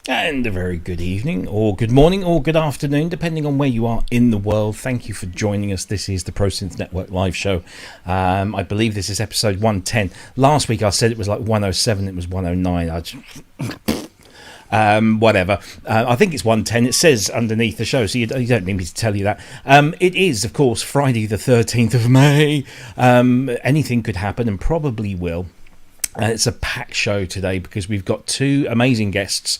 And a very good evening, or good morning, or good afternoon, depending on where you are in the world. Thank you for joining us. This is the ProSynth Network live show. I believe this is episode 110. Last week I said it was like 107, it was 109. Whatever. I think it's 110. It says underneath the show, so you don't need me to tell you that. It is, of course, Friday the 13th of May. Anything could happen, and probably will. It's a packed show today because we've got two amazing guests.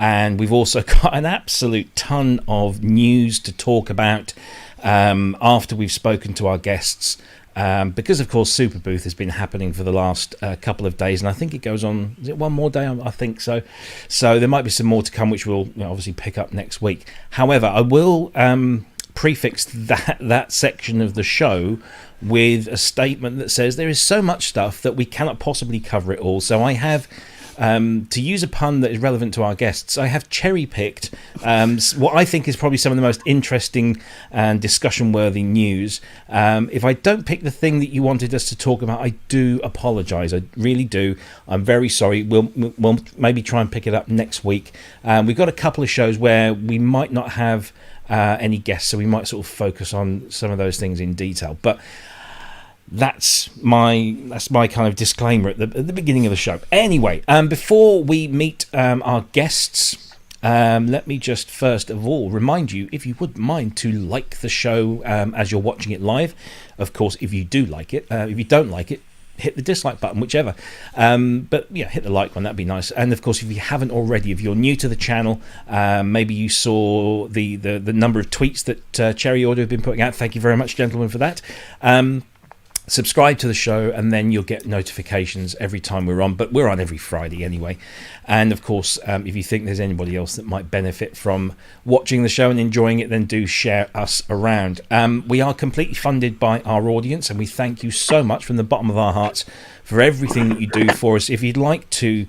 And we've also got an absolute ton of news to talk about after we've spoken to our guests. Because, of course, Super Booth has been happening for the last couple of days. And I think it goes on, is it one more day? I think so. So there might be some more to come, which we'll obviously pick up next week. However, I will prefix that section of the show with a statement that says there is so much stuff that we cannot possibly cover it all. So I have... to use a pun that is relevant to our guests, I have cherry-picked what I think is probably some of the most interesting and discussion-worthy news. If I don't pick the thing that you wanted us to talk about, I do apologise. I really do. I'm very sorry. We'll maybe try and pick it up next week. We've got a couple of shows where we might not have any guests, so we might sort of focus on some of those things in detail. But that's my kind of disclaimer at the beginning of the show. Anyway, before we meet our guests, let me just first of all remind you, if you wouldn't mind, to like the show as you're watching it live. Of course, if you do like it. If you don't like it, hit the dislike button, whichever. But yeah, hit the like one, that'd be nice. And of course, if you haven't already, if you're new to the channel, maybe you saw the number of tweets that Cherry Audio have been putting out. Thank you very much, gentlemen, for that. Subscribe to the show and then you'll get notifications every time we're on, but we're on every Friday anyway. And of course, if you think there's anybody else that might benefit from watching the show and enjoying it, then do share us around. We are completely funded by our audience, and we thank you so much from the bottom of our hearts for everything that you do for us. If you'd like to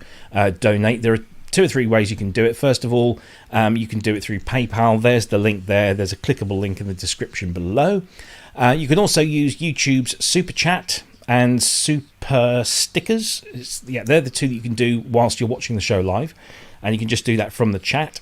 donate, there are 2 or 3 ways you can do it. First of all, you can do it through PayPal. There's the link there. There's a clickable link in the description below. You can also use YouTube's Super Chat and Super Stickers. They're the 2 that you can do whilst you're watching the show live. And you can just do that from the chat.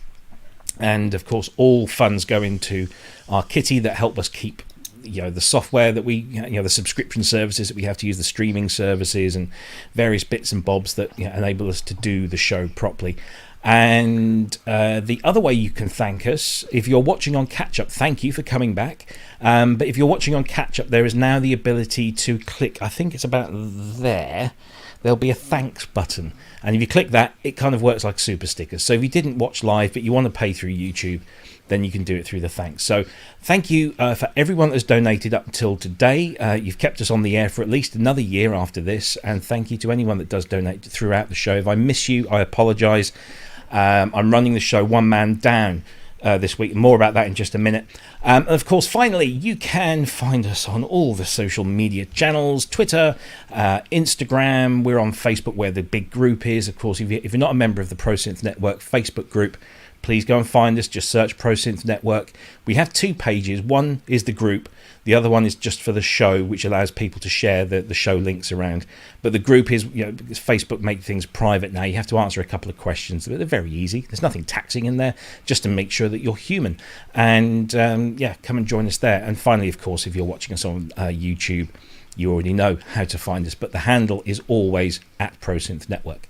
And, of course, all funds go into our kitty that help us keep the software that we, the subscription services that we have to use, the streaming services and various bits and bobs that enable us to do the show properly. And the other way you can thank us, if you're watching on catch-up, thank you for coming back. But if you're watching on catch-up, there is now the ability to click, I think it's about there, there'll be a thanks button. And if you click that, it kind of works like super stickers. So if you didn't watch live, but you want to pay through YouTube, then you can do it through the thanks. So thank you for everyone that's donated up until today. You've kept us on the air for at least another year after this. And thank you to anyone that does donate throughout the show. If I miss you, I apologise. I'm running the show one man down this week. More about that in just a minute. Of course, finally, you can find us on all the social media channels, Twitter, Instagram. We're on Facebook, where the big group is. Of course, if you're not a member of the ProSynth Network Facebook group, please go and find us. Just search ProSynth Network. We have 2 pages. One is the group. The other one is just for the show, which allows people to share the show links around. But the group is, because Facebook make things private now. You have to answer a couple of questions, but they're very easy. There's nothing taxing in there, just to make sure that you're human. And come and join us there. And finally, of course, if you're watching us on YouTube, you already know how to find us. But the handle is always at ProSynth Network.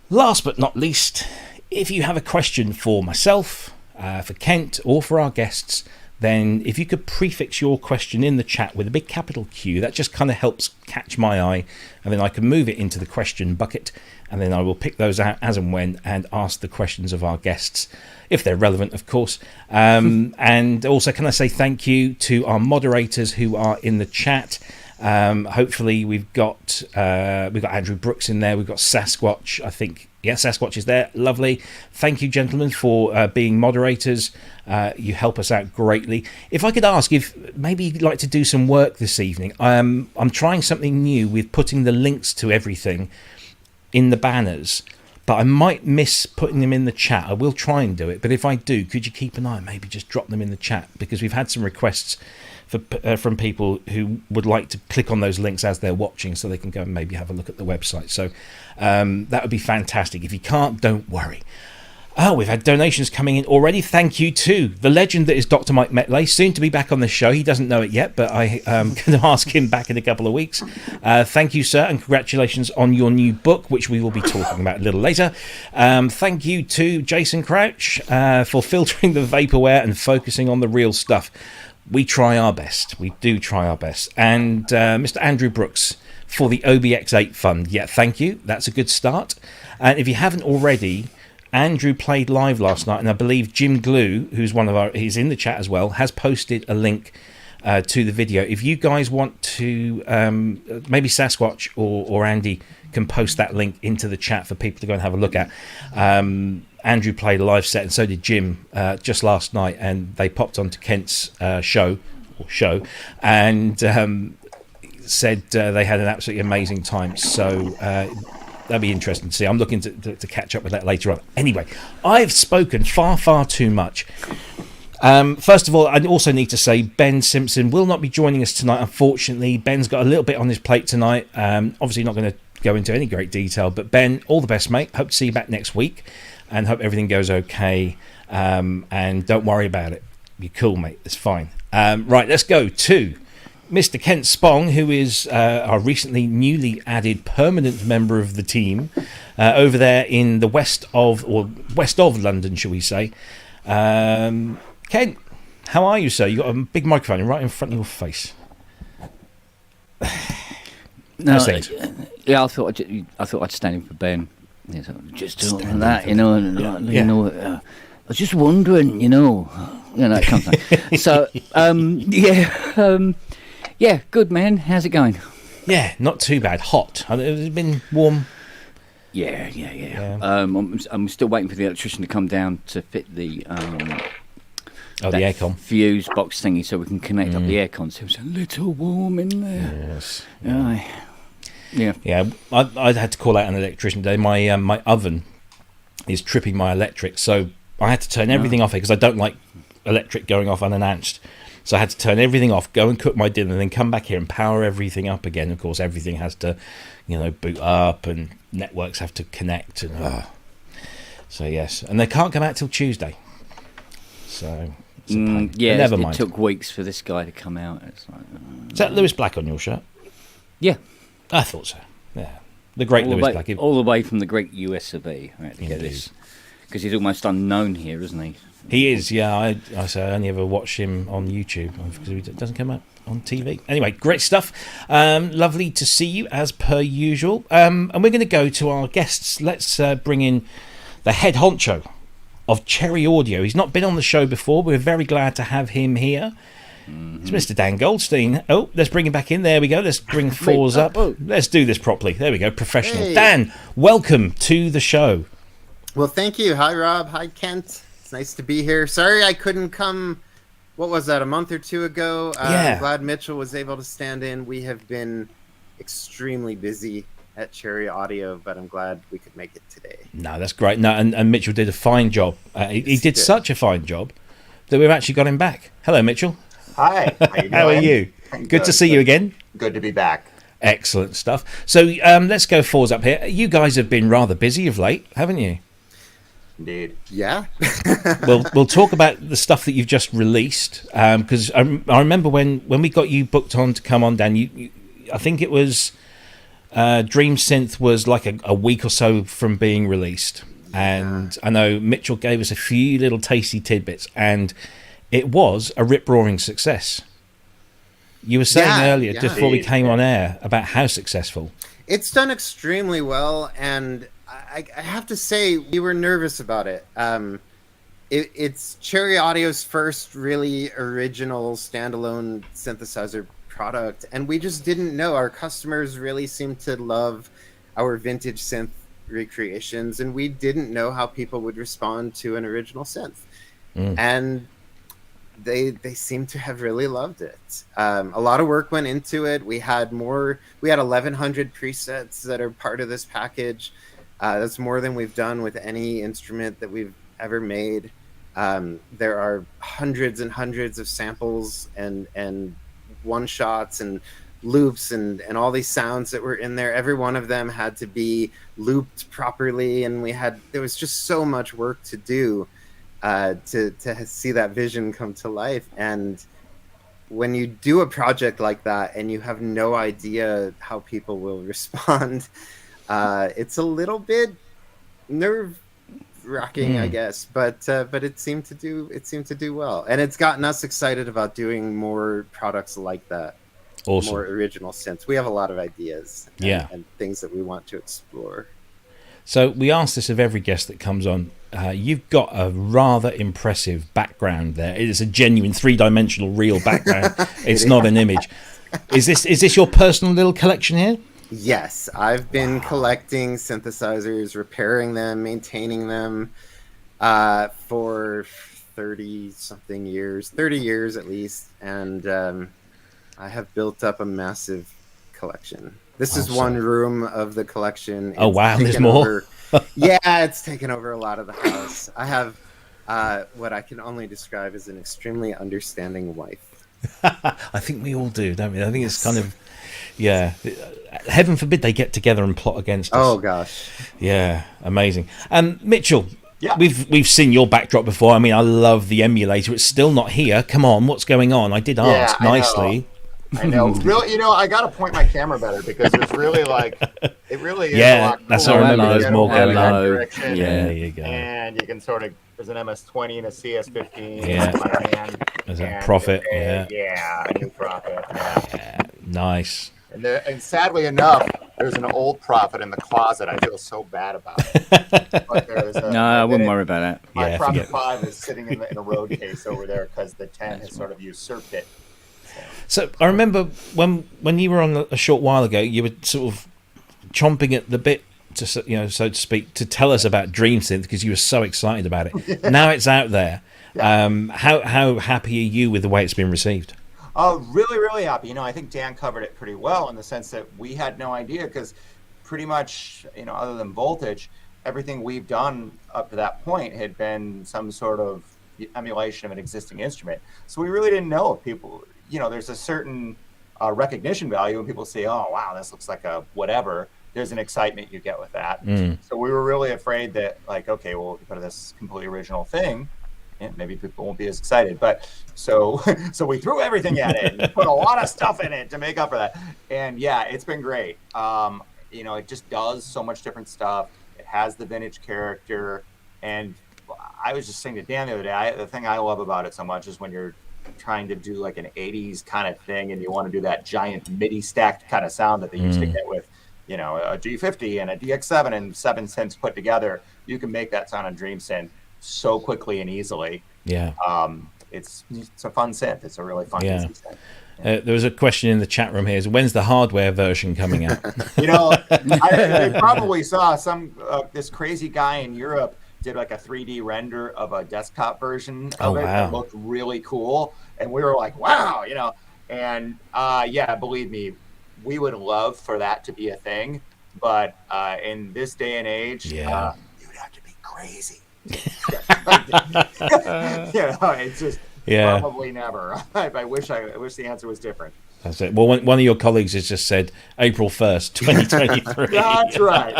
Last but not least, if you have a question for myself, for Kent, or for our guests, then if you could prefix your question in the chat with a big capital Q, that just kind of helps catch my eye, and then I can move it into the question bucket, and then I will pick those out as and when and ask the questions of our guests, if they're relevant, of course. And also, can I say thank you to our moderators who are in the chat. Hopefully we've got Andrew Brooks in there, we've got Sasquatch, I think. Yeah, Sasquatch is there. Lovely. Thank you, gentlemen, for being moderators. You help us out greatly. If I could ask if maybe you'd like to do some work this evening. I'm trying something new with putting the links to everything in the banners, but I might miss putting them in the chat. I will try and do it, but if I do, could you keep an eye and maybe just drop them in the chat? Because we've had some requests from people who would like to click on those links as they're watching, so they can go and maybe have a look at the website. So that would be fantastic. If you can't, don't worry. Oh, we've had donations coming in already. Thank you to the legend that is Dr. Mike Metley, soon to be back on the show. He doesn't know it yet, but I am going to ask him back in a couple of weeks. Thank you, sir, and congratulations on your new book, which we will be talking about a little later. Thank you to Jason Crouch for filtering the vaporware and focusing on the real stuff. We try our best. We do try our best. And Mr. Andrew Brooks for the OB-X8 fund. Yeah, thank you. That's a good start. And if you haven't already, Andrew played live last night, and I believe Jim Glue, who's he's in the chat as well, has posted a link to the video. If you guys want to, maybe Sasquatch or Andy can post that link into the chat for people to go and have a look at. Andrew played a live set, and so did Jim just last night, and they popped onto Kent's show, and said they had an absolutely amazing time. So that'd be interesting to see. I'm looking to catch up with that later on. Anyway, I've spoken far too much. First of all, I also need to say Ben Simpson will not be joining us tonight, unfortunately. Ben's got a little bit on his plate tonight. Obviously not going to go into any great detail, but Ben, all the best, mate. Hope to see you back next week, and hope everything goes okay. And don't worry about it. You're cool, mate. It's fine. Right, let's go to Mr. Kent Spong, who is our recently newly added permanent member of the team over there in the west of London, shall we say. Kent, how are you, sir? You got a big microphone right in front of your face. No, yeah, I thought I'd stand in for Ben. Yeah, so just doing that, you know, and you know. I was just wondering, that kind of thing. So, yeah, good, man. How's it going? Yeah, not too bad. Hot. It's been warm. Yeah. I'm still waiting for the electrician to come down to fit the the aircon fuse box thingy, so we can connect up the aircon. So it's a little warm in there. Yes. Yeah. I had to call out an electrician today. My oven is tripping my electric, so I had to turn everything off because I don't like electric going off unannounced. So I had to turn everything off, go and cook my dinner, and then come back here and power everything up again. Of course, everything has to, boot up, and networks have to connect. And so yes, and they can't come out till Tuesday. So it's a pain. Never mind. It took weeks for this guy to come out. It's like, is that Lewis Black on your shirt? Yeah, I thought so. Yeah, the great Lewis Black, all the way from the great US of A. I had to get this because he's almost unknown here, isn't he? He is, yeah. I say I only ever watch him on YouTube because he doesn't come out on TV. Anyway, great stuff. Lovely to see you as per usual. And we're going to go to our guests. Let's bring in the head honcho of Cherry Audio. He's not been on the show before. We're very glad to have him here. It's Mr. Dan Goldstein. Oh, let's bring him back in. There we go. Let's bring fours up. Let's do this properly. There we go. Professional. Hey. Dan, welcome to the show. Well, thank you. Hi, Rob. Hi, Kent. It's nice to be here. Sorry I couldn't come, what was that, a month or two ago? I'm glad Mitchell was able to stand in. We have been extremely busy at Cherry Audio, but I'm glad we could make it today. No, that's great. No, and Mitchell did a fine job. He did such a fine job that we've actually got him back. Hello, Mitchell. Hi. How are you? Good to see you again. Good to be back. Excellent stuff. So let's go fours up here. You guys have been rather busy of late, haven't you? Indeed. Yeah. We'll talk about the stuff that you've just released, because I remember when we got you booked on to come on, Dan, you I think it was Dreamsynth was like a week or so from being released, and I know Mitchell gave us a few little tasty tidbits, and it was a rip-roaring success. You were saying earlier, just before we came on air, about how successful. It's done extremely well, and I have to say, we were nervous about it. It's Cherry Audio's first really original standalone synthesizer product, and we just didn't know. Our customers really seemed to love our vintage synth recreations, and we didn't know how people would respond to an original synth. And they seem to have really loved it. A lot of work went into it. We had 1,100 presets that are part of this package. That's more than we've done with any instrument that we've ever made. There are hundreds and hundreds of samples and one shots and loops and all these sounds that were in there. Every one of them had to be looped properly, and there was just so much work to do to see that vision come to life. And when you do a project like that and you have no idea how people will respond, it's a little bit nerve-wracking, I guess. But it seemed to do well, and it's gotten us excited about doing more products like that. Awesome. More original synths. We have a lot of ideas and things that we want to explore. So we ask this of every guest that comes on. You've got a rather impressive background there. It is a genuine 3-dimensional real background. It's not an image. Is this your personal little collection here? Yes, I've been collecting synthesizers, repairing them, maintaining them for 30-something years, 30 years at least. And I have built up a massive collection. This is one room of the collection. Oh, wow, there's more? Yeah, it's taken over a lot of the house. I have what I can only describe as an extremely understanding wife. I think we all do, don't we? I think it's kind of, heaven forbid they get together and plot against us. Oh, gosh. Yeah, amazing. Mitchell, Yeah. we've seen your backdrop before. I mean, I love the emulator. It's still not here. Come on, what's going on? I did ask nicely. I know. Really, I got to point my camera better because it's really it really is a lot that's cooler. what I remember. There's more going on. Yeah, there you go. And you can there's an MS-20 and a CS-15. Yeah. In my hand, There's a Prophet. a new Prophet. Yeah. Nice. And sadly enough, there's an old Prophet in the closet. I feel so bad about it. But No, I wouldn't worry about that. My Prophet 5 is sitting in a road case over there because the 10 has sort of usurped it. So I remember when you were on a short while ago, you were sort of chomping at the bit to so to speak, to tell us about Dreamsynth because you were so excited about it. Now it's out there. How happy are you with the way it's been received? Really, really happy. I think Dan covered it pretty well in the sense that we had no idea because pretty much, other than Voltage, everything we've done up to that point had been some sort of emulation of an existing instrument. So we really didn't know if people, there's a certain recognition value when people say, oh, wow, this looks like a whatever. There's an excitement you get with that. So we were really afraid that, okay, well, if we put this completely original thing, maybe people won't be as excited. But so we threw everything at it and put a lot of stuff in it to make up for that. And yeah, it's been great. It just does so much different stuff. It has the vintage character. And I was just saying to Dan the other day, the thing I love about it so much is when you're trying to do like an 80s kind of thing and you want to do that giant MIDI stacked kind of sound that they used to get with, a G50 and a DX7 and 7 synths put together. You can make that sound on Dreamsynth so quickly and easily. Yeah. It's a fun synth. It's a really fun synth. There was a question in the chat room here: is when's the hardware version coming out? They probably saw this crazy guy in Europe did like a 3D render of a desktop version of it. Wow. It looked really cool, and we were like, wow, And believe me, we would love for that to be a thing, but in this day and age, you'd have to be crazy. It's just probably never. I wish the answer was different. That's it. Well, one of your colleagues has just said April 1st, 2023. That's right.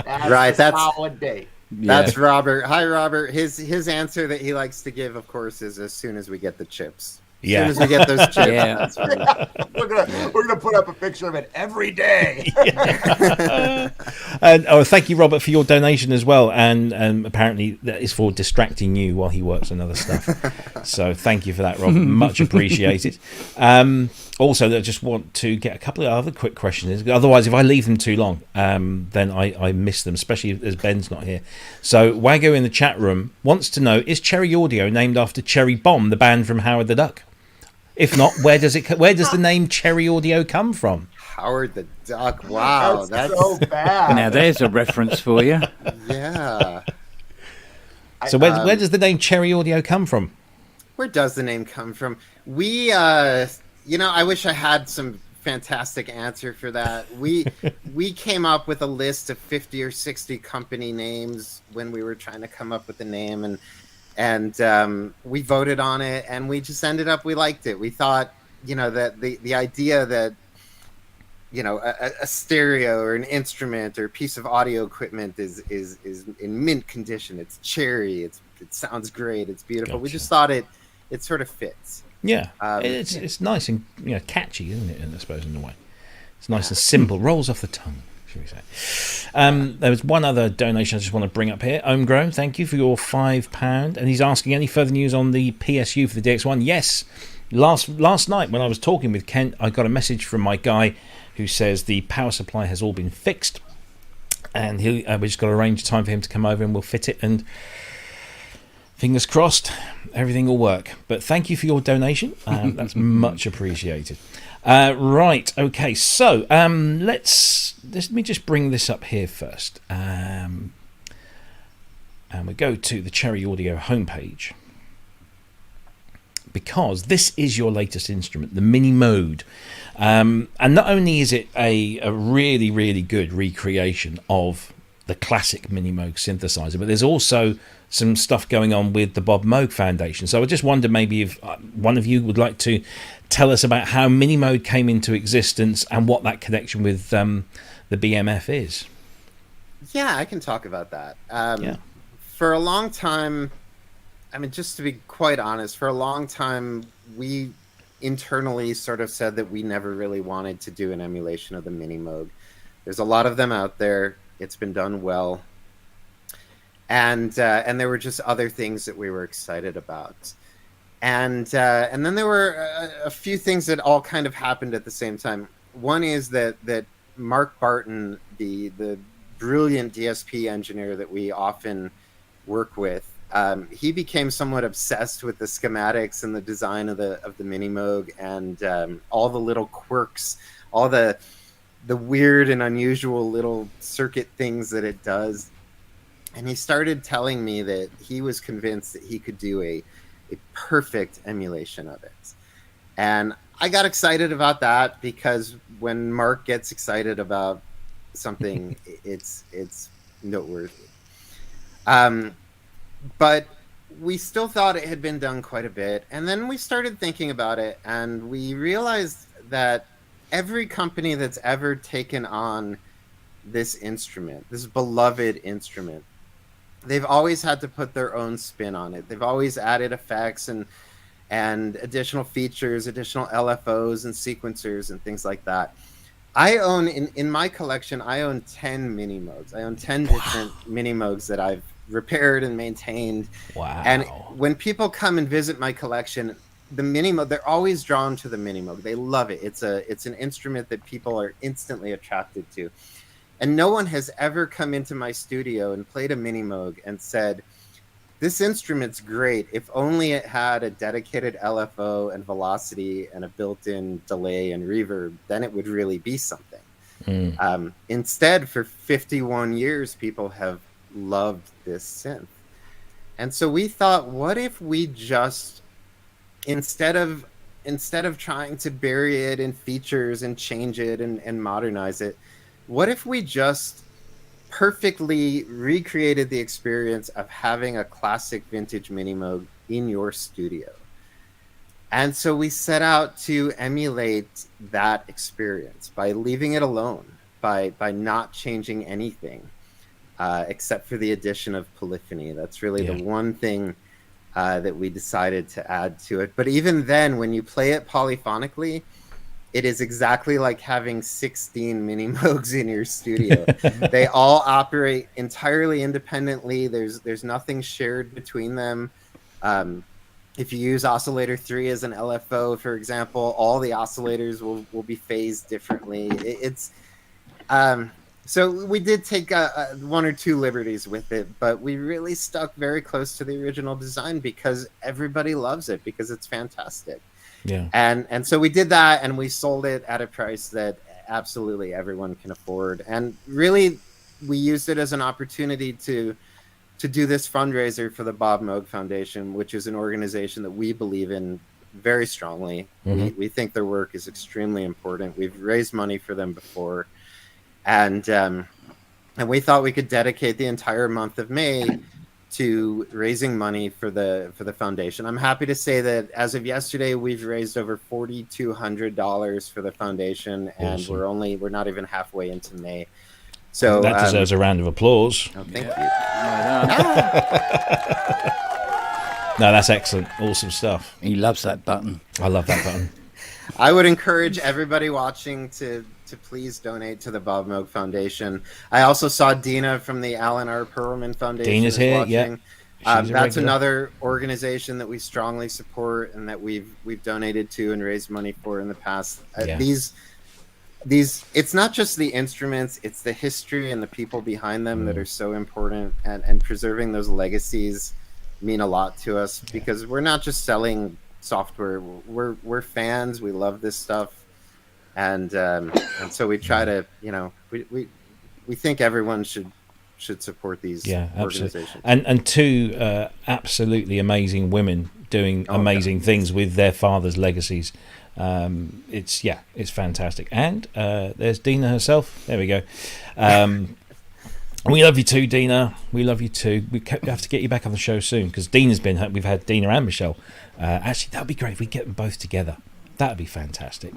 That's a solid date. That's Robert. Hi, Robert. His answer that he likes to give, of course, is as soon as we get the chips. As soon as we get those chips. That's right. We're gonna put up a picture of it every day. And thank you, Robert, for your donation as well. And apparently that is for distracting you while he works on other stuff. So thank you for that, Robert. Much appreciated. Also, I just want to get a couple of other quick questions. Otherwise, if I leave them too long, then I miss them, especially as Ben's not here. So Waggo in the chat room wants to know: is Cherry Audio named after Cherry Bomb, the band from Howard the Duck? If not, where does the name Cherry Audio come from? Howard the Duck. Wow, that's so bad. Now there's a reference for you. Yeah. So where does the name Cherry Audio come from? Where does the name come from? We, I wish I had some fantastic answer for that. We came up with a list of 50 or 60 company names when we were trying to come up with a name, and and we voted on it, and we just ended up, we liked it. We thought, that the idea that, a stereo or an instrument or a piece of audio equipment is in mint condition. It's cherry. It sounds great. It's beautiful. Gotcha. We just thought it sort of fits. Yeah, it's nice and catchy, isn't it? I suppose in a way, it's nice and simple, rolls off the tongue, shall we say? There was one other donation I just want to bring up here. Homegrown, thank you for your £5, and he's asking any further news on the PSU for the DX1. Yes, last night when I was talking with Kent, I got a message from my guy who says the power supply has all been fixed, and we just got to arrange a time for him to come over and we'll fit it, and fingers crossed everything will work. But thank you for your donation, that's much appreciated. Right, okay, so let me just bring this up here first, and we go to the Cherry Audio homepage, because this is your latest instrument, the Minimode. And not only is it a really, really good recreation of the classic Minimoog synthesizer, but there's also some stuff going on with the Bob Moog Foundation. So I just wonder maybe if one of you would like to tell us about how Minimode came into existence and what that connection with the BMF is. Yeah, I can talk about that. Yeah. For a long time, just to be quite honest, for a long time, we internally sort of said that we never really wanted to do an emulation of the Minimoog. There's a lot of them out there. It's been done well. And there were just other things that we were excited about. And then there were a few things that all kind of happened at the same time. One is that Mark Barton, the brilliant DSP engineer that we often work with, he became somewhat obsessed with the schematics and the design of the Minimoog, and all the little quirks, all the weird and unusual little circuit things that it does. And he started telling me that he was convinced that he could do a perfect emulation of it. And I got excited about that, because when Mark gets excited about something, it's noteworthy. But we still thought it had been done quite a bit. And then we started thinking about it, and we realized that every company that's ever taken on this instrument, this beloved instrument, they've always had to put their own spin on it. They've always added effects and additional features, additional LFOs and sequencers and things like that. I own, in my collection, I own 10 Minimoogs. I own 10 different Minimoogs that I've repaired and maintained. Wow. And when people come and visit my collection, the Minimoog, they're always drawn to the Minimoog. They love it. It's an instrument that people are instantly attracted to. And no one has ever come into my studio and played a Minimoog and said, this instrument's great. If only it had a dedicated LFO and velocity and a built-in delay and reverb, then it would really be something. Instead, for 51 years, people have loved this synth. And so we thought, what if we just, instead of trying to bury it in features and change it and modernize it, what if we just perfectly recreated the experience of having a classic vintage Minimoog in your studio? And so we set out to emulate that experience by leaving it alone, by not changing anything, except for the addition of polyphony. That's really the one thing that we decided to add to it. But even then, when you play it polyphonically, it is exactly like having 16 Minimoogs in your studio. They all operate entirely independently. There's nothing shared between them. If you use oscillator 3 as an LFO, for example, all the oscillators will be phased differently. So we did take one or two liberties with it, but we really stuck very close to the original design because everybody loves it, because it's fantastic. Yeah. And so we did that, and we sold it at a price that absolutely everyone can afford. And really, we used it as an opportunity to do this fundraiser for the Bob Moog Foundation, which is an organization that we believe in very strongly. Mm-hmm. We think their work is extremely important. We've raised money for them before. And we thought we could dedicate the entire month of May to raising money for the foundation. I'm happy to say that as of yesterday, we've raised over $4,200 for the foundation, and awesome. we're not even halfway into May. So that deserves a round of applause. Oh, thank you. No, that's excellent. Awesome stuff. He loves that button. I love that button. I would encourage everybody watching to please donate to the Bob Moog Foundation. I also saw Dina from the Alan R. Perlman Foundation. Dina's here, watching. yeah. That's another organization that we strongly support and that we've donated to and raised money for in the past. These it's not just the instruments, it's the history and the people behind them that are so important, and preserving those legacies mean a lot to us, because we're not just selling software. We're fans. We love this stuff. And so we try to, we think everyone should support these organizations. And two absolutely amazing women doing amazing things with their father's legacies. It's fantastic. And there's Dina herself. There we go. We love you too, Dina. We love you too. We have to get you back on the show soon, because we've had Dina and Michelle. Actually, that would be great if we get them both together. That would be fantastic.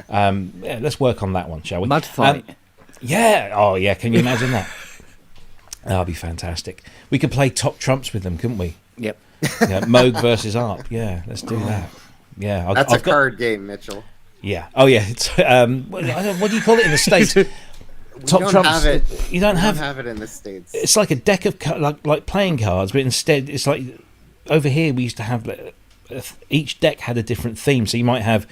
Let's work on that one, shall we? Mud fight. Oh, yeah. Can you imagine that? That would be fantastic. We could play top trumps with them, couldn't we? Yep. Yeah, Moog versus ARP. Yeah, let's do that. Yeah, That's a card game, Mitchell. Yeah. Oh, yeah. It's, what do you call it in the States? Top trumps. You don't have it in the States. It's like a deck of like playing cards, but instead it's like over here we used to have each deck had a different theme. So you might have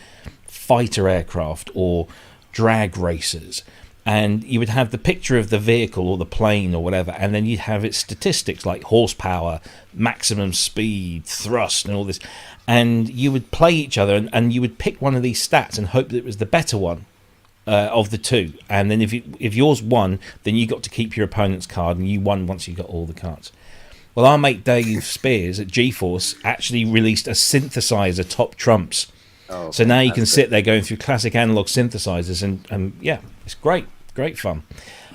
fighter aircraft or drag racers, and you would have the picture of the vehicle or the plane or whatever, and then you'd have its statistics like horsepower, maximum speed, thrust, and all this. And you would play each other, and you would pick one of these stats and hope that it was the better one of the two. And then if yours won, then you got to keep your opponent's card, and you won once you got all the cards. Well, our mate Dave Spears at GeForce actually released a synthesizer top trumps. So now you can sit there going through classic analog synthesizers, and it's great fun.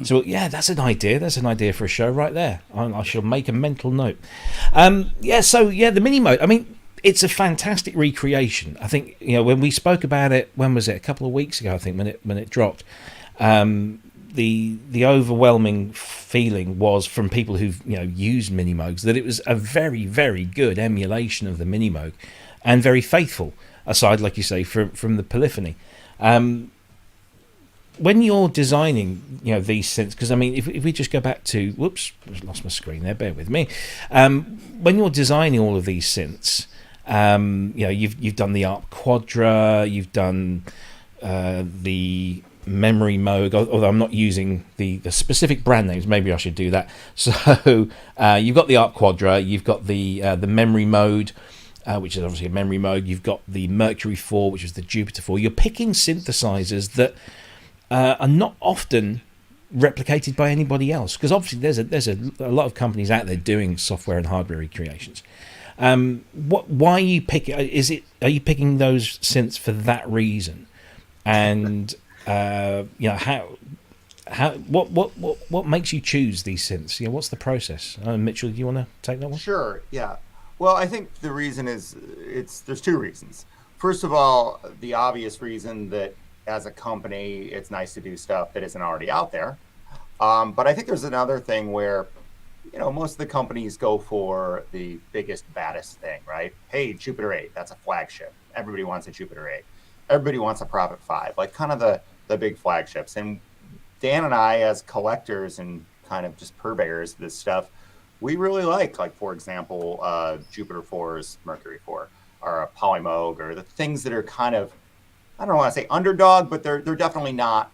So that's an idea. That's an idea for a show right there. I shall make a mental note. The Minimode. I mean, it's a fantastic recreation. I think when we spoke about it, when was it? A couple of weeks ago, I think, when it dropped. The overwhelming feeling was from people who've used Minimoogs that it was a very, very good emulation of the Minimoog, and very faithful. Aside, like you say, from the polyphony. When you're designing, these synths, because I mean, if we just go back to, whoops, I lost my screen there. Bear with me. When you're designing all of these synths, you've done the ARP Quadra, you've done the Memorymoog, although I'm not using the specific brand names. Maybe I should do that. So you've got the ARP Quadra, you've got the Memorymoog, which is obviously a Memorymoog. You've got the Mercury 4, which is the Jupiter 4. You're picking synthesizers that are not often replicated by anybody else, because obviously there's a lot of companies out there doing software and hardware recreations. Why are you picking? Are you picking those synths for that reason? And what makes you choose these synths? What's the process? Mitchell, do you want to take that one? Sure. Yeah. Well, I think the reason is there's two reasons. First of all, the obvious reason that as a company, it's nice to do stuff that isn't already out there. But I think there's another thing where, most of the companies go for the biggest, baddest thing, right? Hey, Jupiter 8, that's a flagship. Everybody wants a Jupiter 8. Everybody wants a Prophet 5, like kind of the big flagships. And Dan and I, as collectors and kind of just purveyors of this stuff, we really like, for example, Jupiter 4's Mercury 4, or a Polymoog, or the things that are kind of, I don't want to say underdog, but they're definitely not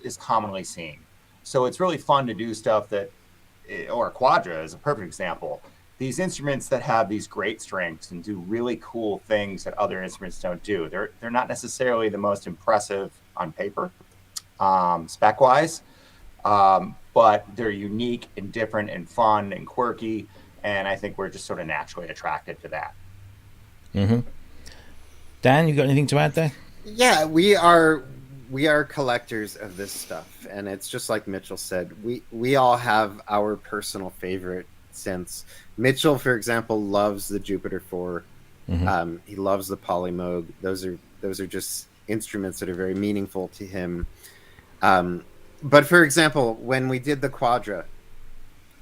as commonly seen. So it's really fun to do stuff that, or Quadra is a perfect example. These instruments that have these great strengths and do really cool things that other instruments don't do. They're not necessarily the most impressive on paper, spec-wise, but they're unique and different and fun and quirky, and I think we're just sort of naturally attracted to that. Mm-hmm. Dan, you got anything to add there? Yeah, we are collectors of this stuff, and it's just like Mitchell said. We all have our personal favorite synths. Mitchell, for example, loves the Jupiter 4. He loves the Polymoog. Those are just instruments that are very meaningful to him. But for example, when we did the Quadra,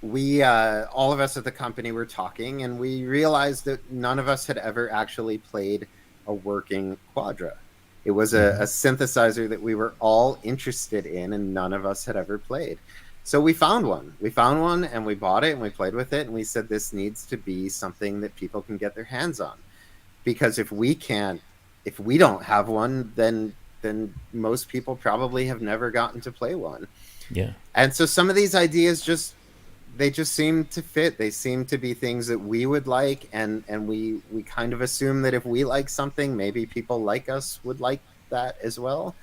we all of us at the company were talking, and we realized that none of us had ever actually played a working Quadra. It was a synthesizer that we were all interested in, and none of us had ever played. So we found one. And we bought it, and we played with it, and we said, this needs to be something that people can get their hands on. Because if we don't have one, then most people probably have never gotten to play one. Yeah. And so some of these ideas just seem to fit. They seem to be things that we would like, and we kind of assume that if we like something, maybe people like us would like that as well.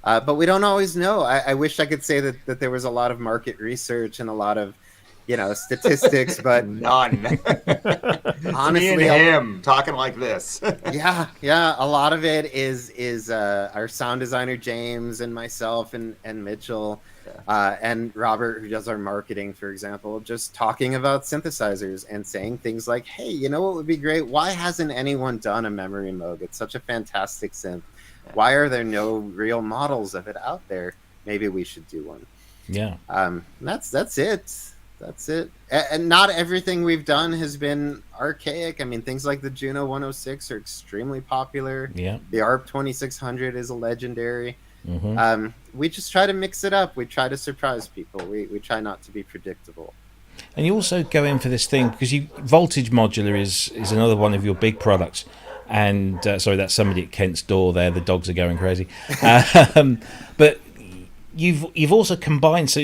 But we don't always know. I wish I could say that there was a lot of market research and a lot of, statistics, but none. Honestly, me and him talking like this. yeah. A lot of it is our sound designer James and myself and Mitchell. And Robert, who does our marketing, for example, just talking about synthesizers and saying things like, hey, you know what would be great? Why hasn't anyone done a Memorymoog? It's such a fantastic synth. Why are there no real models of it out there? Maybe we should do one. Yeah. That's it. That's it. And not everything we've done has been archaic. I mean, things like the Juno 106 are extremely popular. Yeah. The ARP 2600 is a legendary. We just try to mix it up. We try to surprise people. We try not to be predictable. And you also go in for this thing because Voltage Modular is another one of your big products. And sorry, that's somebody at Kent's door there. The dogs are going crazy. But you've also combined. So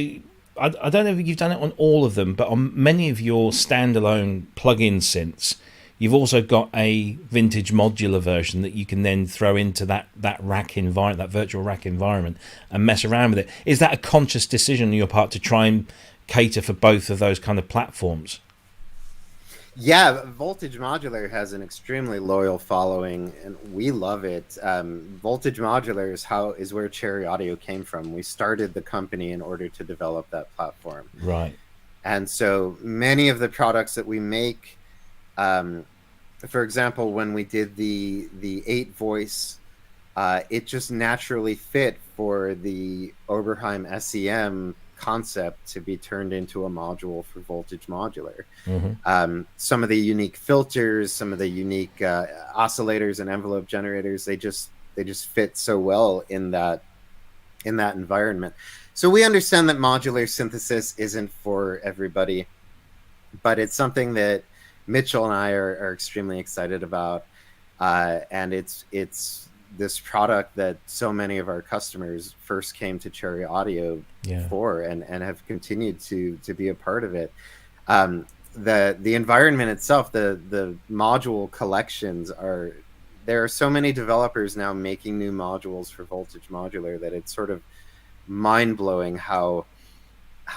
I don't know if you've done it on all of them, but on many of your standalone plug-in synths, you've also got a vintage modular version that you can then throw into that rack environment, that virtual rack environment, and mess around with it. Is that a conscious decision on your part to try and cater for both of those kind of platforms? Yeah, Voltage Modular has an extremely loyal following, and we love it. Voltage Modular is where Cherry Audio came from. We started the company in order to develop that platform. Right. And so many of the products that we make, for example, when we did the 8-voice, it just naturally fit for the Oberheim SEM concept to be turned into a module for Voltage Modular. Some of the unique filters, some of the unique oscillators and envelope generators, they just fit so well in that environment. So we understand that modular synthesis isn't for everybody, but it's something that Mitchell and I are extremely excited about, and it's this product that so many of our customers first came to Cherry Audio for, and have continued to be a part of it. The environment itself, the module collections there are so many developers now making new modules for Voltage Modular that it's sort of mind-blowing how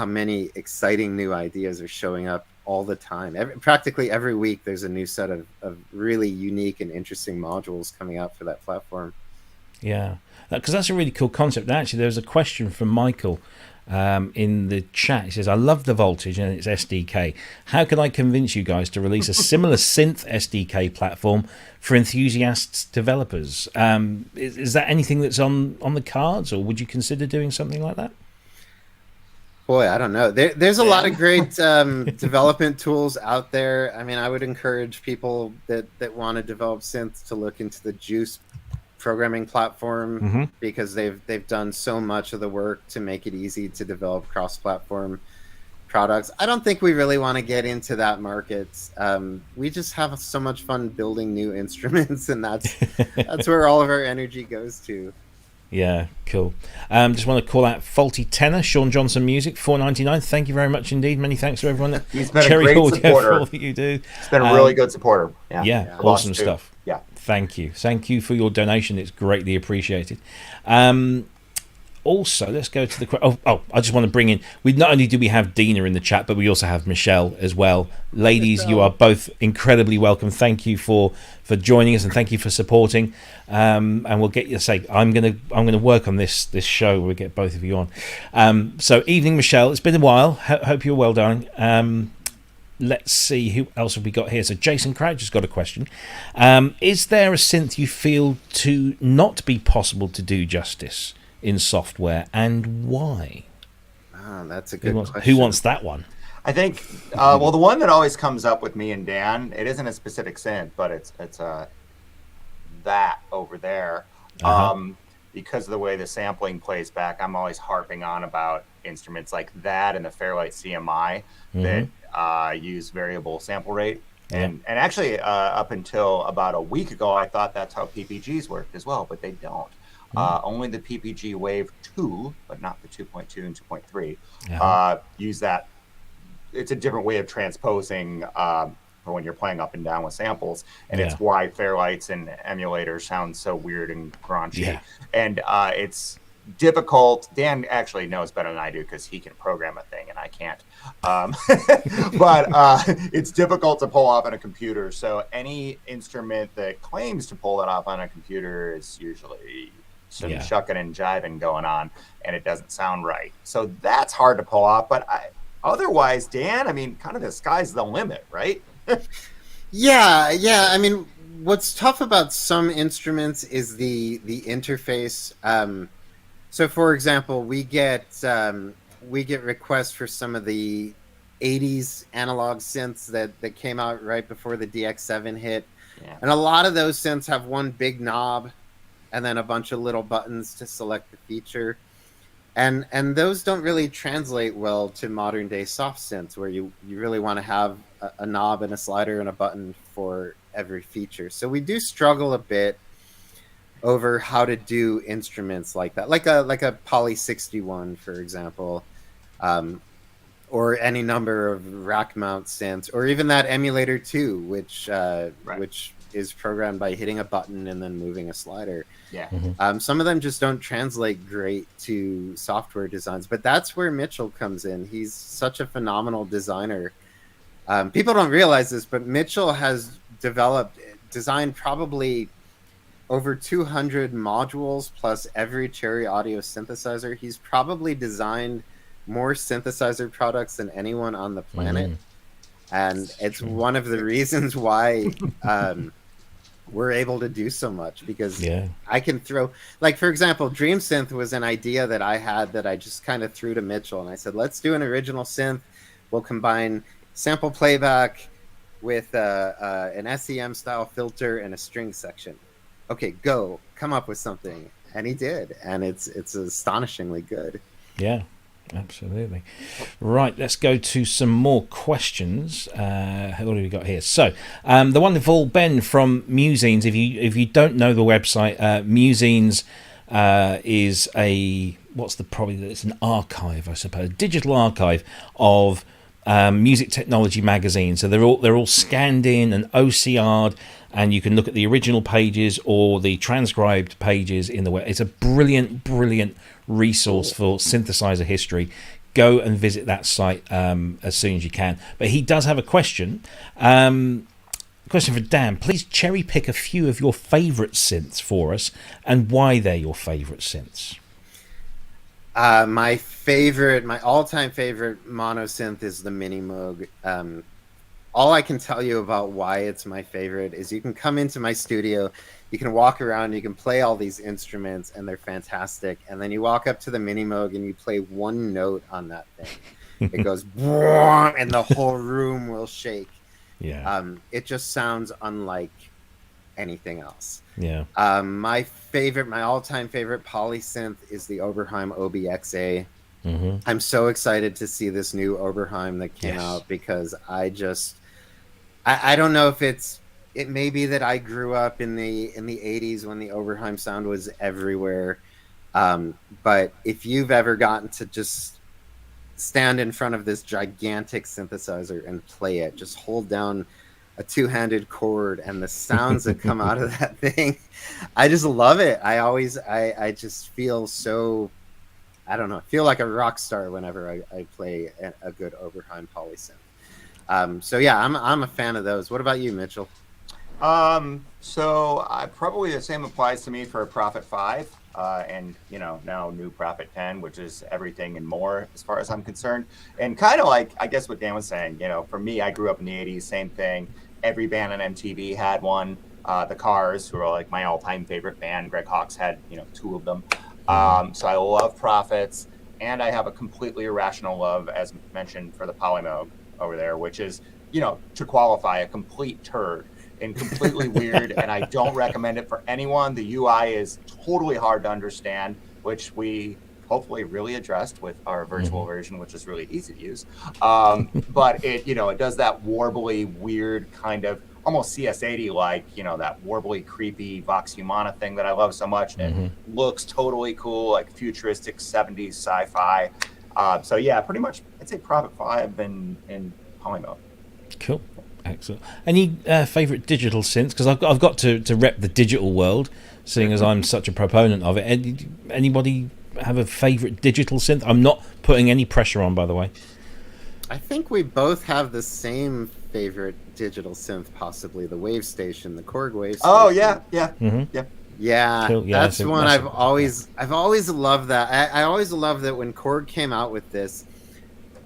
many exciting new ideas are showing up all the time. Practically every week there's a new set of really unique and interesting modules coming out for that platform. Yeah, because that's a really cool concept. Actually, there's a question from Michael in the chat. He says, I love the Voltage and its SDK. How can I convince you guys to release a similar synth SDK platform for enthusiasts developers? Is that anything that's on the cards, or would you consider doing something like that? Boy, I don't know. There's a lot of great development tools out there. I mean, I would encourage people that want to develop synths to look into the Juice programming platform, because they've done so much of the work to make it easy to develop cross-platform products. I don't think we really want to get into that market. We just have so much fun building new instruments, and that's where all of our energy goes to. Yeah, cool. Just want to call out Faulty Tenor, Sean Johnson Music, $4.99. Thank you very much indeed. Many thanks to everyone. He's been Cherry a great Audio supporter. for all that you do. He's been a really good supporter. Yeah, awesome stuff. Yeah. Thank you for your donation. It's greatly appreciated. Also, let's go to the... I just want to bring in... Not only do we have Dina in the chat, but we also have Michelle as well. Ladies, you are both incredibly welcome. Thank you for joining us, and thank you for supporting. And we'll get you... I'm gonna work on this show. We'll get both of you on. So, evening, Michelle. It's been a while. Hope you're well, darling. let's see who else have we got here. So Jason Crouch has got a question. Is there a synth you feel to not be possible to do justice in software, and why? That's a good question. Who wants that one? I think, well, the one that always comes up with me and Dan, it isn't a specific synth, but it's that over there. Because of the way the sampling plays back, I'm always harping on about instruments like that and the Fairlight CMI that use variable sample rate. And actually, up until about a week ago, I thought that's how PPGs worked as well, but they don't. Only the PPG Wave 2, but not the 2.2 and 2.3, use that. It's a different way of transposing for when you're playing up and down with samples, and it's why Fairlights and emulators sound so weird and crunchy. And it's difficult. Dan actually knows better than I do because he can program a thing and I can't. But it's difficult to pull off on a computer. So any instrument that claims to pull it off on a computer is usually some shucking and jiving going on, and it doesn't sound right. So that's hard to pull off. But otherwise, Dan, I mean, kind of the sky's the limit, right? Yeah. I mean, what's tough about some instruments is the interface. So, for example, we get requests for some of the 80s analog synths that came out right before the DX7 hit. And a lot of those synths have one big knob and then a bunch of little buttons to select the feature. And those don't really translate well to modern day soft synths, where you really want to have a knob and a slider and a button for every feature. So we do struggle a bit over how to do instruments like that, like a Poly 61, for example, or any number of rack mount synths, or even that Emulator 2, which is programmed by hitting a button and then moving a slider. Some of them just don't translate great to software designs, but that's where Mitchell comes in. He's such a phenomenal designer. People don't realize this, but Mitchell has designed probably over 200 modules plus every Cherry Audio synthesizer. He's probably designed more synthesizer products than anyone on the planet. And it's one of the reasons why we're able to do so much, because I can throw, like, for example, Dreamsynth was an idea that I had that I just kind of threw to Mitchell, and I said, let's do an original synth. We'll combine sample playback with an SEM style filter and a string section. Okay, go, come up with something. And he did, and it's astonishingly good. Yeah, absolutely. Right, let's go to some more questions. What have we got here? So, the wonderful Ben from Musines. If you don't know the website, Musines is it's an archive, I suppose, digital archive of music technology magazines. So they're all scanned in and OCR'd, and you can look at the original pages or the transcribed pages in the web. It's a brilliant resource for synthesizer history. Go and visit that site as soon as you can. But he does have a question. Question for Dan. Please cherry pick a few of your favourite synths for us and why they're your favourite synths. My all-time favorite mono synth is the Memorymoog. All I can tell you about why it's my favorite is you can come into my studio, you can walk around, you can play all these instruments, and they're fantastic. And then you walk up to the Memorymoog and you play one note on that thing. It goes, and the whole room will shake. It just sounds unlike anything else. My all-time favorite poly synth is the Oberheim OB-X8. I'm so excited to see this new Oberheim that came out, because I don't know if it may be that I grew up in the 80s when the Oberheim sound was everywhere, but if you've ever gotten to just stand in front of this gigantic synthesizer and play it, just hold down a two-handed chord and the sounds that come out of that thing, I just love it. I just feel so, I don't know, feel like a rock star whenever I play a good Oberheim poly synth. So yeah, I'm a fan of those. What about you, Mitchell? So probably the same applies to me for a Prophet 5. and now new Prophet 10, which is everything and more as far as I'm concerned. And kind of like, I guess what Dan was saying, for me, I grew up in the 80s, same thing. Every band on MTV had one. The Cars, who are like my all-time favorite band. Greg Hawkes had, 2 of them. So I love Prophets, and I have a completely irrational love, as mentioned, for the Polymoog over there, which is, to qualify, a complete turd and completely weird, and I don't recommend it for anyone. The UI is totally hard to understand, which we hopefully really addressed with our virtual version, which is really easy to use. But it, it does that warbly, weird kind of almost CS80 like, that warbly, creepy Vox Humana thing that I love so much. And it looks totally cool, like futuristic 70s sci-fi. So yeah, pretty much I'd say Prophet 5 and Polymoog. Cool. Excellent. Any favourite digital synths? Because I've got to rep the digital world, seeing as I'm such a proponent of it. Anybody have a favourite digital synth? I'm not putting any pressure on, by the way. I think we both have the same favorite digital synth, possibly the Wave Station, the Korg Wave Station. Oh yeah. Yeah, cool. Yeah, that's one I've always loved. That I always loved that when Korg came out with this.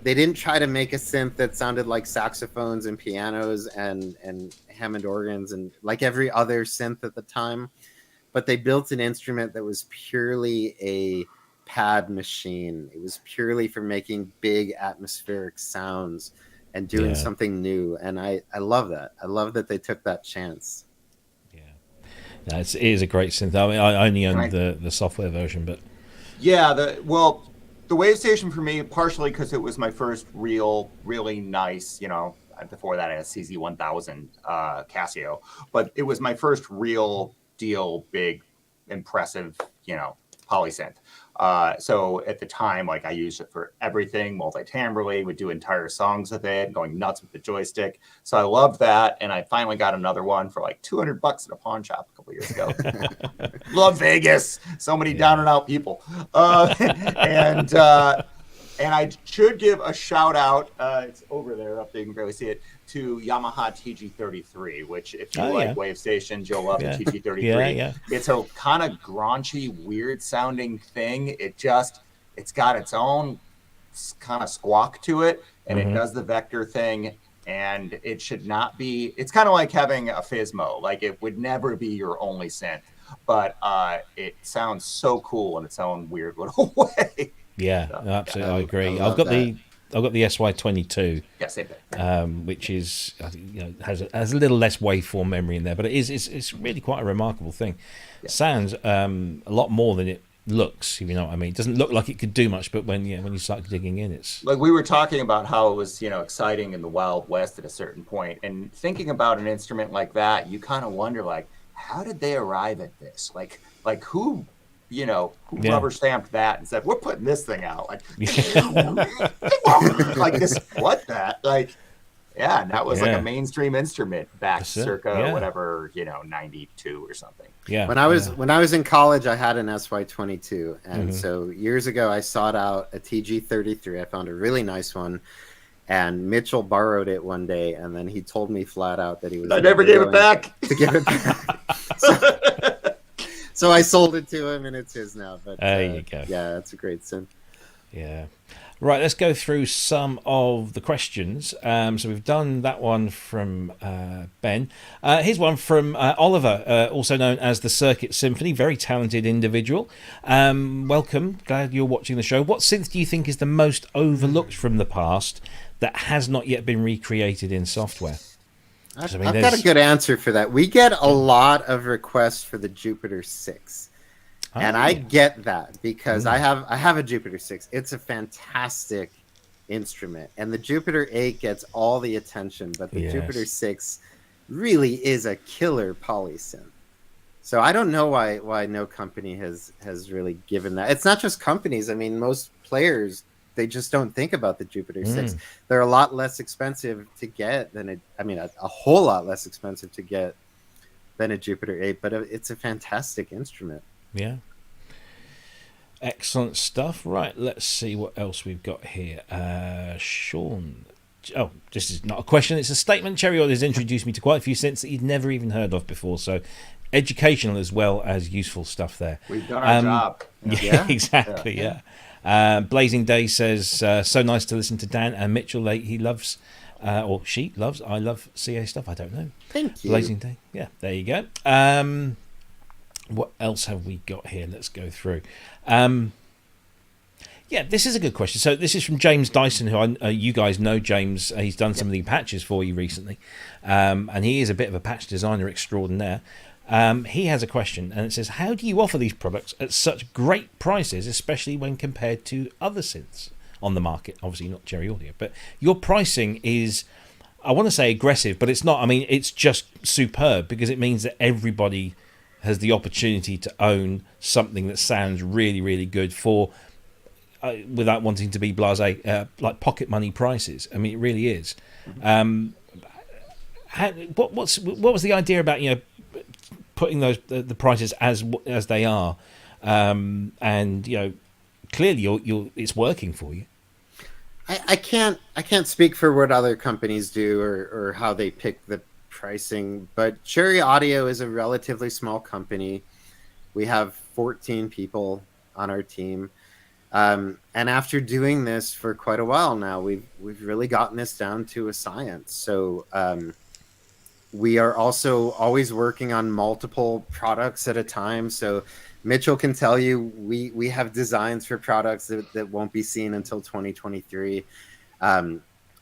They didn't try to make a synth that sounded like saxophones and pianos and Hammond organs and like every other synth at the time, but they built an instrument that was purely a pad machine. It was purely for making big atmospheric sounds and doing something new. And I love that. I love that they took that chance. Yeah, it is a great synth. I mean, I only own the software version, but the Wave Station for me, partially because it was my first really nice, before that I had a CZ1000 Casio, but it was my first real deal, big, impressive, polysynth. So at the time, like I used it for everything, multi-timbrely, would do entire songs with it, going nuts with the joystick. So I loved that, and I finally got another one for like $200 at a pawn shop a couple years ago. Love Vegas, so many down and out people, and I should give a shout out. It's over there, up there, you can barely see it, to Yamaha TG33, which if you like Wave Stations, you'll love the TG33. Yeah. It's a kind of graunchy, weird sounding thing. It's got its own kind of squawk to it, and it does the vector thing, and it should not be, it's kind of like having a Fizmo. Like it would never be your only synth, but it sounds so cool in its own weird little way. Yeah, so, absolutely, I agree. I've got the SY22, same thing. which is has a little less waveform memory in there, but it's really quite a remarkable thing. It sounds a lot more than it looks, if you know what I mean. It doesn't look like it could do much, but when you start digging in, it's like we were talking about how it was exciting in the Wild West at a certain point, and thinking about an instrument like that, you kind of wonder like, how did they arrive at this? Like who rubber stamped that and said, we're putting this thing out, like like this, what that, like, yeah, and that was like a mainstream instrument back circa whatever 92 or something. When I was in college, I had an SY22, and so years ago I sought out a TG33. I found a really nice one, and Mitchell borrowed it one day, and then he told me flat out that he was never gave it back. To give it back. So I sold it to him, and it's his now. But there you go. Yeah, that's a great synth. Yeah. Right, let's go through some of the questions. So we've done that one from Ben. Here's one from Oliver, also known as the Circuit Symphony. Very talented individual. Welcome. Glad you're watching the show. What synth do you think is the most overlooked from the past that has not yet been recreated in software? I've got a good answer for that. We get a lot of requests for the Jupiter 6. And I get that because I have a Jupiter 6. It's a fantastic instrument. And the Jupiter 8 gets all the attention, but the Jupiter 6 really is a killer polysynth. So I don't know why no company has really given that. It's not just companies. I mean, most players, they just don't think about the Jupiter 6. They're a lot less expensive to get than a whole lot less expensive to get than a Jupiter 8, but it's a fantastic instrument. Yeah. Excellent stuff. Right, let's see what else we've got here. Sean Oh, this is not a question, it's a statement. Cherry Audio has introduced me to quite a few synths that you'd never even heard of before, so educational as well as useful stuff there. We've done our job. Yeah, exactly, yeah. Blazing Day says, so nice to listen to Dan and Mitchell. He loves, or she loves, I love CA stuff, I don't know. Thank you. Blazing Day, yeah, there you go. What else have we got here? Let's go through. Yeah, this is a good question. So this is from James Dyson, who you guys know James. He's done some of the patches for you recently. And he is a bit of a patch designer extraordinaire. He has a question, and it says, how do you offer these products at such great prices, especially when compared to other synths on the market? Obviously not Cherry Audio, but your pricing is, I want to say aggressive, but it's not. I mean, it's just superb, because it means that everybody has the opportunity to own something that sounds really, really good for... without wanting to be blasé, like pocket money prices. I mean, it really is. What was the idea about putting those the prices as they are, and clearly it's working for you. I can't speak for what other companies do or how they pick the pricing, but Cherry Audio is a relatively small company. We have 14 people on our team. And after doing this for quite a while now, we've really gotten this down to a science. So we are also always working on multiple products at a time. So Mitchell can tell you we have designs for products that won't be seen until 2023.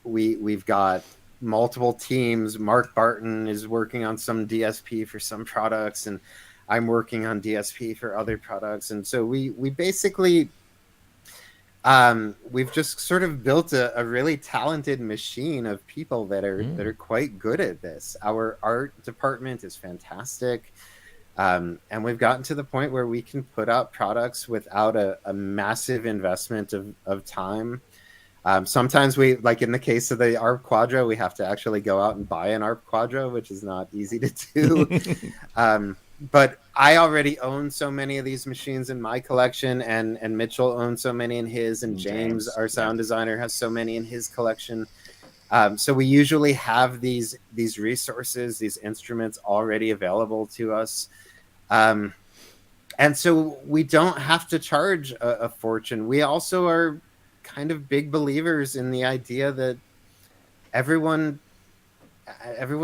We've got multiple teams. Mark Barton is working on some DSP for some products, and I'm working on DSP for other products. And so we basically... we've just sort of built a really talented machine of people that are quite good at this. Our art department is fantastic. And we've gotten to the point where we can put out products without a massive investment of time. Sometimes we, like in the case of the ARP Quadra, we have to actually go out and buy an ARP Quadra, which is not easy to do. But I already own so many of these machines in my collection, and Mitchell owns so many in his, and James, our sound designer, has so many in his collection. So we usually have these resources, these instruments already available to us. And so we don't have to charge a fortune. We also are kind of big believers in the idea that everyone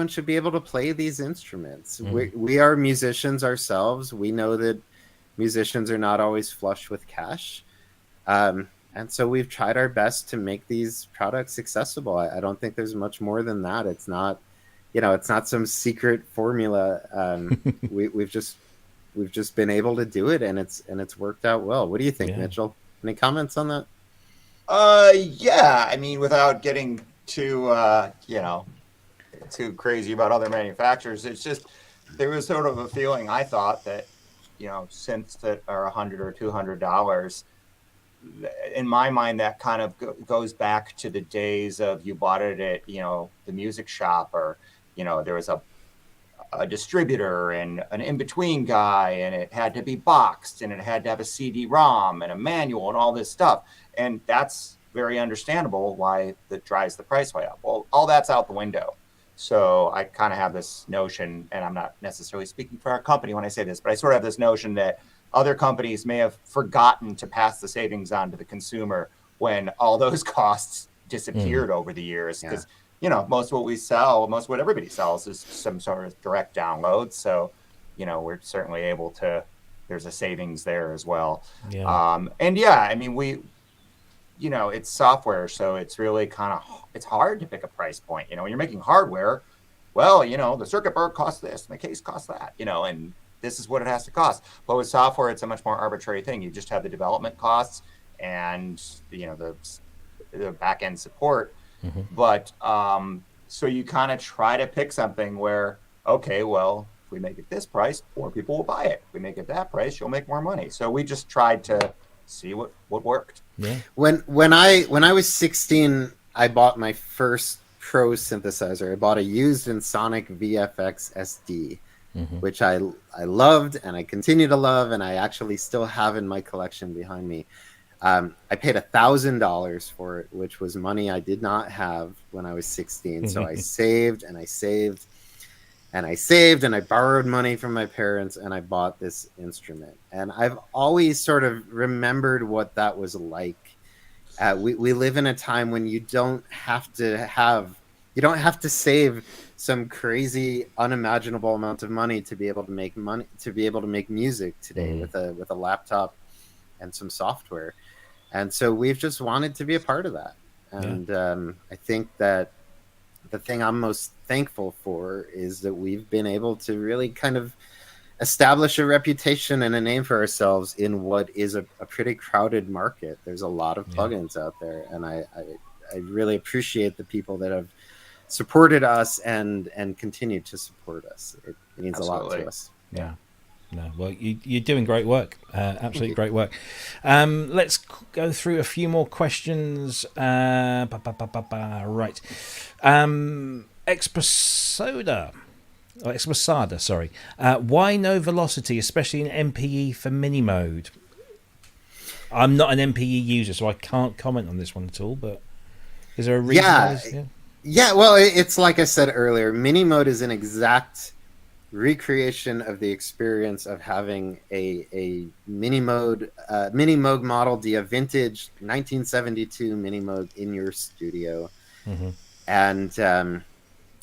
should be able to play these instruments. We are musicians ourselves. We know that musicians are not always flush with cash. And so we've tried our best to make these products accessible. I don't think there's much more than that. It's not, it's not some secret formula. We've just been able to do it, and it's worked out well. What do you think, Mitchell? Any comments on that? Yeah. I mean, without getting too crazy about other manufacturers, it's just there was sort of a feeling, I thought, that synths that are $100 or $200, in my mind, that kind of goes back to the days of you bought it at the music shop, or there was a distributor and an in-between guy, and it had to be boxed, and it had to have a CD-ROM and a manual and all this stuff, and that's very understandable why that drives the price way up. Well, all that's out the window. So I kind of have this notion, and I'm not necessarily speaking for our company when I say this, but I sort of have this notion that other companies may have forgotten to pass the savings on to the consumer when all those costs disappeared over the years. Because, most of what we sell, most of what everybody sells is some sort of direct download. So, we're certainly able to, there's a savings there as well. I mean, it's software, so it's really it's hard to pick a price point. When you're making hardware, well, the circuit board costs this and the case costs that, and this is what it has to cost. But with software, it's a much more arbitrary thing. You just have the development costs and, the back end support. But so you kind of try to pick something where, okay, well, if we make it this price, more people will buy it. If we make it that price, you'll make more money. So we just tried to see what worked. Yeah. When I was 16, I bought my first pro synthesizer. I bought a used Sonic VFX SD, which I loved, and I continue to love, and I actually still have in my collection behind me. I paid $1,000 for it, which was money I did not have when I was 16. So I saved and I saved and I saved and I borrowed money from my parents and I bought this instrument. And I've always sort of remembered what that was like. We live in a time when you don't have to save some crazy unimaginable amount of money to be able to make music today with a laptop and some software. And so we've just wanted to be a part of that. And I think that the thing I'm most thankful for is that we've been able to really kind of establish a reputation and a name for ourselves in what is a pretty crowded market. There's a lot of plugins out there, and I really appreciate the people that have supported us and continue to support us. It means a lot to us. Yeah. No, well, you're doing great work. Absolutely great work. Let's go through a few more questions. Right. Expressada, sorry. Why no velocity, especially in MPE for Minimode? I'm not an MPE user, so I can't comment on this one at all, but is there a reason? Yeah, well, it's like I said earlier, Minimode is an exact recreation of the experience of having a Memorymoog model, a vintage 1972 Memorymoog in your studio. And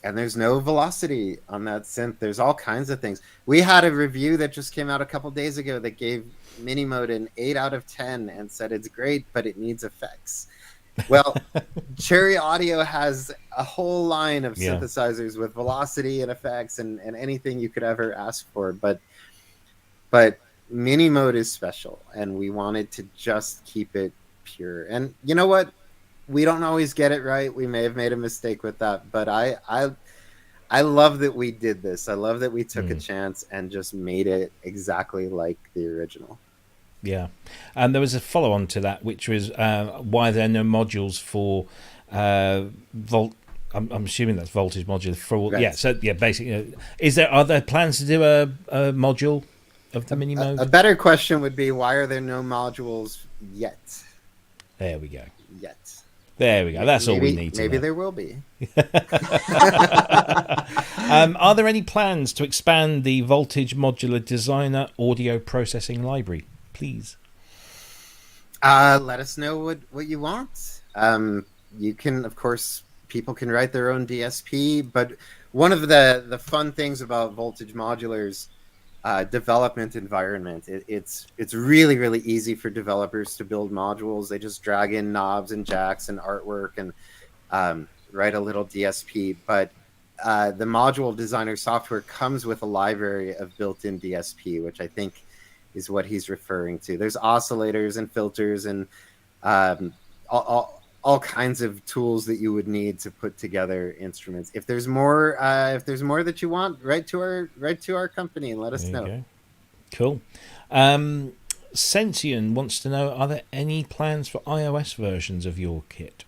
there's no velocity on that synth. There's all kinds of things. We had a review that just came out a couple days ago that gave Minimode an 8 out of 10 and said it's great, but it needs effects. Well, Cherry Audio has a whole line of synthesizers with velocity and effects and anything you could ever ask for. But Minimode is special, and we wanted to just keep it pure. And you know what? We don't always get it right. We may have made a mistake with that, but I love that we did this. I love that we took a chance and just made it exactly like the original. Yeah, and there was a follow-on to that, which was why there are no modules for I'm assuming that's voltage module for right. Yeah. So yeah, basically, are there plans to do a module of the Minimode? A better question would be, why are there no modules yet? There we go. Yet. There we go. That's all we need to maybe know. there will be. Are there any plans to expand the Voltage Modular Designer audio processing library? Please. Let us know what you want. You can, of course, people can write their own DSP, but one of the fun things about Voltage Modular's development environment, it's really, really easy for developers to build modules. They just drag in knobs and jacks and artwork and write a little DSP. But the module designer software comes with a library of built-in DSP, which I think is what he's referring to. There's oscillators and filters and all kinds of tools that you would need to put together instruments. If there's more that you want, write to our company and let us know. Go. Cool. Sentient wants to know, are there any plans for iOS versions of your kit?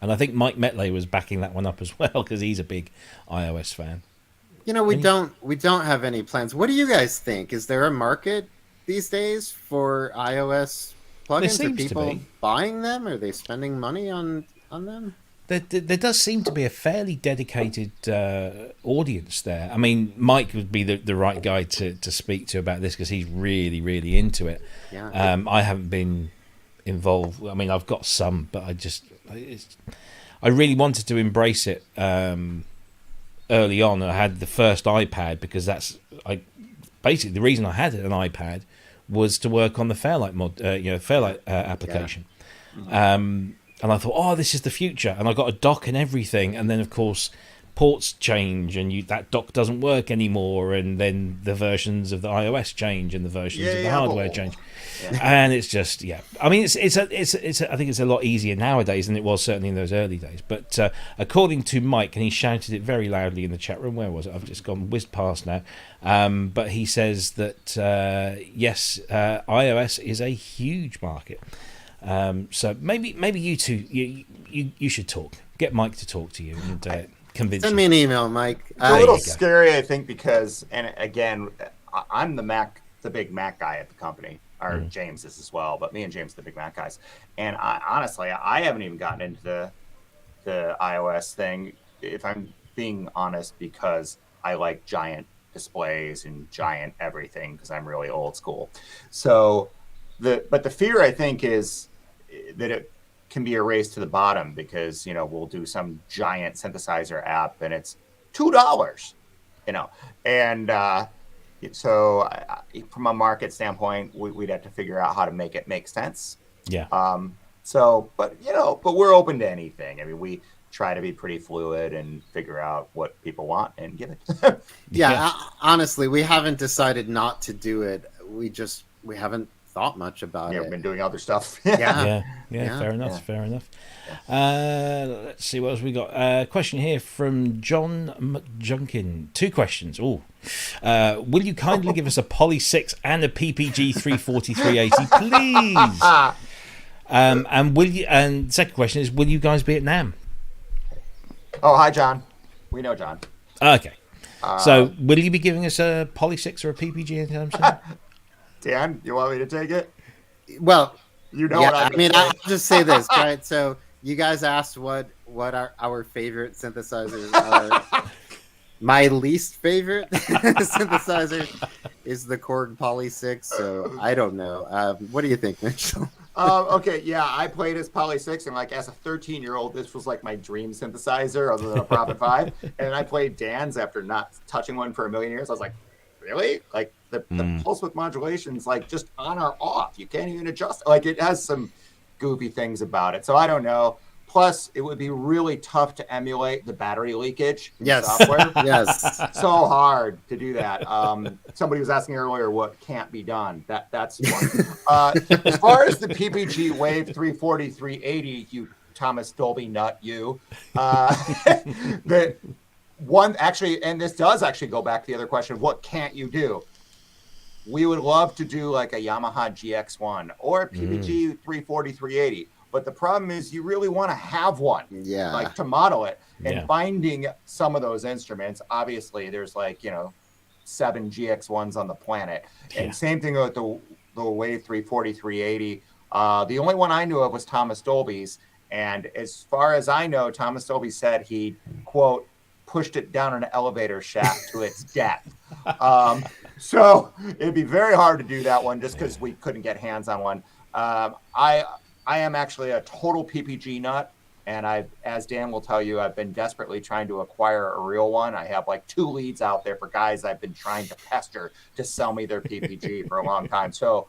And I think Mike Metley was backing that one up as well, because he's a big iOS fan. You know, we don't have any plans. What do you guys think? Is there a market these days for iOS plugins? Are people buying them? Are they spending money on them? There does seem to be a fairly dedicated audience there. I mean, Mike would be the right guy to speak to about this, because he's really, really into it. Yeah. I haven't been involved. I mean, I've got some, but I really wanted to embrace it early on. I had the first iPad because basically the reason I had an iPad was to work on the Fairlight Fairlight application. Yeah. And I thought, this is the future. And I got a dock and everything. And then, of course, ports change and that dock doesn't work anymore. And then the versions of the iOS change and the versions of the hardware change. Yeah. And it's just, I mean, I think it's a lot easier nowadays than it was certainly in those early days. But according to Mike, and he shouted it very loudly in the chat room, where was it? I've just whizzed past now. But he says that, yes, iOS is a huge market. So maybe you two, you should talk. Get Mike to talk to you and convince Send me an email, Mike. It's a little scary, I think, because, and again, I'm the big Mac guy at the company. or James is as well, but me and James, the Big Mac guys. And honestly, I haven't even gotten into the iOS thing, if I'm being honest, because I like giant displays and giant everything because I'm really old school. So but the fear, I think, is that it can be a race to the bottom because, you know, we'll do some giant synthesizer app and it's $2, you know, and so from a market standpoint, we'd have to figure out how to make it make sense. Yeah. But we're open to anything. I mean, we try to be pretty fluid and figure out what people want and give it. Yeah, honestly, we haven't decided not to do it. We haven't thought much about it. We've been doing other stuff. Yeah. Fair enough. Let's see what else we got. Question here from John McJunkin. 2 questions. Will you kindly give us a Poly 6 and a PPG 34380, please? And second question is, will you guys be at NAMM? Oh, hi, John. We know John. Okay. So will you be giving us a Poly 6 or a PPG anytime soon? Dan, you want me to take it? Well, what I mean, I'll just say this, right? So you guys asked what our favorite synthesizers are. My least favorite synthesizer is the Korg Poly 6, so I don't know. What do you think, Mitchell? Okay, yeah, I played as Poly 6, and like as a 13-year-old, this was like my dream synthesizer other than a Prophet 5. And I played Dan's after not touching one for a million years. I was like, really? Like the pulse width modulation's like just on or off. You can't even adjust. Like it has some goofy things about it. So I don't know. Plus, it would be really tough to emulate the battery leakage in software. Yes. So hard to do that. Somebody was asking earlier what can't be done. That's one. As far as the PPG Wave 340, 380, you Thomas Dolby nut, you. The one actually, and this does actually go back to the other question, what can't you do? We would love to do like a Yamaha GX1 or a PPG 340, 380. But the problem is you really want to have one, like to model it. And finding some of those instruments, obviously there's like, 7 GX1s on the planet. And same thing with the Wave 340, 380. The only one I knew of was Thomas Dolby's. And as far as I know, Thomas Dolby said he, quote, pushed it down an elevator shaft to its death. So it'd be very hard to do that one just because we couldn't get hands on one. I am actually a total PPG nut, and as Dan will tell you, I've been desperately trying to acquire a real one. I have like 2 leads out there for guys I've been trying to pester to sell me their PPG for a long time. So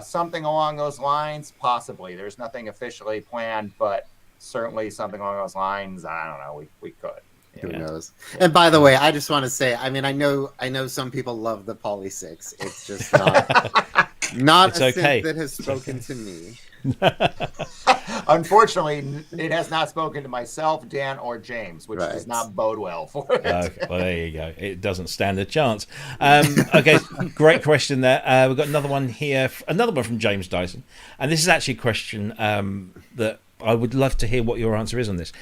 something along those lines, possibly. There's nothing officially planned, but certainly something along those lines. I don't know. We could. Who knows? And by the way, I just want to say, I mean, I know some people love the Poly 6. It's just not it's a okay. synth that has spoken to me. Unfortunately, it has not spoken to myself, Dan, or James, which does not bode well for it. Okay, well, there you go. It doesn't stand a chance. Okay, great question there. We've got another one here, another one from James Dyson. And this is actually a question that I would love to hear what your answer is on this.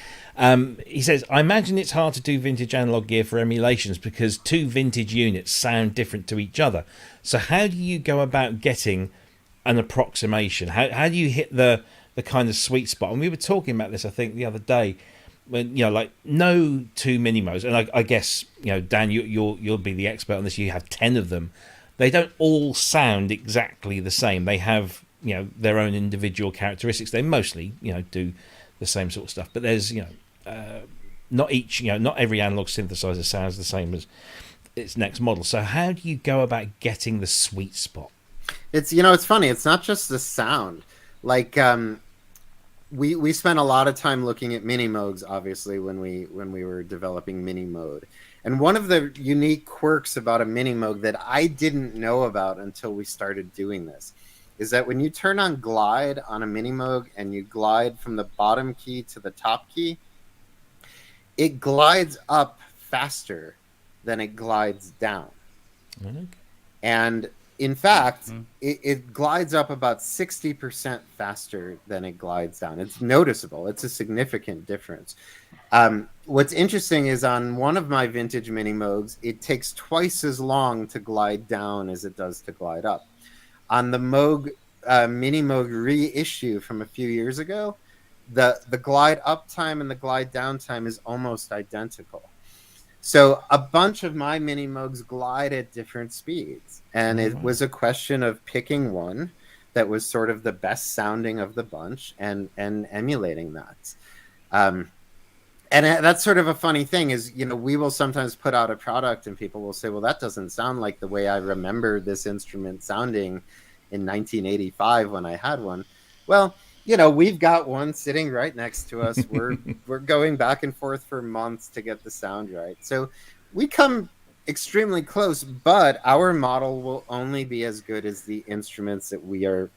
He says, I imagine it's hard to do vintage analog gear for emulations because 2 vintage units sound different to each other. So how do you go about getting an approximation? How do you hit the kind of sweet spot? And we were talking about this, I think, the other day, when like no 2 Minimodes, and I guess Dan, you'll be the expert on this. You have 10 of them. They don't all sound exactly the same. They have their own individual characteristics. They mostly do the same sort of stuff. But there's not every analog synthesizer sounds the same as its next model. So how do you go about getting the sweet spot? It's it's funny. It's not just the sound. Like we spent a lot of time looking at Minimoogs, obviously, when we were developing Minimode. And one of the unique quirks about a Minimoog that I didn't know about until we started doing this is that when you turn on glide on a Minimoog and you glide from the bottom key to the top key, it glides up faster than it glides down. Okay. And in fact, it glides up about 60% faster than it glides down. It's noticeable. It's a significant difference. What's interesting is on one of my vintage Minimoogs, it takes twice as long to glide down as it does to glide up. on the Moog Minimoog reissue from a few years ago, the glide up time and the glide down time is almost identical. So a bunch of my Minimoogs glide at different speeds, and it was a question of picking one that was sort of the best sounding of the bunch and emulating that. And that's sort of a funny thing is, you know, we will sometimes put out a product and people will say, well, that doesn't sound like the way I remember this instrument sounding in 1985 when I had one. Well, you know, we've got one sitting right next to us. We're going back and forth for months to get the sound right. So we come extremely close, but our model will only be as good as the instruments that we are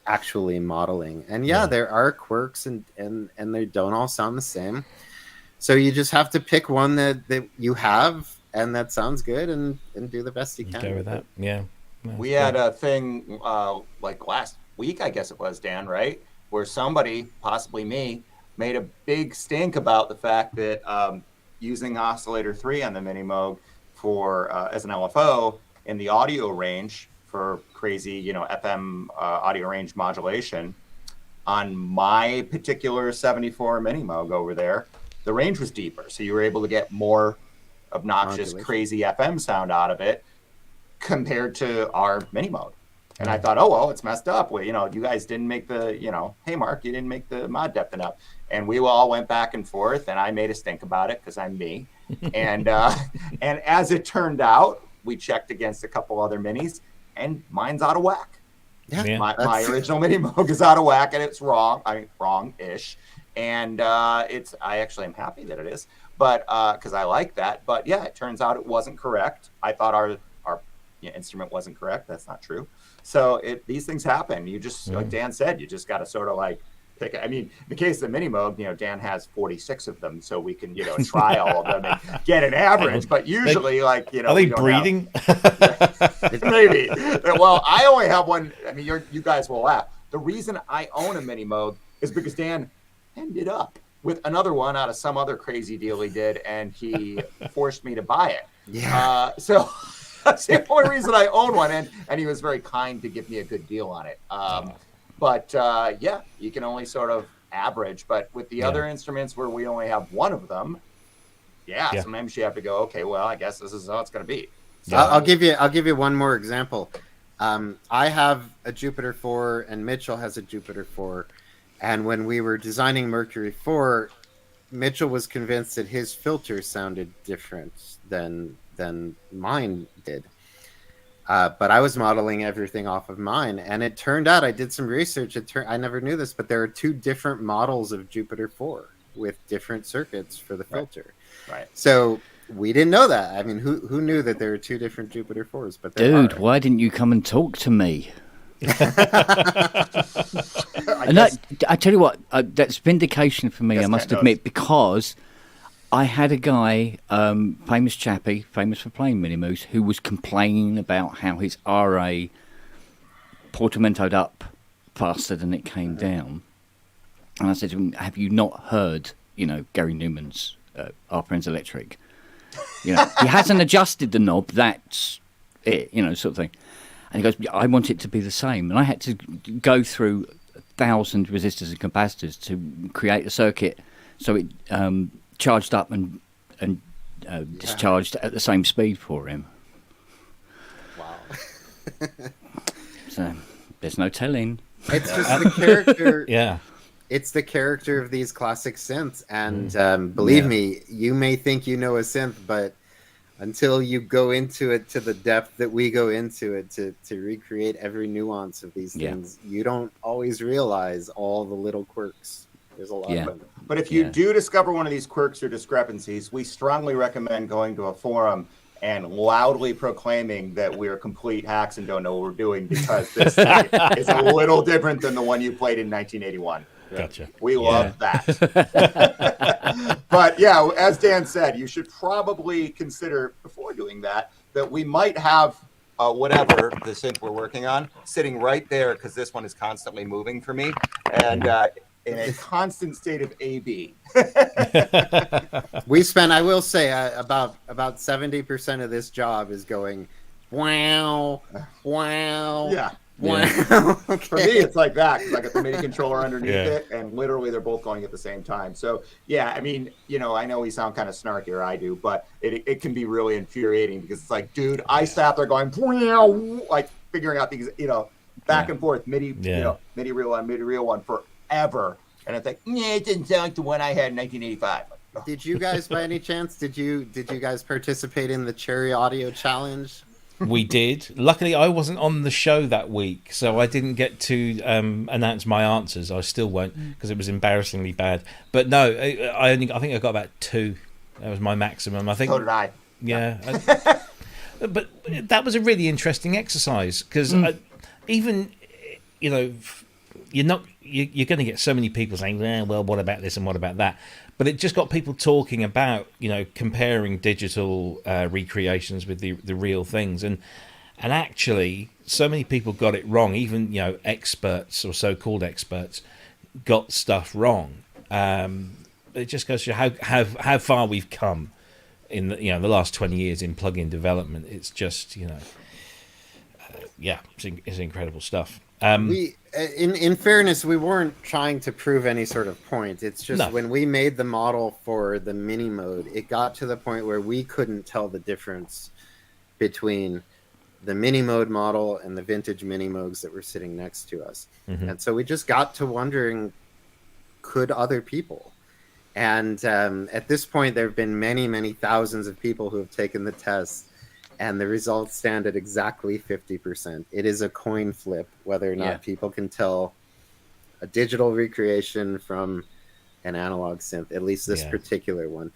actually modeling. And there are quirks and they don't all sound the same. So you just have to pick one that you have and that sounds good and do the best you can. Go with that. Yeah. We had a thing like last week, I guess it was, Dan, right? Where somebody, possibly me, made a big stink about the fact that using oscillator 3 on the Minimoog for as an LFO in the audio range for crazy, you know, FM audio range modulation on my particular 74 Minimoog over there, the range was deeper, so you were able to get more obnoxious, crazy FM sound out of it compared to our Minimoog. And I thought, oh, well, it's messed up. Well, you know, you guys didn't make the, you know, hey, Mark, you didn't make the mod depth enough. And we all went back and forth, and I made a stink about it because I'm me. And as it turned out, we checked against a couple other minis, and mine's out of whack. Yeah. My original Minimoog is out of whack, and it's wrong. I mean, wrong-ish. And I actually am happy that it is, but because I like that. But yeah, it turns out it wasn't correct. I thought our instrument wasn't correct. That's not true. So these things happen. You just, like Dan said, you just got to sort of like pick. I mean, in the case of the Minimoog, you know, Dan has 46 of them, so we can, you know, try all of them and get an average. But usually, like, you know, are they breeding? Maybe. Well, I only have one. I mean, you guys will laugh. The reason I own a Minimoog is because Dan ended up with another one out of some other crazy deal he did, and he forced me to buy it. Yeah. So that's the only reason I own one, and he was very kind to give me a good deal on it. But yeah, you can only sort of average. But with the other instruments where we only have one of them, sometimes you have to go, okay, well, I guess this is how it's going to be. So, I'll give you one more example. I have a Jupiter 4, and Mitchell has a Jupiter 4. And when we were designing Mercury 4, Mitchell was convinced that his filter sounded different than mine did. But I was modeling everything off of mine. And it turned out, I did some research. I never knew this, but there are 2 different models of Jupiter 4 with different circuits for the filter. Right. So we didn't know that. I mean, who knew that there were 2 different Jupiter 4s? But dude, why didn't you come and talk to me? I tell you what, that's vindication for me, I must admit, because I had a guy, famous chappie, famous for playing Minimoogs, who was complaining about how his RA portamentoed up faster than it came down. And I said to him, have you not heard, you know, Gary Newman's ARP Electric? You know, he hasn't adjusted the knob, that's it, you know, sort of thing. And he goes, I want it to be the same. And I had to go through 1,000 resistors and capacitors to create a circuit so it charged up and discharged at the same speed for him. Wow. So there's no telling. It's just the character. Yeah. It's the character of these classic synths. And believe me, you may think you know a synth, but until you go into it to the depth that we go into it to recreate every nuance of these things, you don't always realize all the little quirks. There's a lot of them. But if you do discover one of these quirks or discrepancies, we strongly recommend going to a forum and loudly proclaiming that we're complete hacks and don't know what we're doing, because this thing is a little different than the one you played in 1981. Gotcha. We love that. But yeah, as Dan said, you should probably consider before doing that we might have whatever the synth we're working on sitting right there, because this one is constantly moving for me, and in a constant state of AB. We spent, I will say, about 70% of this job is going wow, wow. Yeah. Okay. For me, it's like that, 'cause I got the MIDI controller underneath it, and literally they're both going at the same time. So yeah, I mean, I know we sound kind of snarky, or I do, but it can be really infuriating, because it's like, dude, I sat there going, like figuring out these, back and forth MIDI, MIDI real one, MIDI real one forever, and it's like, it didn't sound like the one I had in 1985. Did you guys, by any chance, did you guys participate in the Cherry Audio Challenge? We did. Luckily, I wasn't on the show that week, so I didn't get to announce my answers. I still won't, because it was embarrassingly bad. But no, I think I got about 2. That was my maximum. I think. So did I. Yeah. But that was a really interesting exercise, because even you're going to get so many people saying, well, what about this and what about that? But it just got people talking about, comparing digital recreations with the real things. And actually, so many people got it wrong. Even, experts or so-called experts got stuff wrong. It just goes to show how far we've come in the last 20 years in plug-in development. It's just, it's incredible stuff. In fairness, we weren't trying to prove any sort of point. It's just when we made the model for the Minimode, it got to the point where we couldn't tell the difference between the Minimode model and the vintage Minimoogs that were sitting next to us. And so we just got to wondering, could other people? And at this point, there have been many, many thousands of people who have taken the test, and the results stand at exactly 50%. It is a coin flip whether or not people can tell a digital recreation from an analog synth, at least this particular one.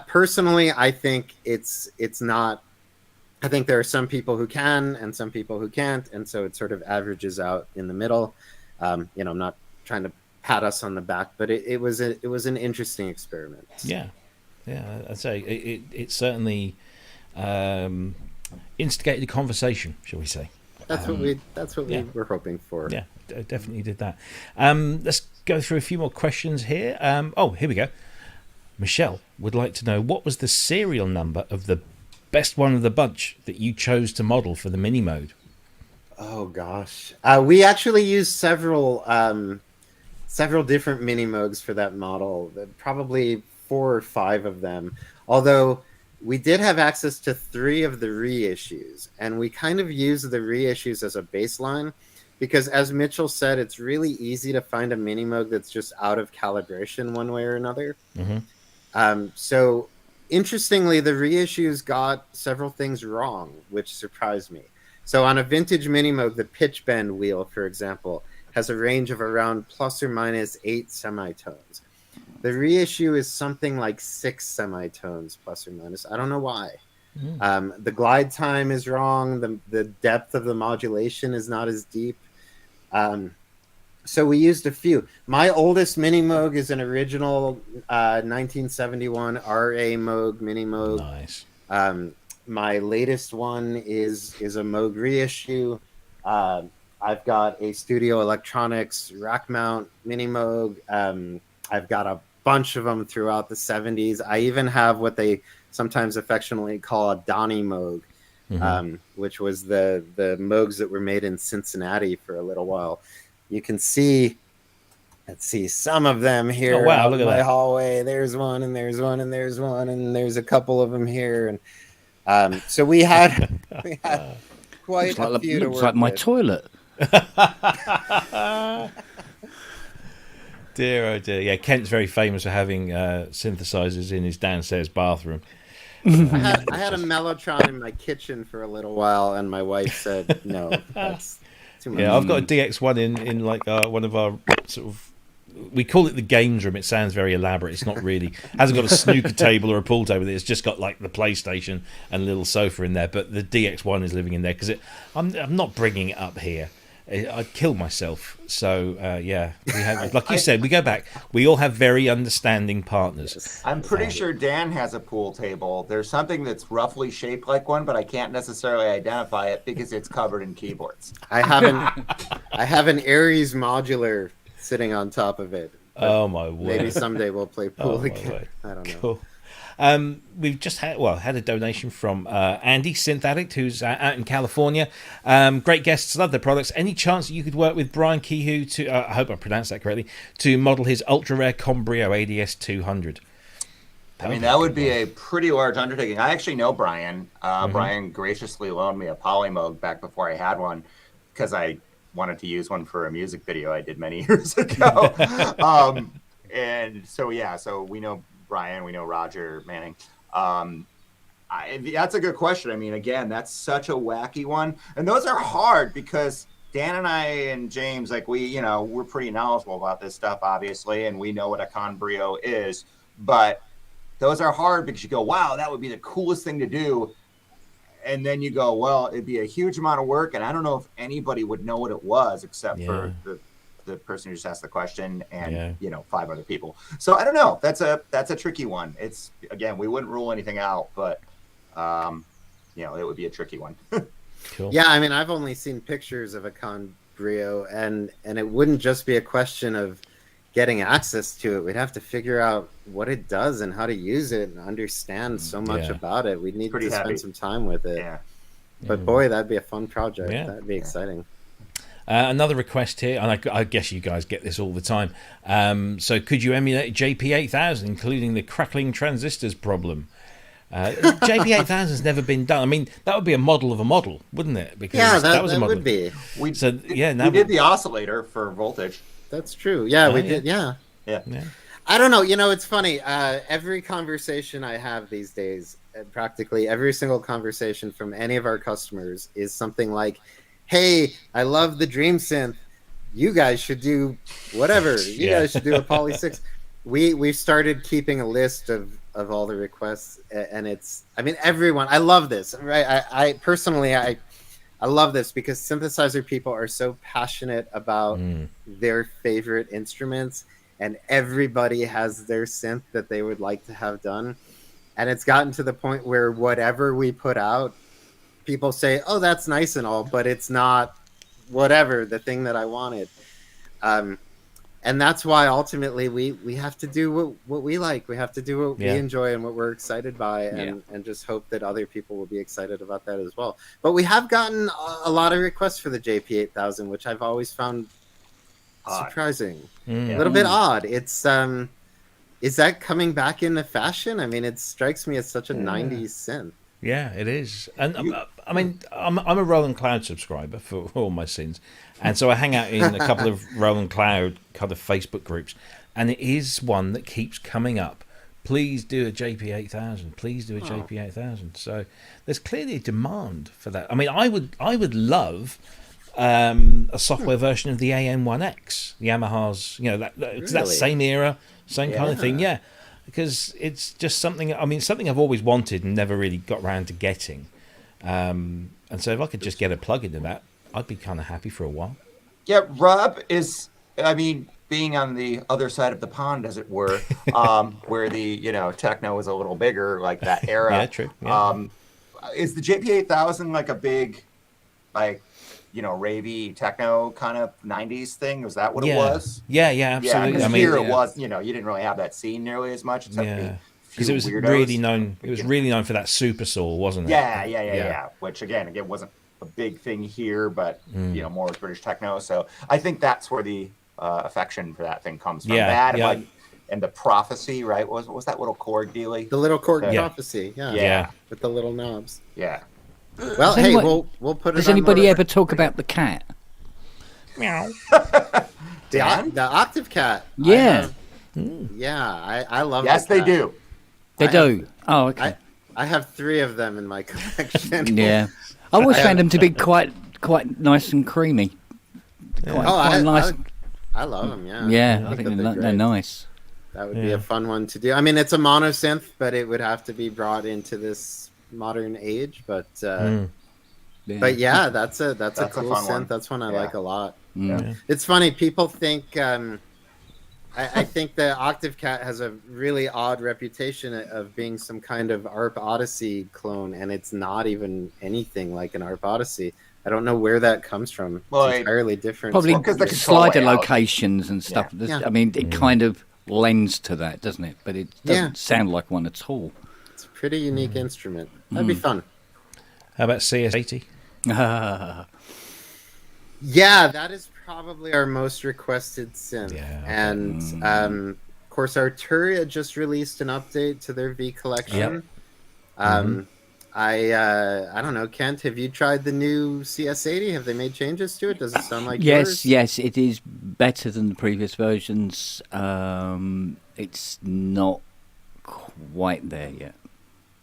Personally, I think it's not. I think there are some people who can and some people who can't, and so it sort of averages out in the middle. I'm not trying to pat us on the back, but it was an interesting experiment. Yeah, I'd say it certainly instigated a conversation, shall we say? That's what we were hoping for. Yeah, definitely did that. Let's go through a few more questions here. Here we go. Michelle would like to know, what was the serial number of the best one of the bunch that you chose to model for the Minimode? Oh gosh, we actually used several different Minimoogs for that model. Probably 4 or 5 of them. Although we did have access to 3 of the reissues, and we kind of used the reissues as a baseline, because as Mitchell said, it's really easy to find a Minimoog that's just out of calibration one way or another. So interestingly, the reissues got several things wrong, which surprised me. So on a vintage Minimoog, the pitch bend wheel, for example, has a range of around plus or minus 8 semitones. The reissue is something like 6 semitones, plus or minus. I don't know why. The glide time is wrong. The depth of the modulation is not as deep. So we used a few. My oldest Minimoog is an original 1971 RA Moog Minimoog. Nice. My latest one is a Moog reissue. I've got a Studio Electronics rack mount Minimoog. I've got a bunch of them throughout the 70s. I even have what they sometimes affectionately call a Donnie Moog, which was the Moogs that were made in Cincinnati for a little while. You can see, let's see, some of them here. Oh, wow, look at my that hallway. There's one, and there's one, and there's one, and there's a couple of them here. And so we had quite a few to work looks like my with. toilet. Dear, oh dear. Yeah, Kent's very famous for having synthesizers in his downstairs bathroom. I had a Mellotron in my kitchen for a little while, and my wife said, no, that's too much. Yeah, I've got a DX1 in like one of our sort of, we call it the games room. It sounds very elaborate. It's not really. Hasn't got a snooker table or a pool table. It's just got like the PlayStation and a little sofa in there. But the DX1 is living in there because I'm not bringing it up here. I'd kill myself. So yeah, we have, like you said, we go back. We all have very understanding partners. I'm pretty sure Dan has a pool table. There's something that's roughly shaped like one, but I can't necessarily identify it because it's covered in keyboards. I have an Aries modular sitting on top of it. Oh my word! Maybe someday we'll play pool again. I don't know. Cool. We've just had a donation from Andy, Synth Addict, who's out in California. Great guests, love their products. Any chance that you could work with Brian Kehoe to, I hope I pronounced that correctly, to model his ultra rare Combrio ADS 200? I mean, that would be a pretty large undertaking. I actually know Brian. Brian graciously loaned me a Polymoog back before I had one because I wanted to use one for a music video I did many years ago. And so we know Brian, we know Roger Manning. That's a good question. I mean, again, that's such a wacky one. And those are hard because Dan and I and James, like we're pretty knowledgeable about this stuff, obviously, and we know what a Combrio is. But those are hard because you go, wow, that would be the coolest thing to do. And then you go, well, it'd be a huge amount of work. And I don't know if anybody would know what it was except for the person who just asked the question and, 5 other people. So I don't know. That's a tricky one. It's, again, we wouldn't rule anything out, but, it would be a tricky one. Cool. Yeah, I mean, I've only seen pictures of a Combrio, and it wouldn't just be a question of getting access to it. We'd have to figure out what it does and how to use it and understand so much about it. We'd need to spend some time with it. Yeah. But boy, that'd be a fun project. Yeah. That'd be exciting. Another request here, and I guess you guys get this all the time. So could you emulate JP8000, including the crackling transistors problem? JP8000 has never been done. I mean, that would be a model of a model, wouldn't it? Because that was a model. Would be. We did the oscillator for voltage. That's true. Yeah, we did. Yeah. I don't know. It's funny. Every conversation I have these days, practically every single conversation from any of our customers is something like, hey, I love the Dreamsynth. You guys should do whatever. You guys should do a Poly 6. We've started keeping a list of all the requests, and everyone. I love this. Right? I personally, I love this because synthesizer people are so passionate about their favorite instruments, and everybody has their synth that they would like to have done. And it's gotten to the point where whatever we put out, people say, oh, that's nice and all, but it's not whatever, the thing that I wanted. And that's why ultimately we have to do what we like. We have to do what we enjoy and what we're excited by, and just hope that other people will be excited about that as well. But we have gotten a lot of requests for the JP8000, which I've always found surprising. A little bit odd. It's is that coming back into fashion? I mean, it strikes me as such a 90s synth. Yeah, it is. And I mean, I'm a Roland Cloud subscriber for all my sins. And so I hang out in a couple of Roland Cloud kind of Facebook groups. And it is one that keeps coming up. Please do a JP8000. Please do a JP8000. So there's clearly a demand for that. I mean, I would love a software version of the AM1X, Yamaha's, it's that same era, same kind of thing. Yeah. Because it's just something I've always wanted and never really got around to getting. And so if I could just get a plug into that, I'd be kind of happy for a while. Yeah, Rob is, being on the other side of the pond, as it were, where the, techno was a little bigger, like that era. Yeah, true. Yeah. Is the JP8000 like a big, ravey techno kind of 90s thing? Was that what it was? Yeah, absolutely. Yeah, here it was, you didn't really have that scene nearly as much. Because it was really known. It was really known for that super saw, wasn't it? Yeah. Which again wasn't a big thing here, but more with British techno. So I think that's where the affection for that thing comes from. And the prophecy, right? What was that little Korg dealie? The little Korg prophecy, with the little knobs. Yeah. Well, hey, we'll put it. Does anybody ever talk about the cat? Meow. The Octave Cat. Yeah. I love. Yes, they do. They do. Oh, okay. I have 3 of them in my collection. Yeah. I always found them to be quite nice and creamy. Quite nice. I love them. Yeah. Yeah, I think they're nice. That would be a fun one to do. I mean, it's a mono synth, but it would have to be brought into this modern age. But but yeah, that's a cool synth. One. That's one I like a lot. Yeah. It's funny. People think. I think the Octave Cat has a really odd reputation of being some kind of ARP Odyssey clone, and it's not even anything like an ARP Odyssey. I don't know where that comes from. Well, it's entirely different. Probably because the slider locations and stuff. Yeah. I mean, it kind of lens to that, doesn't it? But it doesn't sound like one at all. It's a pretty unique instrument. That'd be fun. How about CS80? Yeah, that is probably our most requested synth. Yeah, okay. And of course, Arturia just released an update to their V Collection. Yep. I don't know, Kent, have you tried the new CS80? Have they made changes to it? Does it sound like yours? Yes, it is better than the previous versions. It's not quite there yet.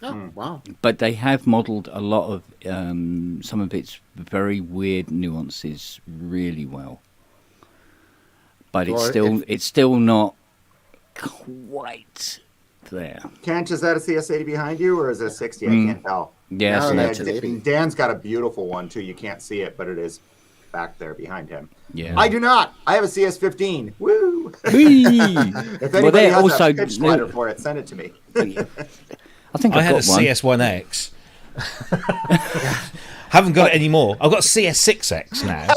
Oh, wow. But they have modelled a lot of some of its very weird nuances really well. But it's still not quite there. Kent, is that a CS80 behind you, or is it a 60? I can't tell. Yes, No, that's that's it. an 80. Dan's got a beautiful one too. You can't see it, but it is back there behind him. Yeah. I do not. I have a CS15. Woo! Whee! If anybody has also a pitch slider for it, send it to me. I think I I've had a got one. CS1X. Haven't got it anymore. I've got CS6X now.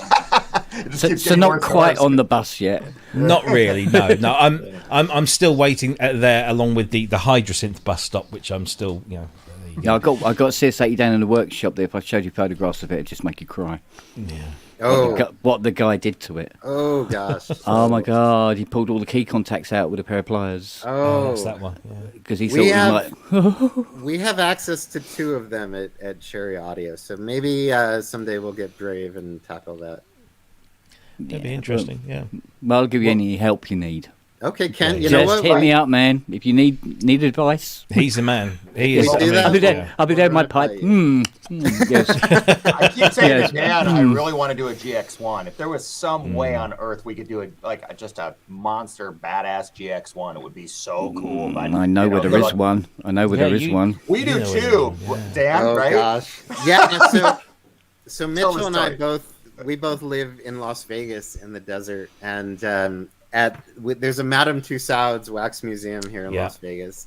So not quite on the bus yet. Not really. No. I'm still waiting there along with the Hydrasynth bus stop, which I'm still Yeah, I got CS80 down in the workshop there. If I showed you photographs of it, it'd just make you cry. Yeah. Oh, What the guy did to it. oh gosh. Oh my God, he pulled all the key contacts out with a pair of pliers. Oh, That's that one. Yeah. Because he We thought he might... we have access to 2 of them at Cherry Audio, so maybe someday we'll get brave and tackle that. That'd be interesting. Yeah. Well, I'll give you any help you need. Okay, Ken, you know Just what? hit me up, man. If you need advice. He's the man. He is. We'll do I mean, that. I'll be there. yeah. I'll be there with my We'll pipe. run Yes. I keep saying Yes. to Dan, I really want to do a GX1. If there was some way on earth we could do just a monster badass GX1, it would be so cool. But, I know where there is one. I know where there is one. We do You know what too, I mean, Dan. Oh Right? gosh. Yeah. And so Mitchell us and I story. both live in Las Vegas in the desert, and there's a Madame Tussauds wax museum here in Yeah. Las Vegas,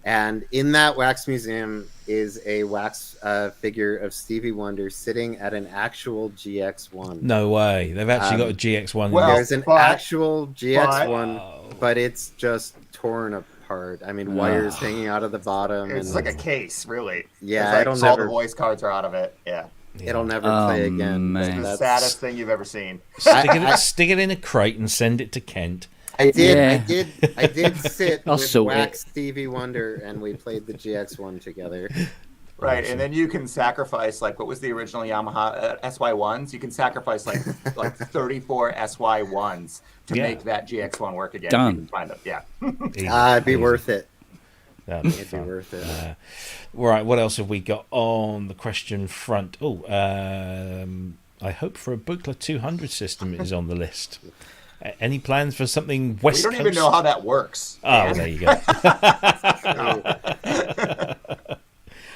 and in that wax museum is a wax figure of Stevie Wonder sitting at an actual GX1. No way. They've actually got a GX1. well, There's an but- actual GX1, but it's just torn apart. I mean, wires hanging out of the bottom. It's and like a case, really. Yeah, It's it'll all never- the voice cards are out of it. Yeah, it'll never play again. man. the That's- saddest thing you've ever seen. Stick it in a crate and send it to Kent. I did. Yeah. I did sit I'll with sort Wax Stevie Wonder, and we played the GX1 together. Right, and then you can sacrifice what was the original Yamaha SY1s? You can sacrifice like 34 SY1s to Yeah. make that GX1 work again. Done. You can find them. Yeah. It'd be worth it. That'd be It'd be fun. worth it. Right, what else have we got on the question front? I hope for a Buchla 200 system is on the list. Any plans for something We West don't Coast? even know how that works. Oh, Dan. there you go.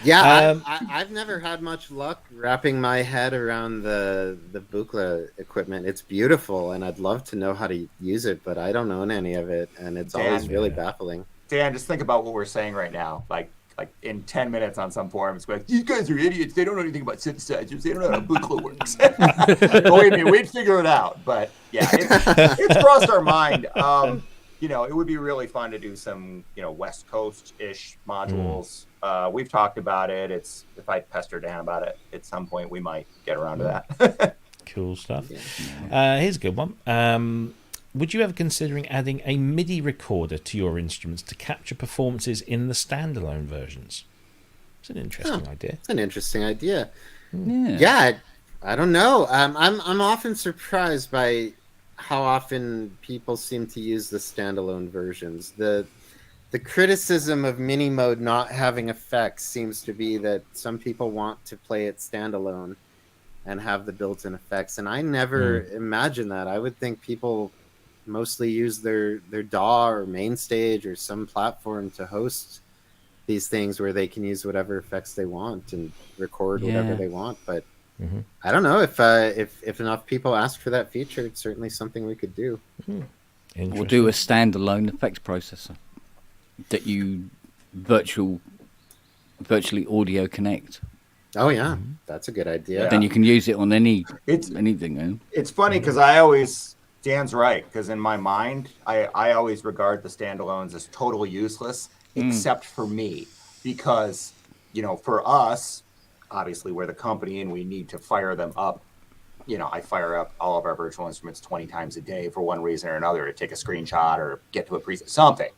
Yeah, I've never had much luck wrapping my head around the Buchla equipment. It's beautiful, and I'd love to know how to use it, but I don't own any of it, and it's always really baffling. Dan, just think about what we're saying right now. Like in 10 minutes on some forums, like, these guys are idiots. They don't know anything about synthesizers. They don't know how Buchla works. Believe me, we'd figure it out. But yeah, it's crossed our mind. It would be really fun to do some, West Coast-ish modules. We've talked about it. If I pester Dan about it at some point, we might get around to that. Cool stuff. Here's a good one. Would you ever considering adding a MIDI recorder to your instruments to capture performances in the standalone versions? It's an interesting idea. It's an interesting idea. Yeah. Yeah, I don't know. I'm often surprised by how often people seem to use the standalone versions. The criticism of Minimode not having effects seems to be that some people want to play it standalone and have the built-in effects, and I never imagined that. I would think people mostly use their DAW or MainStage or some platform to host these things where they can use whatever effects they want and record whatever they want. But I don't know if enough people ask for that feature, it's certainly something we could do. We'll do a standalone effects processor that you virtually audio connect. Oh yeah, that's a good idea. Then you can use it on anything. It's funny because I always, Dan's right, because in my mind, I always regard the standalones as totally useless, except for me, because, you know, for us, obviously we're the company and we need to fire them up. You know, I fire up all of our virtual instruments 20 times a day for one reason or another, to take a screenshot or get to a preset, something.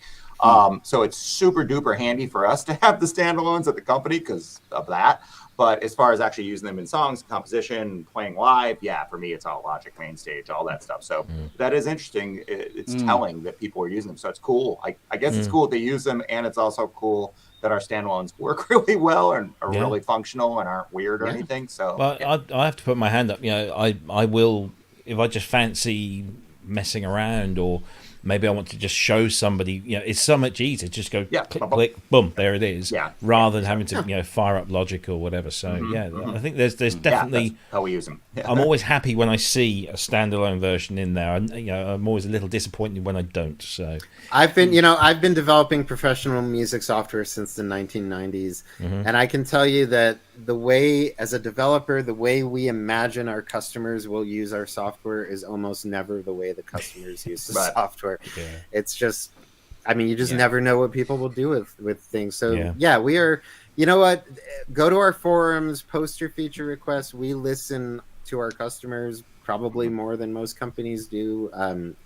So it's super duper handy for us to have the standalones at the company because of that. But as far as actually using them in songs, composition, playing live, yeah, for me, it's all Logic, Mainstage, all that stuff. So that is interesting. It's telling that people are using them. So it's cool. I guess it's cool that they use them, and it's also cool that our standalones work really well and are really functional and aren't weird or anything. So, well, I have to put my hand up. You know, I will, if I just fancy messing around, or maybe I want to just show somebody, you know, it's so much easier. Just go click, boom, there it is. Yeah. Rather than having to, you know, fire up Logic or whatever. So I think there's definitely that's how we use them. Yeah. I'm always happy when I see a standalone version in there. I'm always a little disappointed when I don't. So I've been developing professional music software since the 1990s, and I can tell you that the way, as a developer, the way we imagine our customers will use our software is almost never the way the customers use the software. Yeah. It's just, I mean, you just never know what people will do with things. So we are, you know what, go to our forums, post your feature requests. We listen to our customers probably more than most companies do.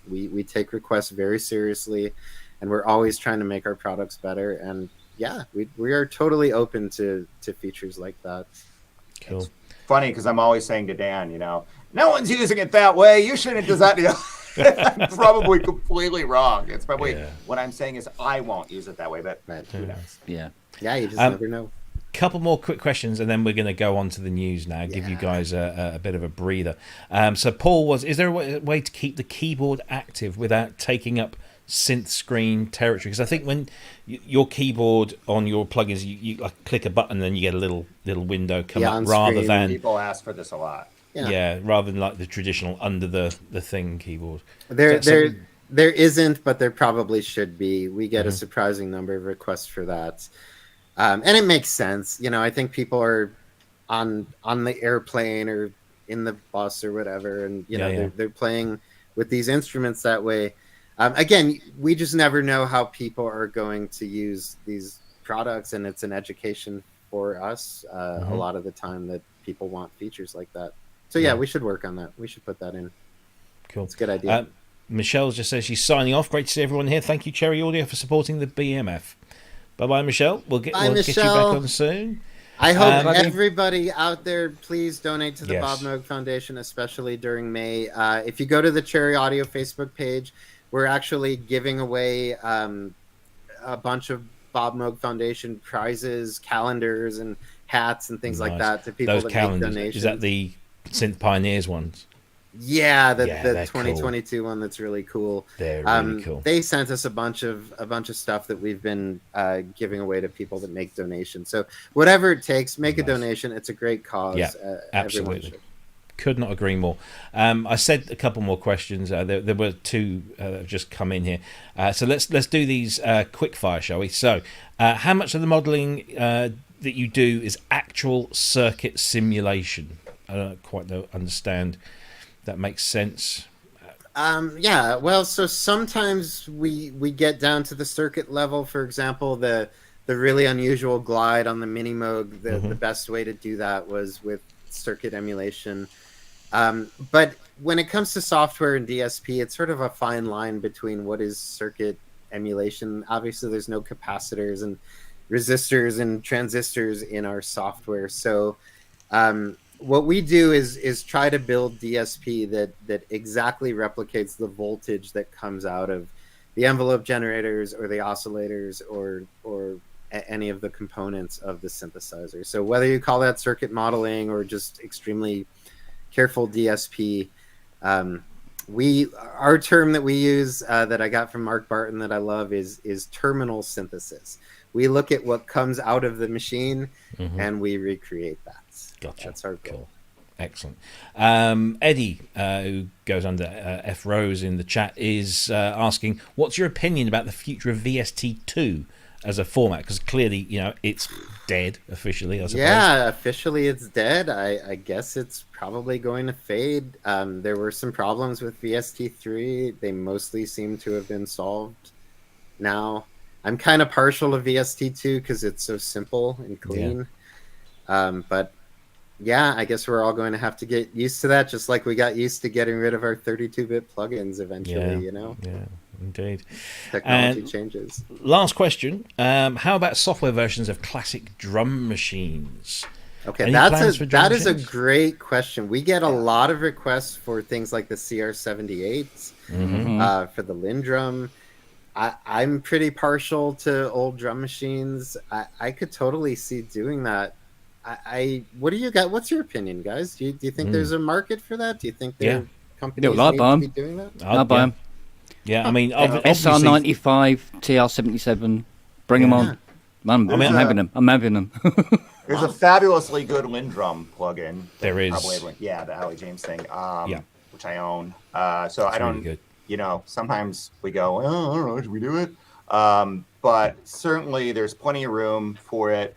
We take requests very seriously, and we're always trying to make our products better. And we are totally open to features like that. Cool. It's funny because I'm always saying to Dan, you know, no one's using it that way. You shouldn't design it. I'm probably completely wrong. It's probably what I'm saying is I won't use it that way, but who knows? Yeah, you just never know. Couple more quick questions, and then we're going to go on to the news now. Give you guys a bit of a breather. So Paul is there a way to keep the keyboard active without taking up synth screen territory? Because I think when your keyboard on your plugins, you like click a button and then you get a little window come up, rather than people ask for this a lot. Yeah, rather than like the traditional under the thing keyboard. There isn't, but there probably should be. We get a surprising number of requests for that. And it makes sense. You know, I think people are on the airplane or in the bus or whatever, and you know they're playing with these instruments that way. Again, we just never know how people are going to use these products, and it's an education for us a lot of the time that people want features like that. So we should work on that. We should put that in. Cool. It's a good idea. Michelle just says she's signing off. Great to see everyone here. Thank you, Cherry Audio, for supporting the BMF. Bye-bye, Michelle. We'll get you back on soon. I hope everybody out there, please donate to the Bob Moog Foundation, especially during May. If you go to the Cherry Audio Facebook page, we're actually giving away a bunch of Bob Moog Foundation prizes, calendars, and hats and things like that to people that make donations. Is that the Synth Pioneers ones? Yeah, the 2022 cool. one that's really cool. They're really cool. They sent us a bunch of stuff that we've been giving away to people that make donations. So whatever it takes, make a donation. It's a great cause. Yeah, absolutely. Could not agree more. I said a couple more questions. There were two that have just come in here. So let's do these quick fire, shall we? So how much of the modelling that you do is actual circuit simulation? I don't quite understand. That makes sense. Well, so sometimes we get down to the circuit level. For example, the really unusual glide on the Minimoog, the best way to do that was with circuit emulation. But when it comes to software and DSP, it's sort of a fine line between what is circuit emulation. Obviously, there's no capacitors and resistors and transistors in our software. So what we do is try to build DSP that exactly replicates the voltage that comes out of the envelope generators or the oscillators or any of the components of the synthesizer. So whether you call that circuit modeling or just extremely careful DSP, our term that we use that I got from Mark Barton that I love is terminal synthesis. We look at what comes out of the machine and we recreate that. Gotcha. That's our goal. Cool. Excellent. Eddie, who goes under F Rose in the chat, is asking, what's your opinion about the future of VST2 as a format? Because clearly, you know, it's dead officially, I suppose. Yeah, officially it's dead. I guess it's probably going to fade. There were some problems with VST3. They mostly seem to have been solved now. I'm kind of partial to VST2 because it's so simple and clean. But yeah, I guess we're all going to have to get used to that, just like we got used to getting rid of our 32-bit plugins eventually, Yeah, indeed. Technology changes. Last question. How about software versions of classic drum machines? Okay, Any that is a machines? great question. We get a lot of requests for things like the CR78s for the Lindrum. I'm pretty partial to old drum machines. I could totally see doing that. What do you got? What's your opinion, guys? Do you think there's a market for that? Do you think there companies need to be doing that? I'll buy them. Yeah, I mean, SR95, TR77, bring them on. I'm having them. I'm having them. There's a fabulously good Lindrum plugin. There is. Probably, the Howie James thing, which I own. So it's I don't, really good. Sometimes we go, I don't know, should we do it? But certainly there's plenty of room for it.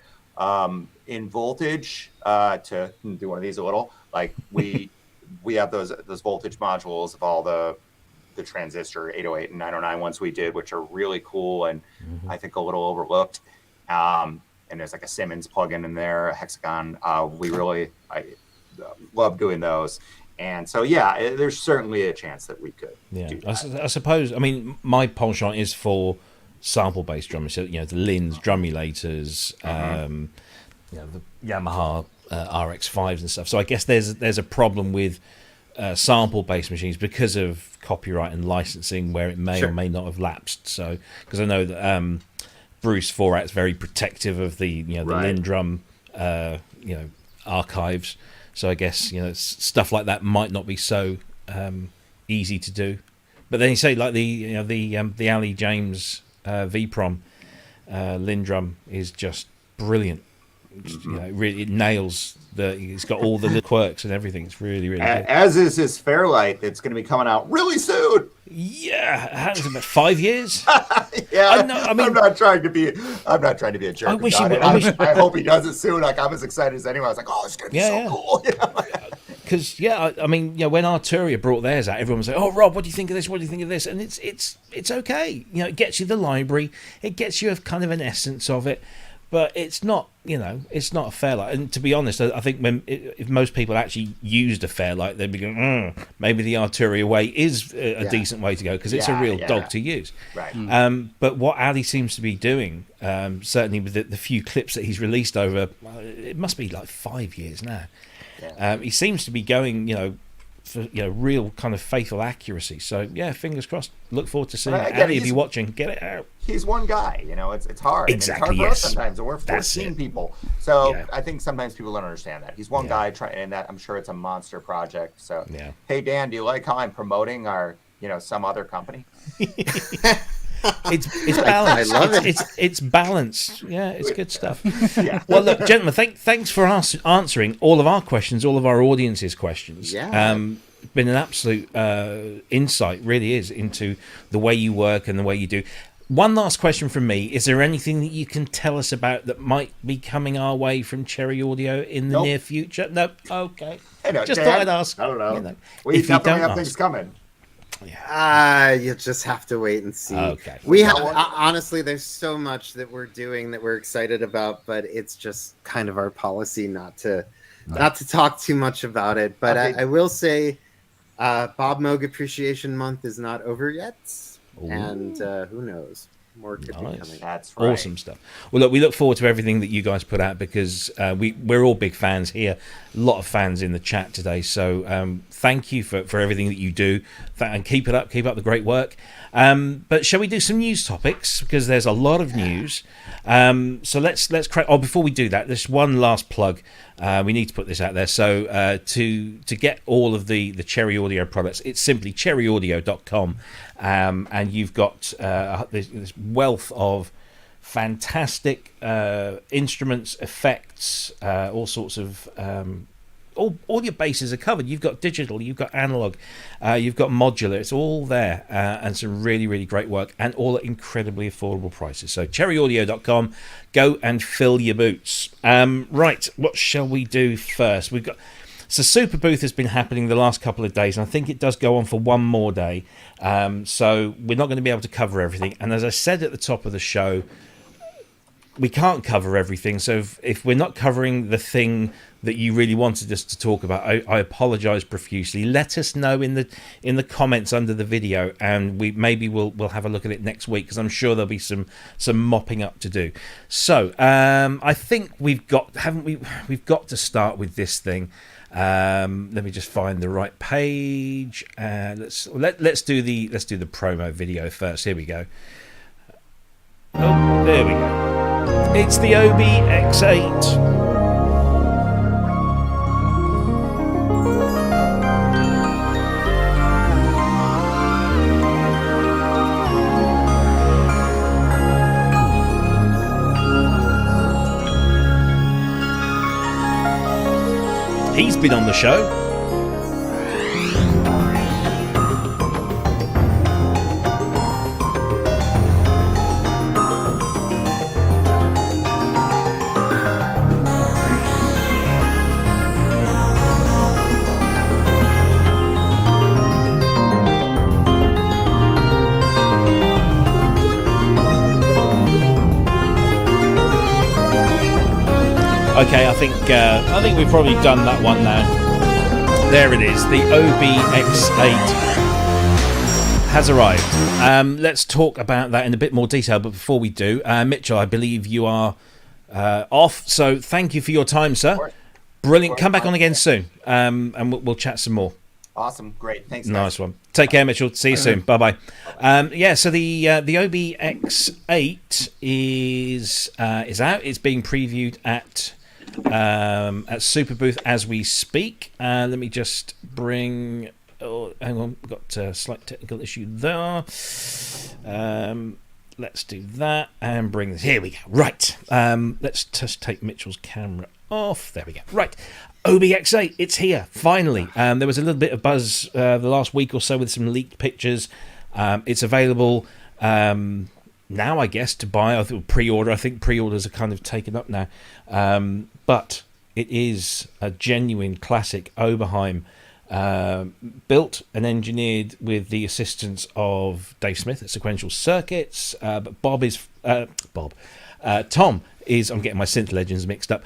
In voltage, to do one of these a little, like we have those voltage modules of all the transistor 808 and 909 ones we did, which are really cool and I think a little overlooked. And there's like a Simmons plugin in there, a Hexagon. I love doing those. And so, there's certainly a chance that we could do that. I suppose, I mean, my penchant is for sample-based drum machines, the Linz drum emulators, the Yamaha RX5s and stuff. So I guess there's a problem with sample-based machines because of copyright and licensing, where it may or may not have lapsed. So because I know that Bruce Forat's very protective of the the Lindrum archives. So I guess stuff like that might not be so easy to do. But then you say like the Ali James V-Prom Lindrum is just brilliant. Really, it nails it's got all the little quirks and everything. It's really, really good. As is his Fairlight that's going to be coming out really soon. Yeah, has about 5 years. I'm not trying to be a jerk. I hope he does it soon. Like, I'm as excited as anyone. I was like, oh, it's going to be so cool. Because I mean, when Arturia brought theirs out, everyone was like, "Oh, Rob, what do you think of this? What do you think of this?" And it's okay. It gets you the library. It gets you a kind of an essence of it. But it's not, it's not a Fairlight. And to be honest, I think if most people actually used a Fairlight, they'd be going, maybe the Arturia way is a decent way to go because it's a real dog to use. Right. But what Ali seems to be doing, certainly with the few clips that he's released over, it must be like 5 years now. Yeah. He seems to be going, for real kind of faithful accuracy. So fingers crossed. Look forward to seeing it. Ali, if you're watching, get it out. He's one guy, it's hard. Exactly. It's hard for us sometimes, and we're 14 people. So I think sometimes people don't understand that. He's one guy trying, and that I'm sure it's a monster project. So hey Dan, do you like how I'm promoting our some other company? It's balanced. I love it. It's balanced. Yeah, it's good stuff. Well, look, gentlemen, thanks for answering all of our questions, all of our audience's questions. Been an absolute insight, really is, into the way you work and the way you do. One last question from me. Is there anything that you can tell us about that might be coming our way from Cherry Audio in the near future? No? Okay. Just thought I'd ask. I don't know. We definitely have things coming. You just have to wait and see. Okay. We have honestly, there's so much that we're doing that we're excited about, but it's just kind of our policy not to talk too much about it. But I will say, Bob Moog Appreciation Month is not over yet. Ooh. And who knows? More could be coming. That's right. Awesome stuff. Well, look, we look forward to everything that you guys put out because we're all big fans here. A lot of fans in the chat today. So thank you for everything that you do. And keep it up. Keep up the great work. But shall we do some news topics? Because there's a lot of news. So let's crack. Oh, before we do that, there's one last plug. We need to put this out there. So to get all of the Cherry Audio products, it's simply cherryaudio.com. And you've got this wealth of fantastic instruments, effects, all sorts of all your bases are covered. You've got digital, you've got analog, you've got modular. It's all there, and some really, really great work, and all at incredibly affordable prices. So cherryaudio.com, go and fill your boots. Right, what shall we do first? So Super Booth has been happening the last couple of days, and I think it does go on for one more day. So we're not going to be able to cover everything. And as I said at the top of the show, we can't cover everything. So if we're not covering the thing that you really wanted us to talk about, I apologise profusely. Let us know in the comments under the video, and we'll have a look at it next week, because I'm sure there'll be some mopping up to do. So I think we've got to start with this thing. Let me just find the right page. Let's do the promo video first. Here we go. Oh, there we go. It's the OB-X8. He's been on the show. Okay, I think we've probably done that one now. There it is. The OB-X8 has arrived. Let's talk about that in a bit more detail. But before we do, Mitchell, I believe you are off. So thank you for your time, sir. Brilliant. Come back on again soon, and we'll chat some more. Awesome. Great. Thanks, guys. Nice one. Take care, Mitchell. See you soon. Bye-bye. So the OB-X8 is out. It's being previewed at Super Booth as we speak. Let me just bring. Oh, hang on, we've got a slight technical issue there. Let's do that and bring this. Here we go. Right. Let's just take Mitchell's camera off. There we go. Right. OB-X8, it's here finally. There was a little bit of buzz the last week or so with some leaked pictures. It's available now, I guess, to buy. I think pre-order. I think pre-orders are kind of taken up now. But it is a genuine classic Oberheim, built and engineered with the assistance of Dave Smith at Sequential Circuits. But Tom is. I'm getting my synth legends mixed up.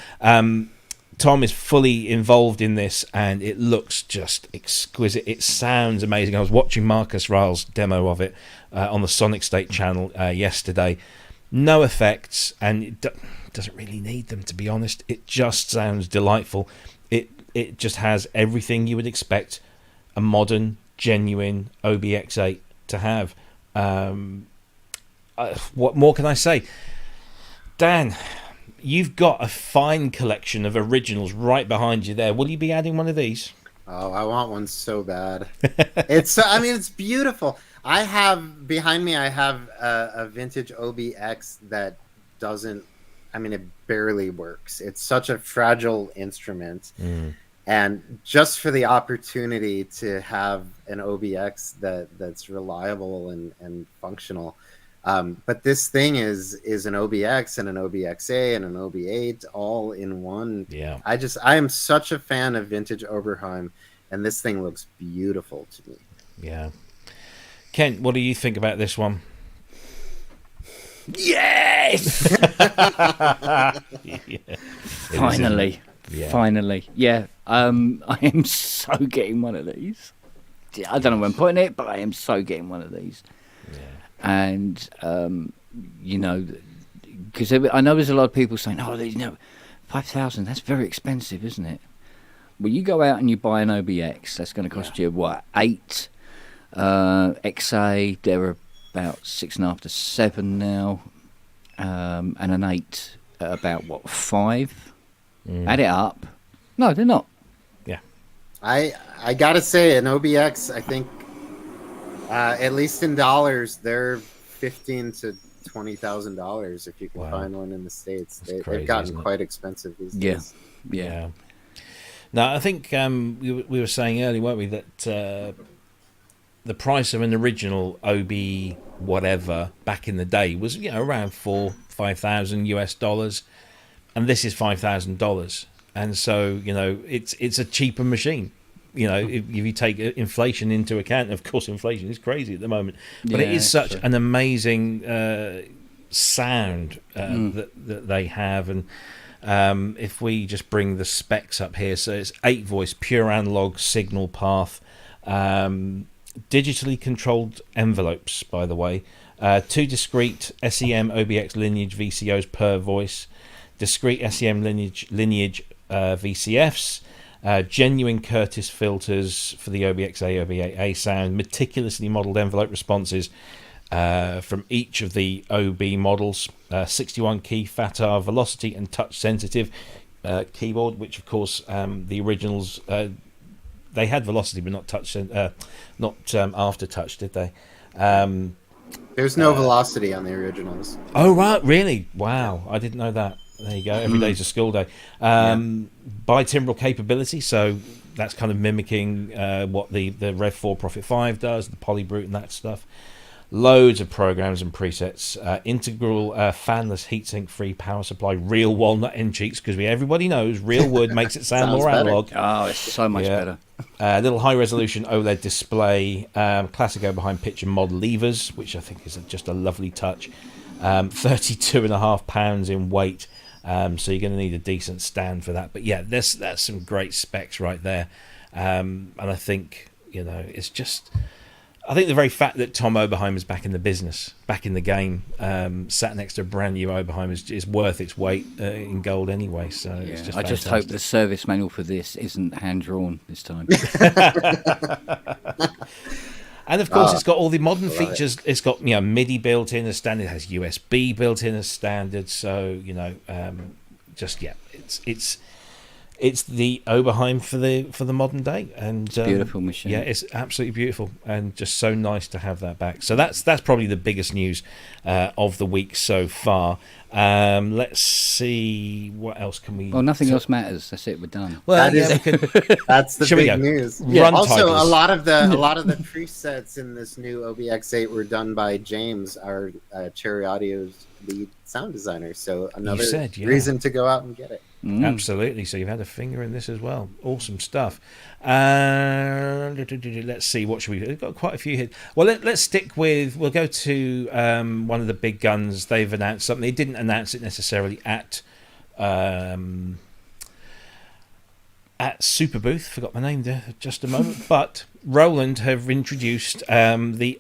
Tom is fully involved in this, and it looks just exquisite. It sounds amazing. I was watching Marcus Rahl's demo of it on the Sonic State channel yesterday. No effects, and it doesn't really need them, to be honest. It just sounds delightful. It just has everything you would expect a modern, genuine OB-X8 to have. What more can I say? Dan, you've got a fine collection of originals right behind you there. Will you be adding one of these? Oh, I want one so bad. It's beautiful. Behind me, I have a vintage OB-X that doesn't, it barely works. It's such a fragile instrument. And just for the opportunity to have an OB-X that's reliable and functional. But this thing is an OB-X and an OB-X8 and an OB-8 all in one. Yeah. I am such a fan of vintage Oberheim, and this thing looks beautiful to me. Yeah. Kent, what do you think about this one? Yes! Yeah. Finally. Yeah. I am so getting one of these. I don't know where I'm putting it, but I am so getting one of these. Yeah. And, because I know there's a lot of people saying, 5,000, that's very expensive, isn't it? Well, you go out and you buy an OB-X, that's going to cost you, what, 8? XA, they're about 6.5 to 7 now. And an 8 at about, what, 5? Add it up. No, they're not. Yeah. I got to say, an OB-X, I think, at least in dollars, they're $15,000 to $20,000 if you can find one in the States. They've gotten quite expensive these days. Yeah. No, I think we were saying earlier, weren't we, that the price of an original OB whatever back in the day was around $5,000 US, and this is $5,000, and so it's a cheaper machine. If you take inflation into account, and of course inflation is crazy at the moment, but it is such an amazing sound that they have. And if we just bring the specs up here, so it's 8-voice pure analog signal path, digitally controlled envelopes, by the way, 2 discrete SEM OB-X lineage VCOs per voice, discrete SEM lineage VCFs, genuine Curtis filters for the OB-X8, OB-8A sound, meticulously modelled envelope responses from each of the OB models, 61 key FATAR velocity and touch sensitive keyboard, which of course the originals they had velocity but not touch, not after touch, did they? There's no velocity on the originals. Oh right, really? Wow, I didn't know that. There you go. Every day's a school day. Bitimbral capability, so that's kind of mimicking what the Rev 4 Prophet 5 does, the Polybrute and that stuff. Loads of programs and presets. Integral fanless heatsink free power supply, real walnut end cheeks, because everybody knows real wood makes it sound more analog. Oh, it's so much better. Little high resolution OLED display, classic Oberheim pitch and mod levers, which I think is just a lovely touch. 32.5 pounds in weight. So you're going to need a decent stand for that. But yeah, that's some great specs right there. And I think, it's just... I think the very fact that Tom Oberheim is back in the business, back in the game, sat next to a brand new Oberheim is worth its weight in gold anyway. So it's just I just hope the service manual for this isn't hand-drawn this time. And of course, it's got all the modern features. It's got MIDI built in as standard. It has USB built in as standard. So it's the Oberheim for the modern day, and beautiful machine. Yeah, it's absolutely beautiful, and just so nice to have that back. So that's probably the biggest news of the week so far. Let's see, what else can we? Well, nothing else matters. That's it. We're done. Well, that's the big news. Yeah. Also, titles. a lot of the presets in this new OB-X8 were done by James, our Cherry Audio's lead sound designer. So another reason to go out and get it. Absolutely. So you've had a finger in this as well. Awesome stuff. Let's see. What should we do? We've got quite a few here. Well, let's stick with. We'll go to one of the big guns. They've announced something. They didn't announce it necessarily at Super Booth. Forgot my name there just a moment. But Roland have introduced the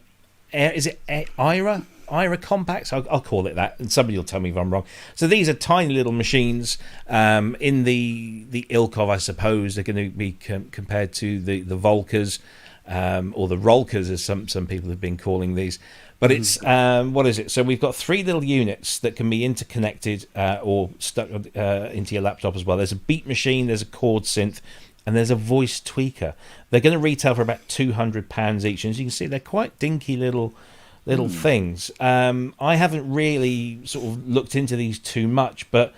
is it Aira? Aira compacts, I'll call it that, and somebody will tell me if I'm wrong. So these are tiny little machines in the ilk of, I suppose, they're going to be compared to the Volkers or the Rolkers, as some people have been calling these. But it's what is it? So we've got 3 little units that can be interconnected or stuck into your laptop as well. There's a beat machine, there's a chord synth, and there's a voice tweaker. They're going to retail for about £200 each, and as you can see, they're quite dinky little things. I haven't really sort of looked into these too much, but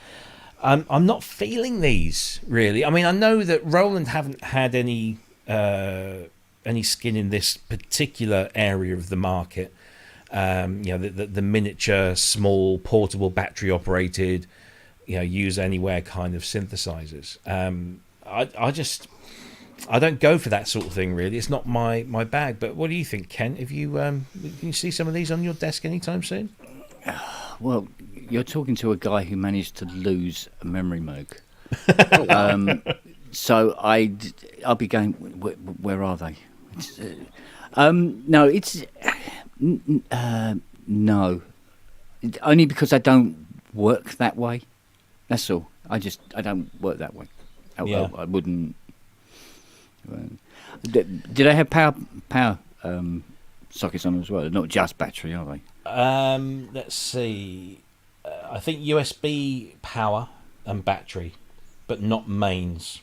I'm not feeling these really. I mean, I know that Roland haven't had any skin in this particular area of the market. The miniature, small, portable, battery operated, use anywhere kind of synthesizers. I don't go for that sort of thing, really. It's not my bag. But what do you think, Ken? Have you can you see some of these on your desk anytime soon? Well, you're talking to a guy who managed to lose a Memorymoog. So I'll be going. Where are they? No, it's no. Only because I don't work that way. That's all. I don't work that way. I wouldn't. Did they have power sockets on them as well? Not just battery, are they? Let's see. I think USB power and battery, but not mains.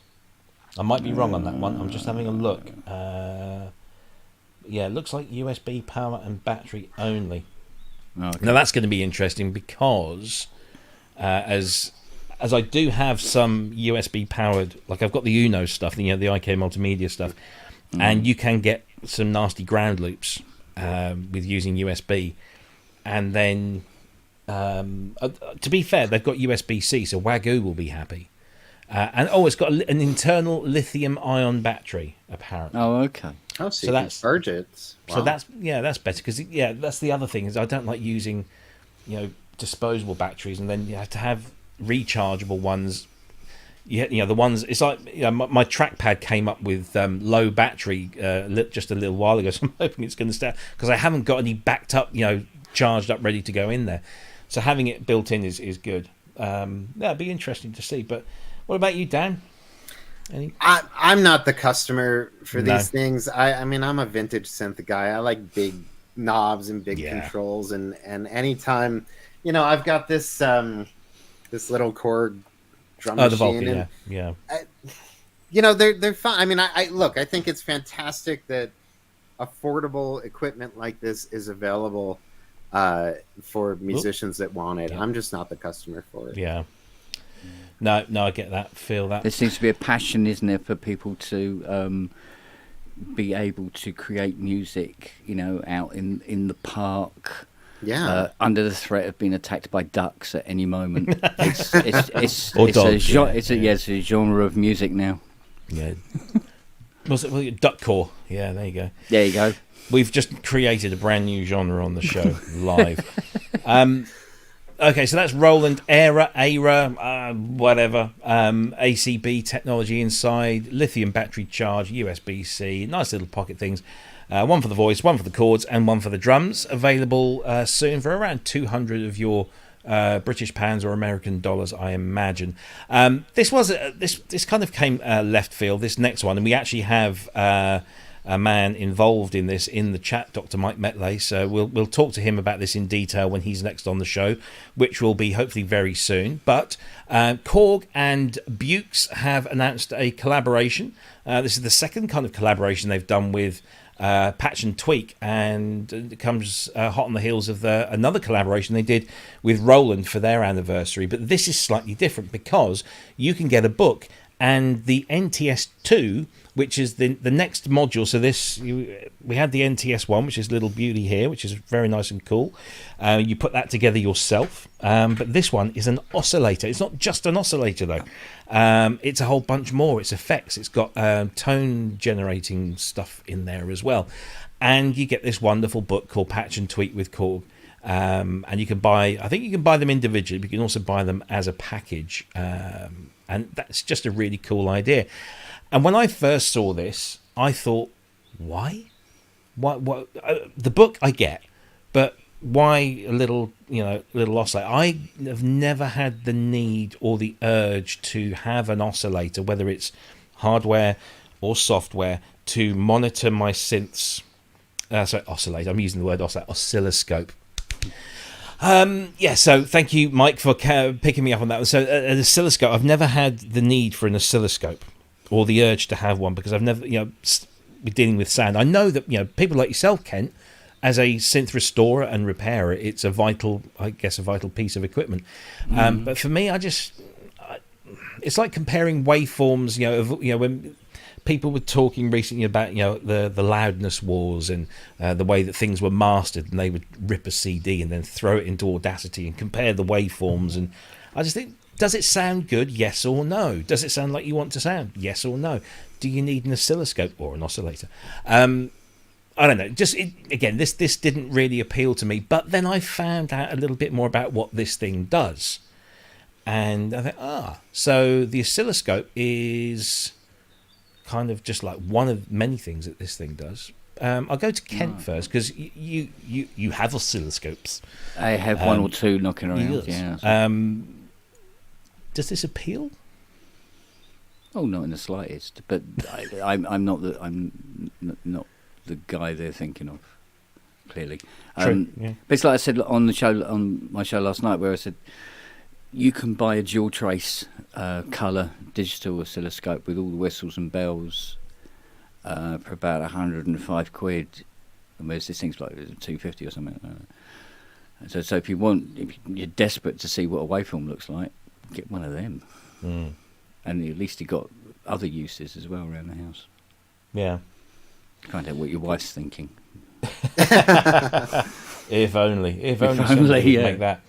I might be wrong on that one. I'm just having a look. It looks like USB power and battery only. Okay. Now that's going to be interesting because, as as I do have some USB powered, like I've got the Uno stuff, the IK Multimedia stuff, and you can get some nasty ground loops with using USB, and then to be fair, they've got USB-C, so Wagyu will be happy. And it's got an internal lithium-ion battery, apparently. Oh, okay. Oh, so that's charge it. Wow. So that's better, because that's the other thing is I don't like using, disposable batteries, and then you have to have rechargeable ones. The ones, it's like my trackpad came up with low battery just a little while ago, so I'm hoping it's going to stay, because I haven't got any backed up, charged up, ready to go in there. So having it built in is good. That'd be interesting to see. But what about you, Dan? I'm not the customer for these things. I mean, I'm a vintage synth guy. I like big knobs and big controls, and anytime, I've got this this little Korg drum machine. The Vulcan, they're fun. I mean, I think it's fantastic that affordable equipment like this is available for musicians that want it. I'm just not the customer for it. Yeah. No, I get that. Feel that. There seems to be a passion, isn't there, for people to be able to create music, out in the park. Yeah. Under the threat of being attacked by ducks at any moment. It's a genre of music now. Yeah. Was it duckcore? Yeah, there you go. There you go. We've just created a brand new genre on the show live. Okay, so that's Roland, Aira, whatever. ACB technology inside, lithium battery charge, USB-C, nice little pocket things. One for the voice, one for the chords, and one for the drums. Available soon for around 200 of your British pounds or American dollars, I imagine. This kind of came left field, this next one, and we actually have a man involved in this in the chat, Dr. Mike Metley. So we'll talk to him about this in detail when he's next on the show, which will be hopefully very soon. But Korg and Bjooks have announced a collaboration. This is the second kind of collaboration they've done with Patch and Tweak, and it comes hot on the heels of another collaboration they did with Roland for their anniversary. But this is slightly different because you can get a book and the NTS2, which is the next module. So we had the NTS1, which is Little Beauty here, which is very nice and cool. You put that together yourself. But this one is an oscillator. It's not just an oscillator, though. It's a whole bunch more. It's effects. It's got tone generating stuff in there as well. And you get this wonderful book called Patch and Tweak with Korg. And you can I think you can buy them individually, but you can also buy them as a package. And that's just a really cool idea. And when I first saw this, I thought, why? What? The book I get, but why a little oscillator? I have never had the need or the urge to have an oscillator, whether it's hardware or software, to monitor my synths. Oscillator. I'm using the word oscilloscope. So thank you, Mike, for picking me up on that one. So an oscilloscope, I've never had the need for an oscilloscope or the urge to have one, because I've never, been dealing with sound. I know that, people like yourself, Kent, as a synth restorer and repairer, it's a vital piece of equipment. But for me, it's like comparing waveforms, when people were talking recently about the loudness wars and the way that things were mastered, and they would rip a CD and then throw it into Audacity and compare the waveforms. And I just think, does it sound good? Yes or no? Does it sound like you want to sound? Yes or no? Do you need an oscilloscope or an oscillator? I don't know. This didn't really appeal to me. But then I found out a little bit more about what this thing does, and I thought, so the oscilloscope is kind of just like one of many things that this thing does. I'll go to Kent first, because you have oscilloscopes. I have one or two knocking around. Yes. Does this appeal? Oh, not in the slightest. But I'm not the guy they're thinking of. Clearly, True, but it's like I said on my show last night, where I said you can buy a dual trace colour digital oscilloscope with all the whistles and bells for about £105, and whereas this thing's like £250 or something. So if you're desperate to see what a waveform looks like, Get one of them. And at least you got other uses as well around the house. Yeah. Find out what your wife's thinking. If only somebody would make that.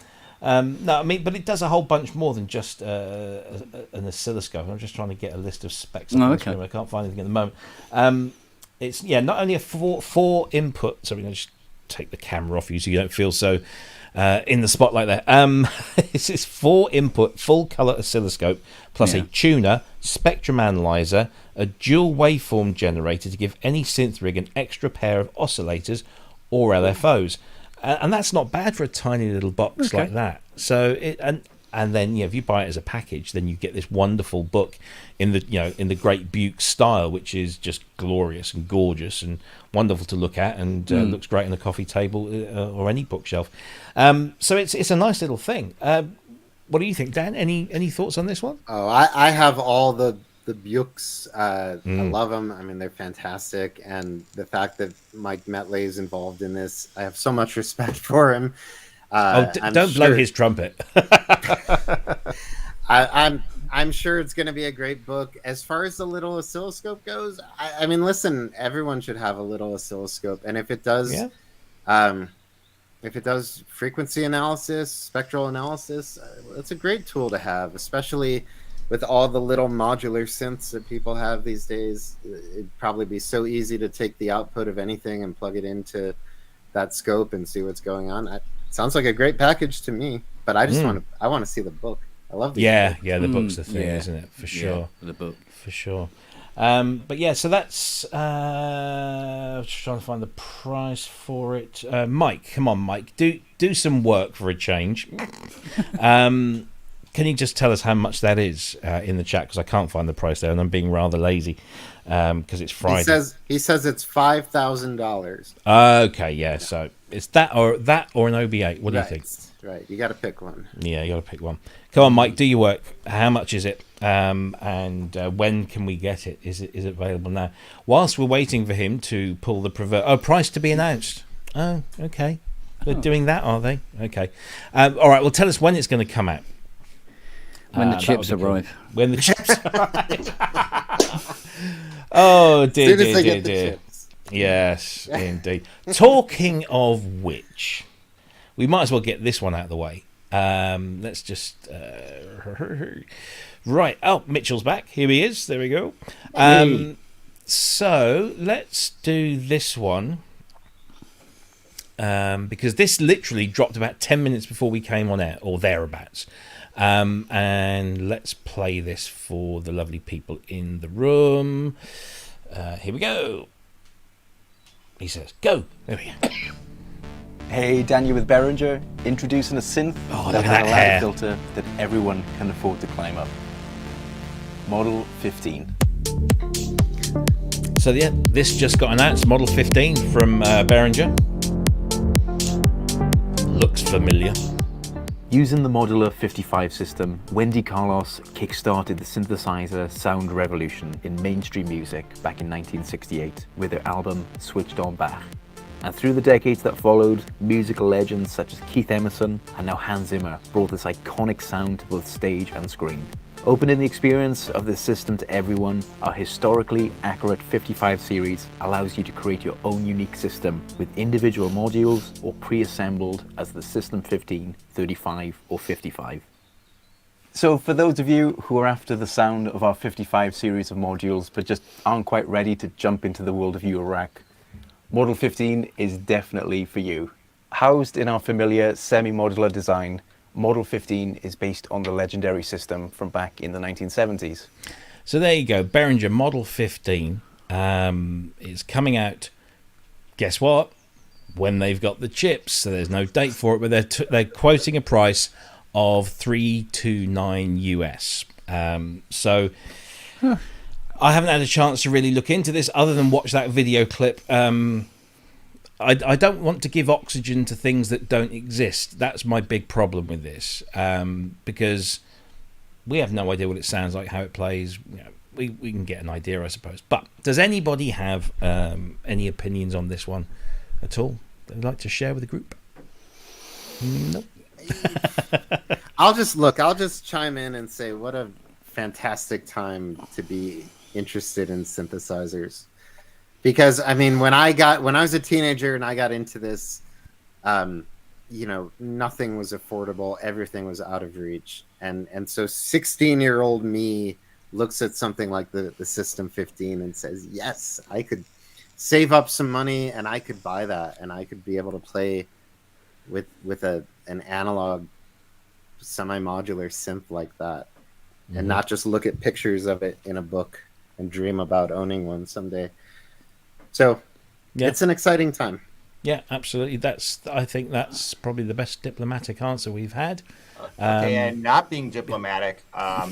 No, I mean, but it does a whole bunch more than just an oscilloscope. I'm just trying to get a list of specs. Oh, okay. I can't find anything at the moment. It's not only a four input. So we're going to just take the camera off you so you don't feel so in the spotlight there. It's this 4 input full color oscilloscope plus a tuner, spectrum analyzer, a dual waveform generator to give any synth rig an extra pair of oscillators or LFOs. And that's not bad for a tiny little box like that. So and then if you buy it as a package, then you get this wonderful book in the great Bjooks style, which is just glorious and gorgeous and wonderful to look at, and looks great on a coffee table or any bookshelf. So it's a nice little thing. What do you think, Dan? Any thoughts on this one? Oh, I have all the Bjooks. I love them. I mean, they're fantastic, and the fact that Mike Metley is involved in this, I have so much respect for him. Don't blow his trumpet. I'm sure it's going to be a great book. As far as the little oscilloscope goes, I mean, listen, everyone should have a little oscilloscope, and if it does, frequency analysis, spectral analysis, it's a great tool to have, especially with all the little modular synths that people have these days. It'd probably be so easy to take the output of anything and plug it into that scope and see what's going on. Sounds like a great package to me, but I just want to see the book. I love the book. The book's the thing, isn't it? For sure. The book. For sure. But yeah, so that's just trying to find the price for it. Mike, come on, Mike, do some work for a change. Can you just tell us how much that is in the chat? Because I can't find the price there, and I'm being rather lazy because it's Friday. He says it's $5,000. Okay, yeah. So it's that or an OB-8. What do you think? Right, you got to pick one. Yeah, you got to pick one. Come on, Mike, do your work. How much is it? And when can we get it? Is it available now? Whilst we're waiting for him to pull the price to be announced. Oh, okay. They're doing that, are they? Okay. All right. Well, tell us when it's going to come out. When the chips arrive. When the chips arrive. Oh, dear, dear. Yes, indeed. Talking of which, we might as well get this one out of the way. Let's just... right. Oh, Mitchell's back. Here he is. There we go. So, let's do this one. Because this literally dropped about 10 minutes before we came on air, or thereabouts. And let's play this for the lovely people in the room. Here we go. He says, go. There we go. Hey, Daniel with Behringer, introducing a synth that has a ladder filter that everyone can afford to climb up. Model 15. So yeah, this just got announced, Model 15 from Behringer. Looks familiar. Using the modular 55 system, Wendy Carlos kickstarted the synthesizer sound revolution in mainstream music back in 1968 with their album Switched On Bach. And through the decades that followed, musical legends such as Keith Emerson and now Hans Zimmer brought this iconic sound to both stage and screen. Opening the experience of this system to everyone, our historically accurate 55 series allows you to create your own unique system with individual modules or pre-assembled as the System 15, 35 or 55. So for those of you who are after the sound of our 55 series of modules but just aren't quite ready to jump into the world of Eurorack, Model 15 is definitely for you. Housed in our familiar semi-modular design, Model 15 is based on the legendary system from back in the 1970s. So there you go, Behringer Model 15 is coming out, guess what, when they've got the chips. So there's no date for it, but they're quoting a price of $329 US. So I haven't had a chance to really look into this other than watch that video clip. I don't want to give oxygen to things that don't exist. That's my big problem with this, because we have no idea what it sounds like, how it plays. You know, we can get an idea, I suppose. But does anybody have any opinions on this one at all they'd like to share with the group? Nope. I'll just chime in and say what a fantastic time to be interested in synthesizers. Because I mean, when I was a teenager and I got into this, nothing was affordable, everything was out of reach. And so 16-year-old me looks at something like the System 15 and says, yes, I could save up some money and I could buy that and I could be able to play with an analog semi-modular synth like that, and not just look at pictures of it in a book and dream about owning one someday. So it's an exciting time. Yeah, absolutely. I think that's probably the best diplomatic answer we've had. Okay, and not being diplomatic, all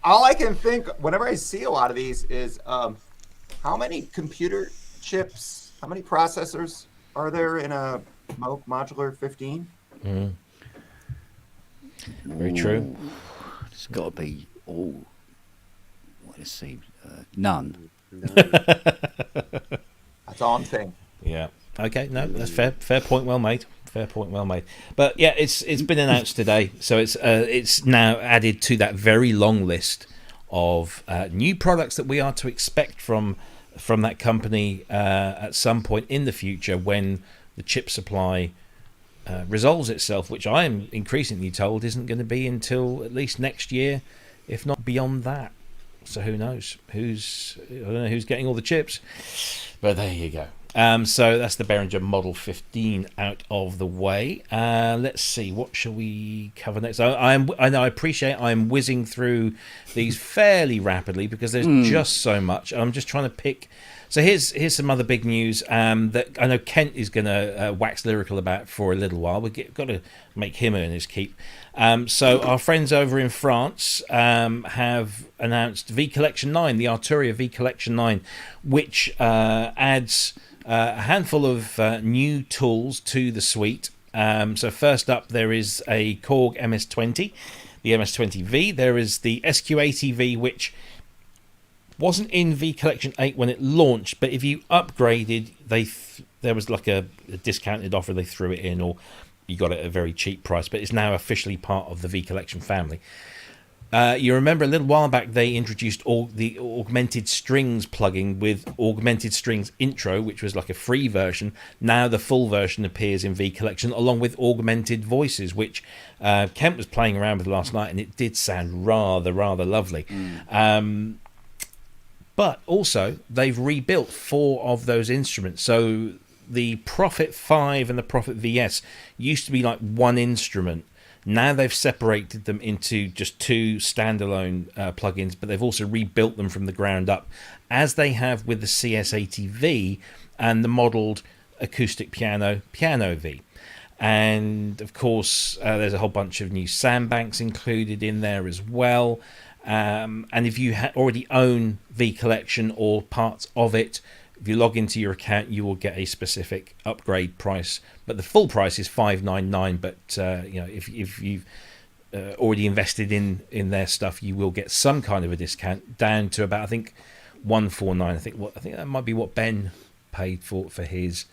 I can think whenever I see a lot of these is how many computer chips, how many processors are there in a modular 15? Very true. It's got to be let's see, none. That's all I'm saying. Yeah. Okay. No, that's fair. Fair point. Well made. Fair point. Well made. But yeah, it's been announced today, so it's now added to that very long list of new products that we are to expect from that company at some point in the future when the chip supply resolves itself, which I am increasingly told isn't going to be until at least next year, if not beyond that. So who knows? I don't know who's getting all the chips, but there you go. So that's the Behringer Model 15 out of the way. Let's see, what shall we cover next? I appreciate I'm whizzing through these fairly rapidly because there's just so much. I'm just trying to pick. So here's some other big news that I know Kent is going to wax lyrical about for a little while. We've got to make him earn his keep. So our friends over in France have announced V Collection 9, the Arturia V Collection 9, which adds a handful of new tools to the suite. So first up, there is a Korg MS-20, the MS-20V. There is the SQ80V, which wasn't in V Collection 8 when it launched, but if you upgraded, there was like a discounted offer, they threw it in, or you got it at a very cheap price, but it's now officially part of the V Collection family. You remember a little while back they introduced all the Augmented Strings plugin with Augmented Strings Intro, which was like a free version. Now the full version appears in V Collection along with Augmented Voices, which Kent was playing around with last night, and it did sound rather lovely. But also they've rebuilt 4 of those instruments. So the Prophet 5 and the Prophet VS used to be like one instrument. Now they've separated them into just 2 standalone plugins, but they've also rebuilt them from the ground up, as they have with the CS80V and the modelled acoustic piano V. And of course, there's a whole bunch of new sandbanks included in there as well. And if you already own V Collection or parts of it, if you log into your account, you will get a specific upgrade price, but the full price is $599. But if you've already invested in their stuff, you will get some kind of a discount down to about, I think, $149. I think that might be what Ben paid for his.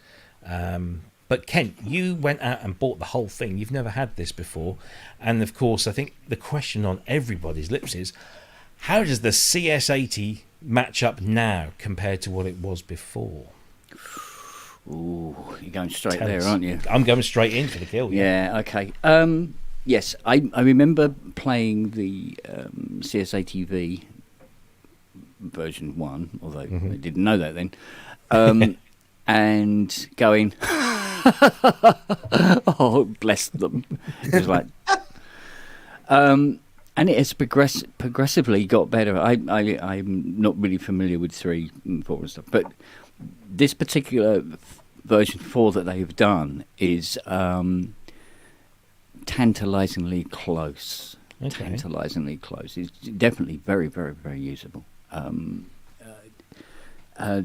But Kent, you went out and bought the whole thing. You've never had this before, and of course, I think the question on everybody's lips is, how does the CS80 match up now compared to what it was before? Ooh, you're going straight there, aren't you? I'm going straight in for the kill. Yeah, okay. Yes, I remember playing the CS80V version 1, although I didn't know that then, and going, oh, bless them. It was like... and it has progressively got better. I'm not really familiar with 3 and 4 and stuff, but this particular version 4 that they've done is tantalisingly close. Okay. Tantalisingly close. It's definitely very, very, very usable.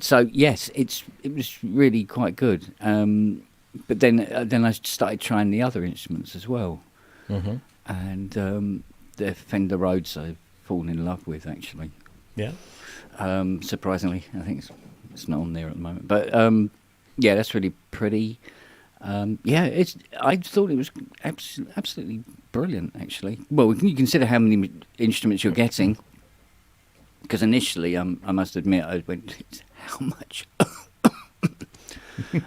So yes, it was really quite good. But then I started trying the other instruments as well, and the Fender Rhodes I've fallen in love with, actually. Yeah. Surprisingly, I think it's not on there at the moment, but yeah, that's really pretty. I thought it was absolutely brilliant, actually. Well, when you consider how many instruments you're getting, because initially, I must admit, I went, how much?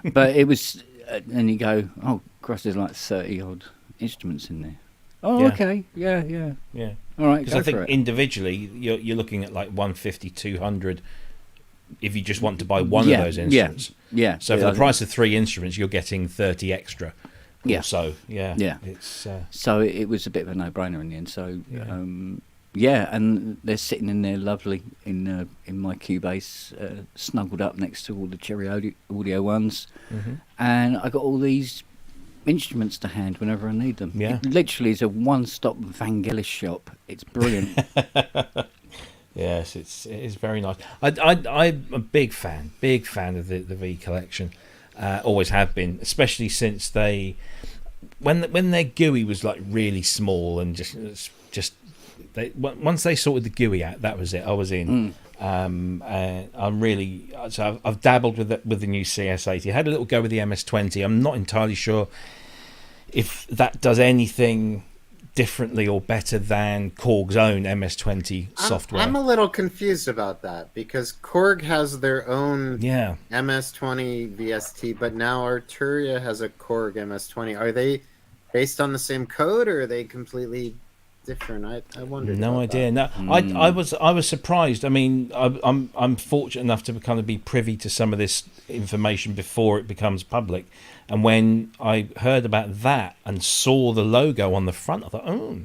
But it was, and you go, oh, Christ, there's like 30 odd instruments in there. Oh, Yeah. Okay, yeah. All right, Because go I think for it. individually you're looking at like 150, 200 if you just want to buy one of those instruments. Yeah. So for the price of 3 instruments, you're getting 30 extra. Yeah. Or so yeah. Yeah. It's So it was a bit of a no-brainer in the end. So Yeah. and they're sitting in there lovely in my Cubase, snuggled up next to all the Cherry Audio ones, and I got all these instruments to hand whenever I need them. Yeah. It literally is a one-stop Vangelis shop. It's brilliant. Yes, it is very nice. I'm a big fan of the V Collection. Always have been, especially since when their GUI was like really small and just once they sorted the GUI out, that was it. I was in. And I've dabbled with the new CS80. I had a little go with the MS20. I'm not entirely sure if that does anything differently or better than Korg's own MS20 software. I'm a little confused about that because Korg has their own MS20 VST, but now Arturia has a Korg MS20. Are they based on the same code, or are they completely different? I wonder. No idea. No, I was surprised. I mean, I'm fortunate enough to kind of be privy to some of this information before it becomes public. And when I heard about that and saw the logo on the front, I thought, oh,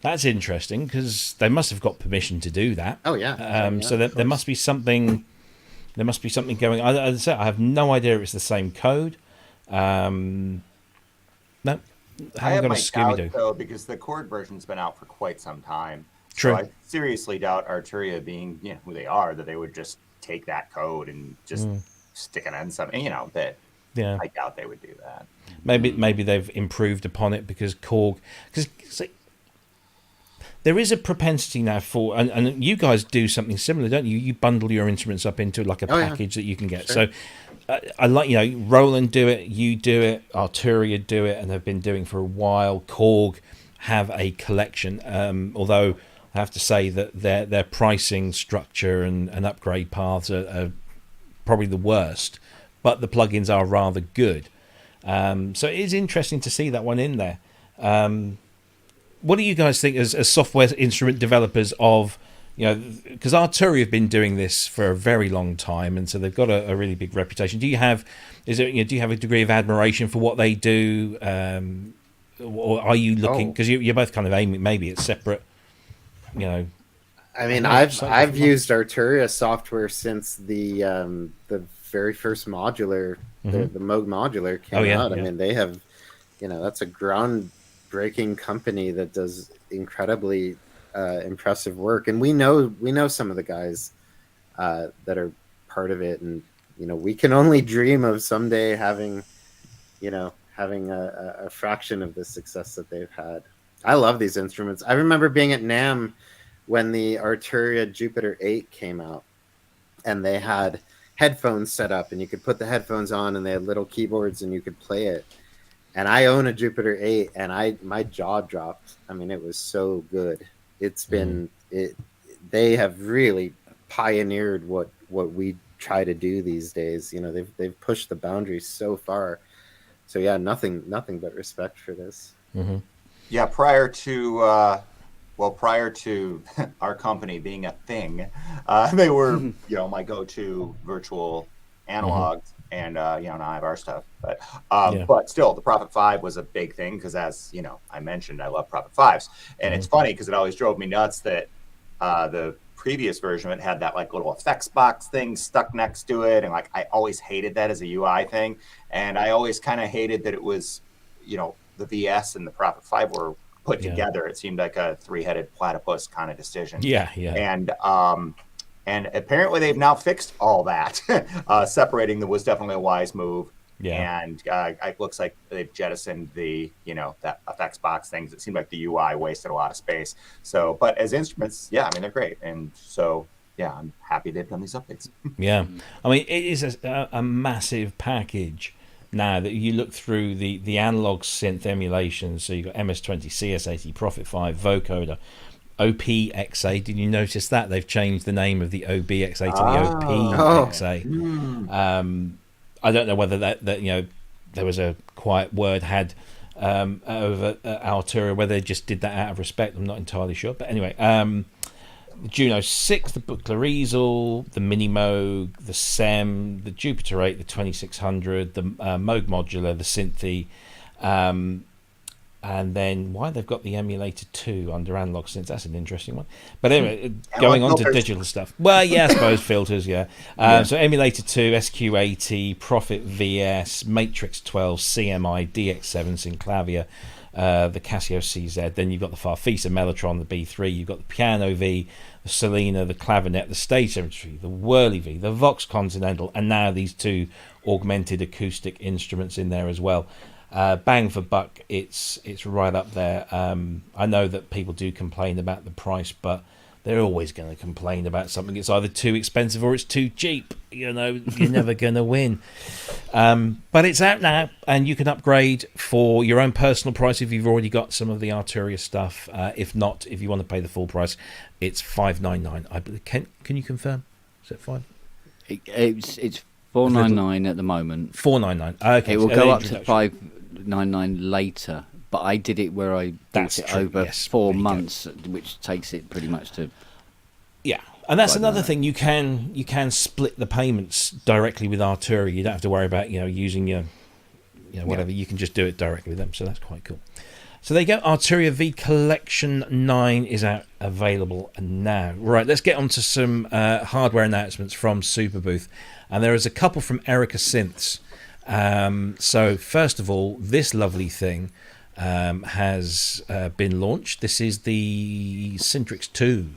that's interesting, because they must have got permission to do that. Oh yeah. So there must be something. There must be something going. As I said, I have no idea if it's the same code. No. I have my doubt, though, because the Korg version's been out for quite some time. True. So I seriously doubt Arturia, being who they are, that they would just take that code and just stick it on something. That I doubt they would do that. Maybe they've improved upon it because Korg, because there is a propensity now for, and you guys do something similar, don't you? You bundle your instruments up into like a package that you can get. Sure. So I like, Roland do it, you do it, Arturia do it, and they've been doing for a while. Korg have a collection, although I have to say that their pricing structure and upgrade paths are probably the worst, but the plugins are rather good. So it is interesting to see that one in there. What do you guys think as software instrument developers of, because Arturia have been doing this for a very long time, and so they've got a really big reputation. Do you have a degree of admiration for what they do, or are you looking, because you're both kind of aiming maybe at separate, I mean, I've used Arturia software since the very first modular, the Moog modular came out. I mean, they have, that's a groundbreaking company that does incredibly impressive work, and we know some of the guys that are part of it, and we can only dream of someday having a fraction of the success that they've had. I love these instruments. I remember being at NAMM when the Arturia Jupiter 8 came out, and they had headphones set up, and you could put the headphones on, and they had little keyboards, and you could play it. And I own a Jupiter 8, and my jaw dropped. I mean, it was so good. It's been they have really pioneered what we try to do these days. They've pushed the boundaries so far. So yeah, nothing but respect for this. Yeah, prior to our company being a thing, they were my go-to virtual analogs, and now I have our stuff. But still, the Prophet 5 was a big thing because, as I mentioned, I love Prophet 5s, and it's funny because it always drove me nuts that the previous version of it had that like little effects box thing stuck next to it, and like I always hated that as a UI thing, and I always kind of hated that it was the VS and the Prophet 5 were put together. It seemed like a three-headed platypus kind of decision. And apparently they've now fixed all that. Separating them was definitely a wise move. And it looks like they've jettisoned the that effects box things. It seemed like the UI wasted a lot of space. So, but as instruments, I mean, they're great. And so I'm happy they've done these updates. I mean, it is a massive package now that you look through the analog synth emulations. So you've got MS-20, CS80, Prophet 5, vocoder, OP-X8. Did you notice that they've changed the name of the OB-X8 to the OP-X8? I don't know whether that there was a quiet word had over Arturia, whether they just did that out of respect. I'm not entirely sure, but anyway, the Juno 6, the Buchler Easel, the Minimoog, the SEM, the Jupiter 8, the 2600, the Moog Modular, the Synthy, and then why they've got the Emulator 2 under analog synths, that's an interesting one. But anyway, going on to digital stuff. Well, yeah, I suppose filters, yeah. So Emulator 2, SQ80, Prophet VS, Matrix 12, CMI, DX7, Synclavier, the Casio CZ. Then you've got the Farfisa Mellotron, the B3. You've got the Piano V, the Selena, the Clavinet, the Stage 73, the Whirly V, the Vox Continental, and now these two augmented acoustic instruments in there as well. Bang for buck, it's right up there. I know that people do complain about the price, but they're always going to complain about something. It's either too expensive or it's too cheap. You're never going to win. But it's out now, and you can upgrade for your own personal price if you've already got some of the Arturia stuff. If not, if you want to pay the full price, it's $599. Can you confirm? Is it $5? It's $499 at the moment. $499. Okay, it will go up to $599 later. But I did it where I bought it over 4 months, which takes it pretty much to. Yeah, and that's another thing. You can split the payments directly with Arturia. You don't have to worry about using your whatever. You can just do it directly with them. So that's quite cool. So there you go. Arturia V Collection 9 is out available now. Right, let's get on to some hardware announcements from Superbooth, and there is a couple from Erica Synths. So first of all, this lovely thing has been launched. This is the SYNTRX 2,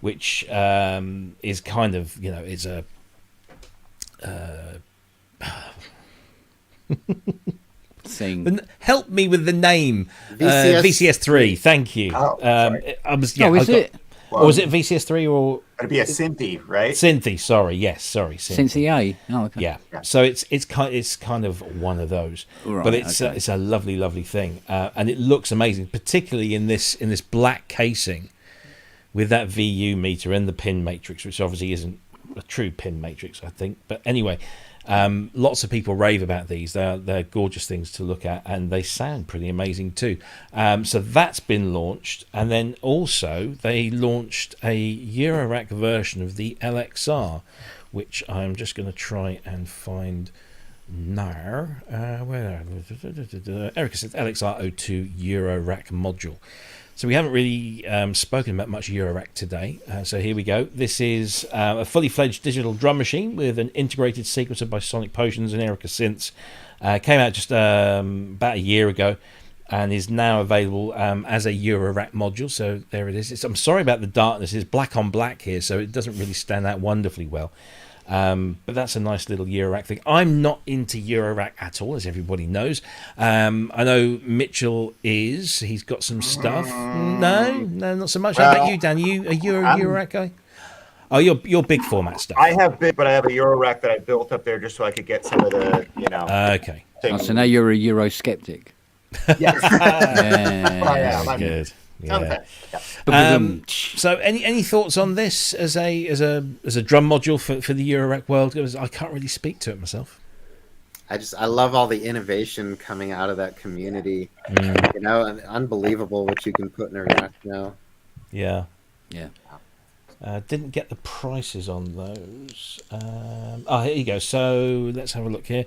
which is kind of is a thing. Help me with the name. VCS 3. Thank you. Oh, is it? Or was it VCS3 or? It'd be a Synthy, right? Synthy, sorry. Yes, sorry. Synthy A. Oh, okay. Yeah. So it's kind of one of those, right, but it's a lovely, lovely thing, and it looks amazing, particularly in this black casing with that VU meter and the pin matrix, which obviously isn't a true pin matrix, I think. But anyway, lots of people rave about these. They're gorgeous things to look at, and they sound pretty amazing too. So that's been launched, and then also they launched a Eurorack version of the LXR, which I'm just going to try and find now. Where Erica says LXR02 Eurorack module. So we haven't really spoken about much Eurorack today. So here we go. This is a fully fledged digital drum machine with an integrated sequencer by Sonic Potions and Erica Synths. Came out just about a year ago and is now available as a Eurorack module. So there it is. I'm sorry about the darkness. It's black on black here, so it doesn't really stand out wonderfully well. But that's a nice little Eurorack thing. I'm not into Eurorack at all, as everybody knows. I know Mitchell is. He's got some stuff. No, not so much. How about you, Dan? Are you a Eurorack guy? Oh, you're big format stuff. I have big, but I have a Eurorack that I built up there just so I could get some of the, Okay. So now you're a Euro skeptic. Yes. Yeah. Good. Yeah. So any thoughts on this as a drum module for the Eurorack world? I can't really speak to it myself. I love all the innovation coming out of that community. And unbelievable what you can put in a rack now. Yeah. Yeah. Didn't get the prices on those. Here you go. So let's have a look here.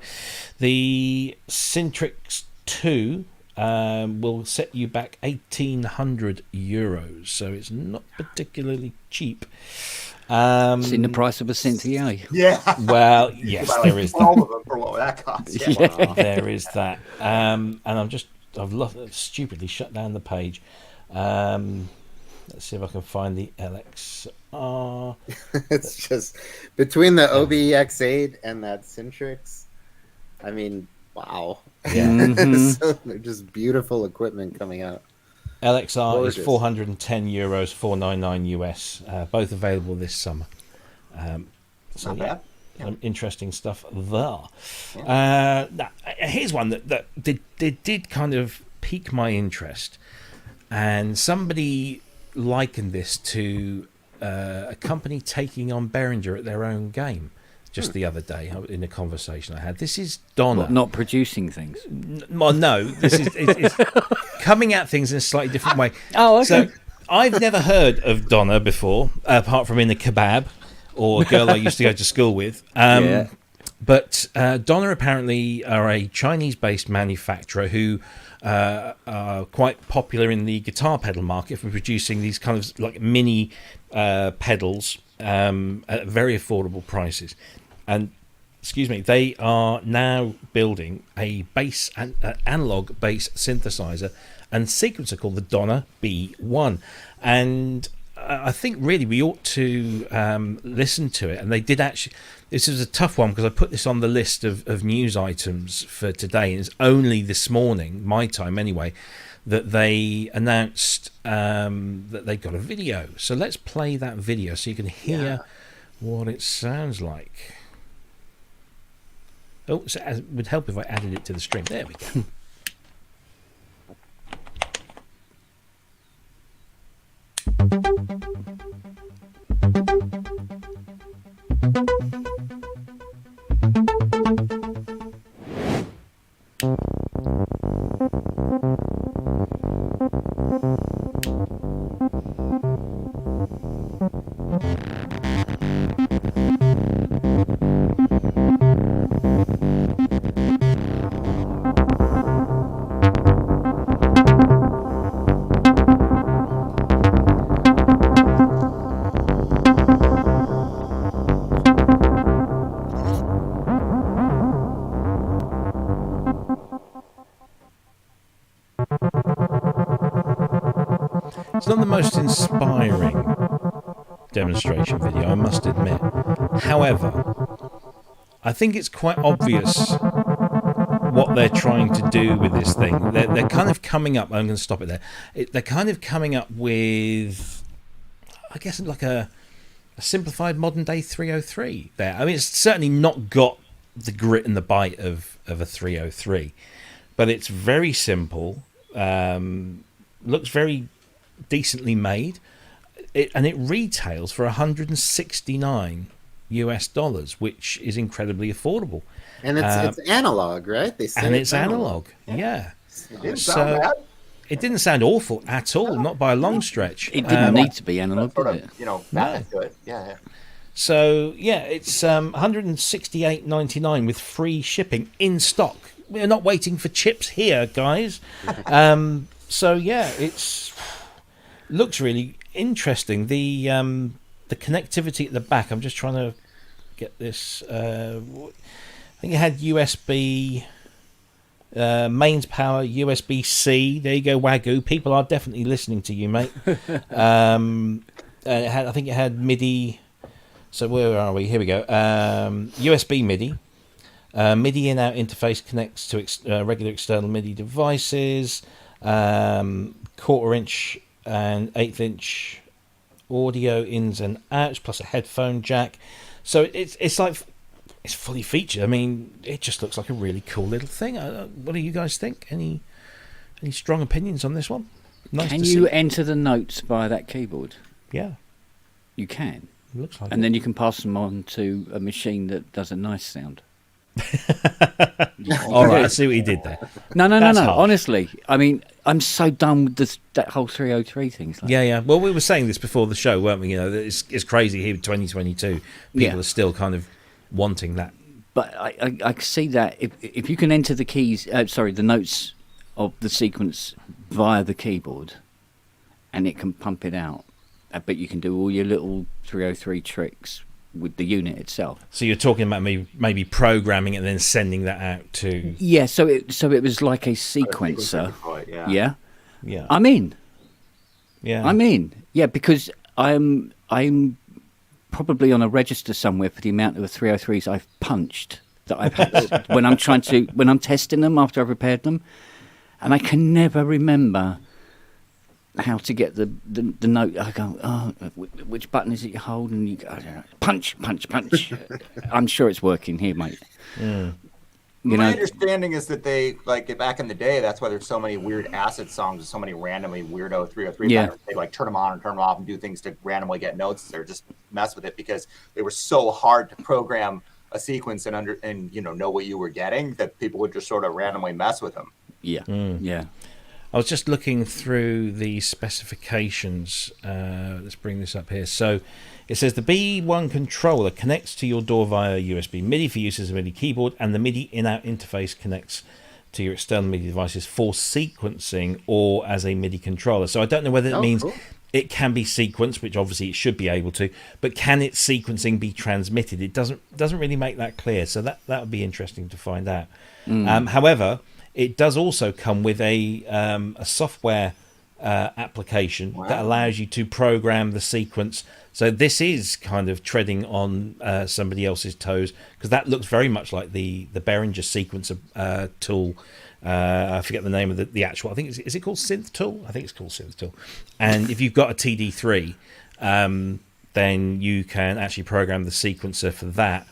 The SYNTRX 2 will set you back €1,800, so it's not particularly cheap. It's in the price of a Synthy A. Yeah. Well, yes, there is all of them for what that costs. Yeah. There is that. And I've stupidly shut down the page. Let's see if I can find the LXR. It's just between the OB-X8 and that SYNTRX. I mean, wow. Yeah. So they're just beautiful equipment coming out. LXR Gorgeous. is €410, $499 US. Both available this summer. Not bad. Interesting stuff there. Now, here's one that did kind of pique my interest, and somebody likened this to a company taking on Behringer at their own game just the other day in a conversation I had. This is Donner. What, not producing things? Well, no, this is it's coming at things in a slightly different way. Oh, okay. So I've never heard of Donner before, apart from in the kebab or a girl I used to go to school with. But Donner apparently are a Chinese-based manufacturer who are quite popular in the guitar pedal market for producing these kind of like mini pedals at very affordable prices. And excuse me, they are now building a bass and analog bass synthesizer and sequencer called the Donner B1. And I think really we ought to listen to it. And they did actually. This is a tough one because I put this on the list of news items for today, and it's only this morning, my time anyway, that they announced that they got a video. So let's play that video so you can hear what it sounds like. Oh, so it would help if I added it to the stream. There we go. It's not the most inspiring demonstration video, I must admit. However, I think it's quite obvious what they're trying to do with this thing. They're kind of coming up, I'm going to stop it there. They're kind of coming up with, I guess, like a simplified modern day 303 there. I mean, it's certainly not got the grit and the bite of a 303, but it's very simple, looks very decently made, and it retails for $169, which is incredibly affordable. And it's analog, right? They say and it's analog. Yeah. It didn't sound bad. It didn't sound awful at all, not by a long stretch. It didn't need to be analog, Sort did of, it? back to it. Yeah. So yeah, it's $168.99 with free shipping in stock. We're not waiting for chips here, guys. So yeah, looks really interesting. The connectivity at the back. I'm just trying to get this. I think it had USB mains power, USB-C. There you go, Wagyu. People are definitely listening to you, mate. I think it had MIDI. So where are we? Here we go. USB MIDI. MIDI in-out interface connects to regular external MIDI devices. 1/4-inch and 1/8-inch audio ins and outs, plus a headphone jack. So it's like it's fully featured. I mean, it just looks like a really cool little thing. What do you guys think? Any strong opinions on this one? Nice. Can you enter the notes via that keyboard? Yeah, you can. Looks like and then you can pass them on to a machine that does a nice sound. All right, I see what you did there. No. That's harsh. Honestly, I mean, I'm so done with that whole 303 thing. Like, yeah. Well, we were saying this before the show, weren't we? You know, that it's crazy here, 2022. People are still kind of wanting that. But I see that if you can enter the keys, the notes of the sequence via the keyboard, and it can pump it out, but you can do all your little 303 tricks with the unit itself. So you're talking about maybe programming it and then sending that out to... Yeah, so it was like a sequencer. Yeah. I'm in. Yeah, because I'm probably on a register somewhere for the amount of 303s I've punched that I've had when I'm testing them after I've repaired them, and I can never remember how to get the note. I go, oh, which button is it you hold? And you go, I don't know, punch. I'm sure it's working here, mate. Yeah. My understanding is that they, like, back in the day, that's why there's so many weird acid songs with so many randomly weirdo 303 patterns. They like turn them on and turn them off and do things to randomly get notes or just mess with it because they were so hard to program a sequence and know what you were getting that people would just sort of randomly mess with them. Yeah. Yeah. I was just looking through the specifications. Let's bring this up here. So it says the B1 controller connects to your DAW via USB MIDI for use as a MIDI keyboard, and the MIDI in-out interface connects to your external MIDI devices for sequencing or as a MIDI controller. So I don't know whether it means it can be sequenced, which obviously it should be able to, but can its sequencing be transmitted? It doesn't really make that clear. So that would be interesting to find out. However, it does also come with a software application that allows you to program the sequence. So this is kind of treading on somebody else's toes, because that looks very much like the Behringer sequencer tool. I forget the name of the actual. I think is it called Synth tool? I think it's called Synth tool. And if you've got a TD3, then you can actually program the sequencer for that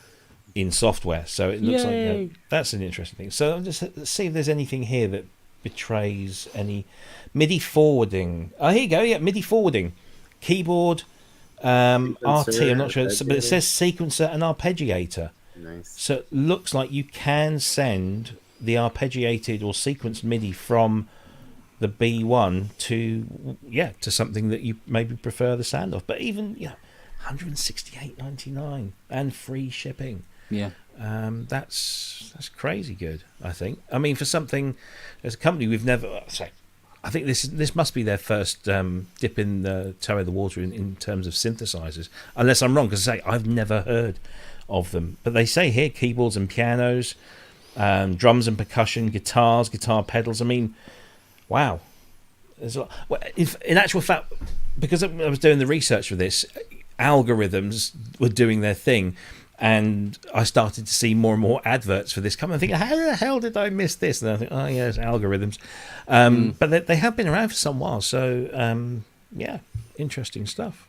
in software. So it looks like that's an interesting thing. So let's see if there's anything here that betrays any MIDI forwarding. Oh, here you go. Yeah, MIDI forwarding, keyboard, RT. I'm not sure, but it says sequencer and arpeggiator. Nice. So it looks like you can send the arpeggiated or sequenced MIDI from the B1 to something that you maybe prefer the sound of. But even $168.99 and free shipping. Yeah. That's crazy good, I think. I mean, for something as a company we've never I think this must be their first dip in the toe of the water in terms of synthesizers, unless I'm wrong, because I've never heard of them. But they say here keyboards and pianos, drums and percussion, guitars, guitar pedals. I mean, wow. There's a lot. Well, in actual fact, because I was doing the research for this, algorithms were doing their thing, and I started to see more and more adverts for this coming. I think, how the hell did I miss this? And I think, oh yeah, it's algorithms. But they have been around for some while, so interesting stuff.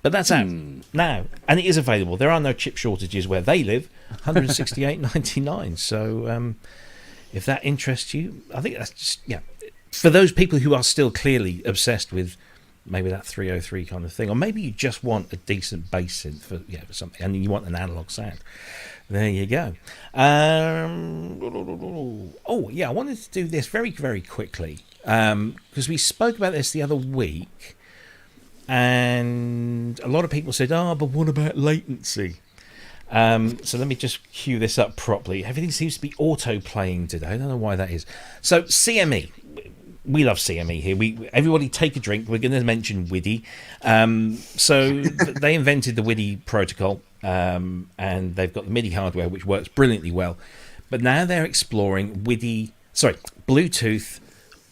But that's out now, and it is available. There are no chip shortages where they live. $168.99. So if that interests you, I think that's just for those people who are still clearly obsessed with maybe that 303 kind of thing, or maybe you just want a decent bass synth for something, and you want an analog sound. There you go. I wanted to do this very, very quickly because we spoke about this the other week, and a lot of people said, but what about latency? So let me just cue this up properly. Everything seems to be auto-playing today. I don't know why that is. So CME. We love CME here. Everybody take a drink. We're going to mention WIDI. So they invented the WIDI protocol, and they've got the MIDI hardware, which works brilliantly well. But now they're exploring Bluetooth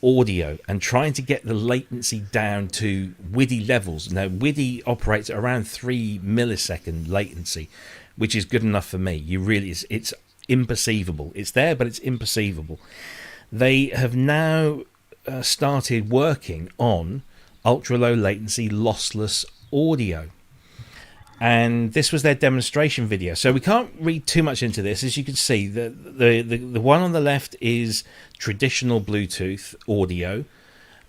audio and trying to get the latency down to WIDI levels. Now, WIDI operates at around 3 millisecond latency, which is good enough for me. It's imperceivable. It's there, but it's imperceivable. They have now started working on ultra low latency lossless audio, and this was their demonstration video. So we can't read too much into this. As you can see, the one on the left is traditional Bluetooth audio,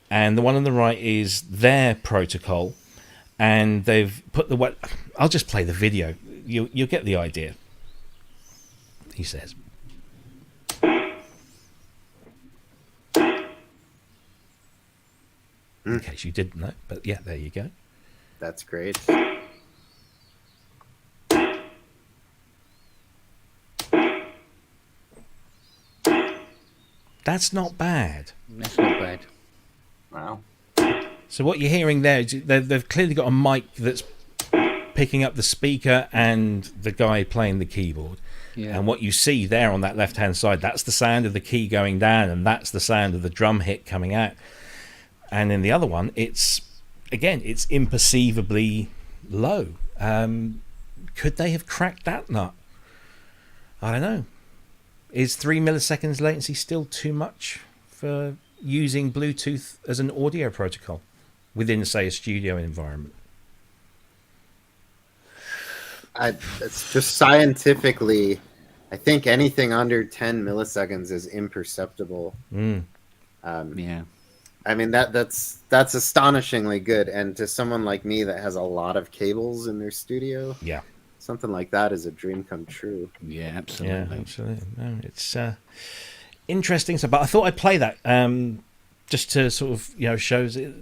and the one on the right is their protocol, and they've put I'll just play the video. You'll get the idea. He says, in case you didn't know, but yeah, there you go. That's great. That's not bad. That's not bad. Wow. So what you're hearing there is they've clearly got a mic that's picking up the speaker and the guy playing the keyboard. Yeah. And what you see there on that left-hand side, that's the sound of the key going down, and that's the sound of the drum hit coming out. And in the other one, it's imperceivably low. Could they have cracked that nut? I don't know. Is 3 milliseconds latency still too much for using Bluetooth as an audio protocol within, say, a studio environment? It's just scientifically, I think anything under 10 milliseconds is imperceptible. Yeah. I mean, that's astonishingly good. And to someone like me that has a lot of cables in their studio, Yeah. something like that is a dream come true. Yeah, absolutely. Yeah, absolutely. No, it's interesting stuff. But I thought I'd play that just to sort of, shows it.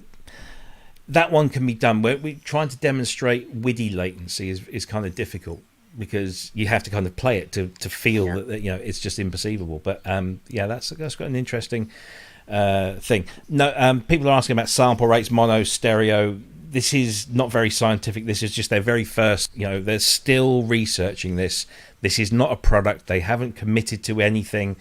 That one can be done. We're trying to demonstrate WIDI latency is kind of difficult because you have to kind of play it to feel that it's just imperceivable. But that's got an interesting thing. No, people are asking about sample rates, mono, stereo. This is not very scientific. This is just their very first. They're still researching this. This is not a product. They haven't committed to anything,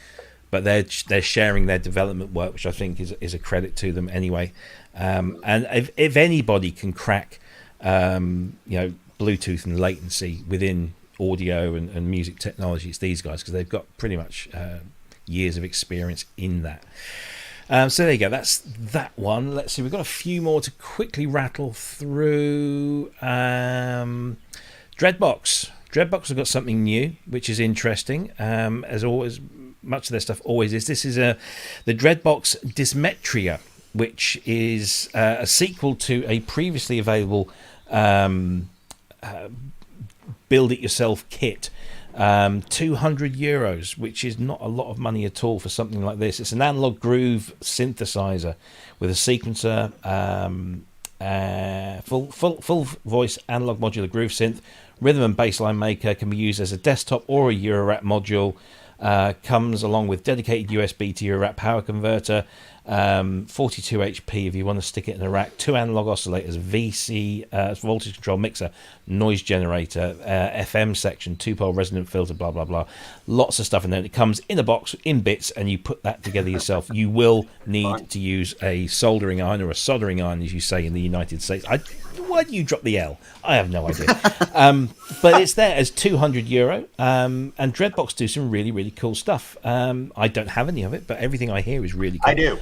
but they're sharing their development work, which I think is a credit to them anyway. And if anybody can crack, Bluetooth and latency within audio and music technology, it's these guys, because they've got pretty much years of experience in that. So there you go. That's that one. Let's see. We've got a few more to quickly rattle through. Dreadbox. Dreadbox have got something new, which is interesting. As always, much of their stuff always is. This is the Dreadbox Dysmetria, which is a sequel to a previously available build-it-yourself kit. €200, which is not a lot of money at all for something like this. It's an analog groove synthesizer with a sequencer, full voice analog modular groove synth, rhythm and bassline maker, can be used as a desktop or a Eurorack module. Comes along with dedicated USB to Eurorack power converter, 42 HP if you want to stick it in a rack, 2 analog oscillators, VC voltage control mixer, noise generator, FM section, 2-pole resonant filter, blah blah blah, lots of stuff in there. It comes in a box in bits, and you put that together yourself. You will need to use a soldering iron, or a soldering iron as you say in the United States. Why do you drop the L? I have no idea. But it's there as €200, and Dreadbox do some really, really cool stuff. I don't have any of it, but everything I hear is really cool. I do.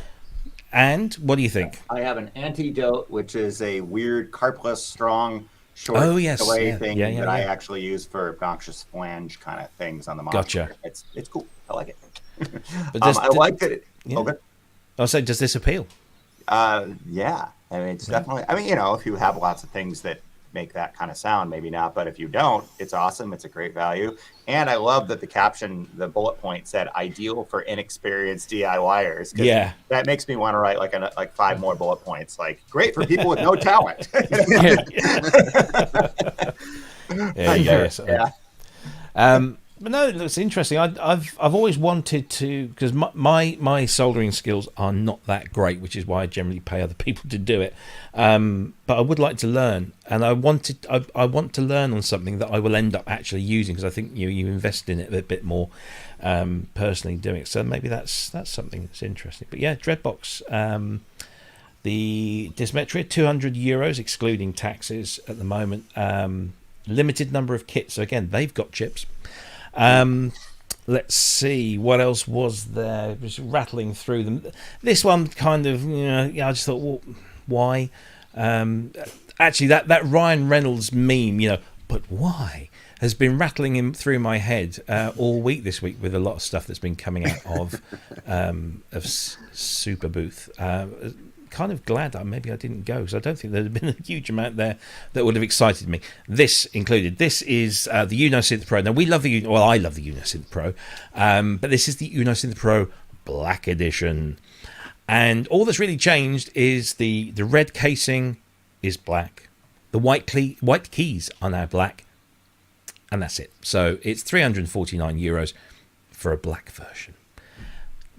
And what do you think? I have an Antidote, which is a weird carpless, strong, short delay thing that I actually use for obnoxious flange kind of things on the monitor. Gotcha. It's cool. I like it. But I like it. Yeah. Okay. I'll say, does this appeal? Yeah. I mean, it's definitely. I mean, if you have lots of things that make that kind of sound, maybe not. But if you don't, it's awesome. It's a great value. And I love that the caption, the bullet point said, "Ideal for inexperienced DIYers." Yeah. That makes me want to write like 5 more bullet points. Like, great for people with no talent. But no, it's interesting. I've always wanted to, because my soldering skills are not that great, which is why I generally pay other people to do it. But I would like to learn, and I want to learn on something that I will end up actually using, because I think you invest in it a bit more personally doing it. So maybe that's something that's interesting. But yeah, Dreadbox, the Dysmetria, €200 excluding taxes at the moment. Limited number of kits. So again, they've got chips. Let's see what else was there. Just rattling through them. This one kind of, I just thought, well, why? Actually, that Ryan Reynolds meme, but why, has been rattling in through my head all week this week with a lot of stuff that's been coming out of Super Booth. Kind of glad that maybe I didn't go, because I don't think there'd been a huge amount there that would have excited me. This included. This is the Unosynth Pro. Now, I love the Unosynth Pro, but this is the Unosynth Pro Black Edition. And all that's really changed is the red casing is black. The white keys are now black. And that's it. So it's €349 for a black version.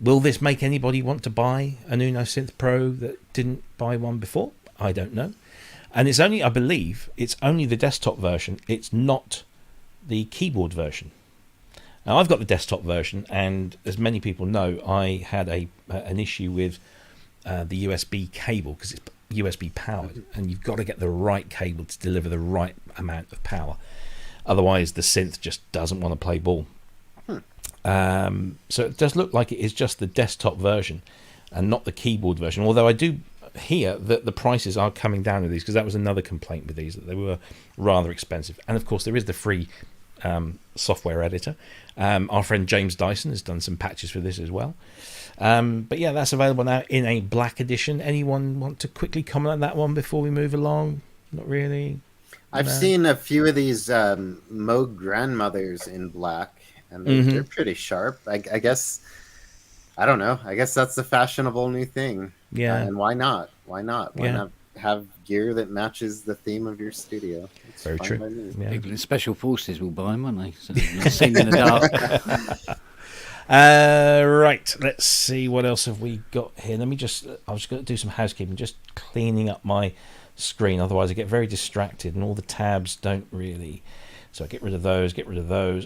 Will this make anybody want to buy an Unosynth Pro that didn't buy one before? I don't know. And it's only, I believe, it's only the desktop version. It's not the keyboard version. Now, I've got the desktop version, and as many people know, I had an issue with the USB cable, because it's USB powered, and you've got to get the right cable to deliver the right amount of power. Otherwise, the synth just doesn't want to play ball. So it does look like it is just the desktop version. and not the keyboard version. Although I do hear that the prices are coming down with these, because that was another complaint with these, that they were rather expensive. And of course there is the free software editor. Our friend James Dyson has done some patches for this as well. But yeah, that's available now in a black edition. Anyone want to quickly comment on that one before we move along? Not really. I've seen a few of these Moog grandmothers in black, and they're pretty sharp. I guess, I don't know. I guess that's the fashionable new thing. Yeah. And why not? Why not? Why not have gear that matches the theme of your studio? It's very true. Yeah. People in special forces will buy them, won't they? So not seen in the dark. Right, let's see, what else have we got here. I was just going to do some housekeeping, just cleaning up my screen, otherwise I get very distracted and all the tabs don't really. So I get rid of those.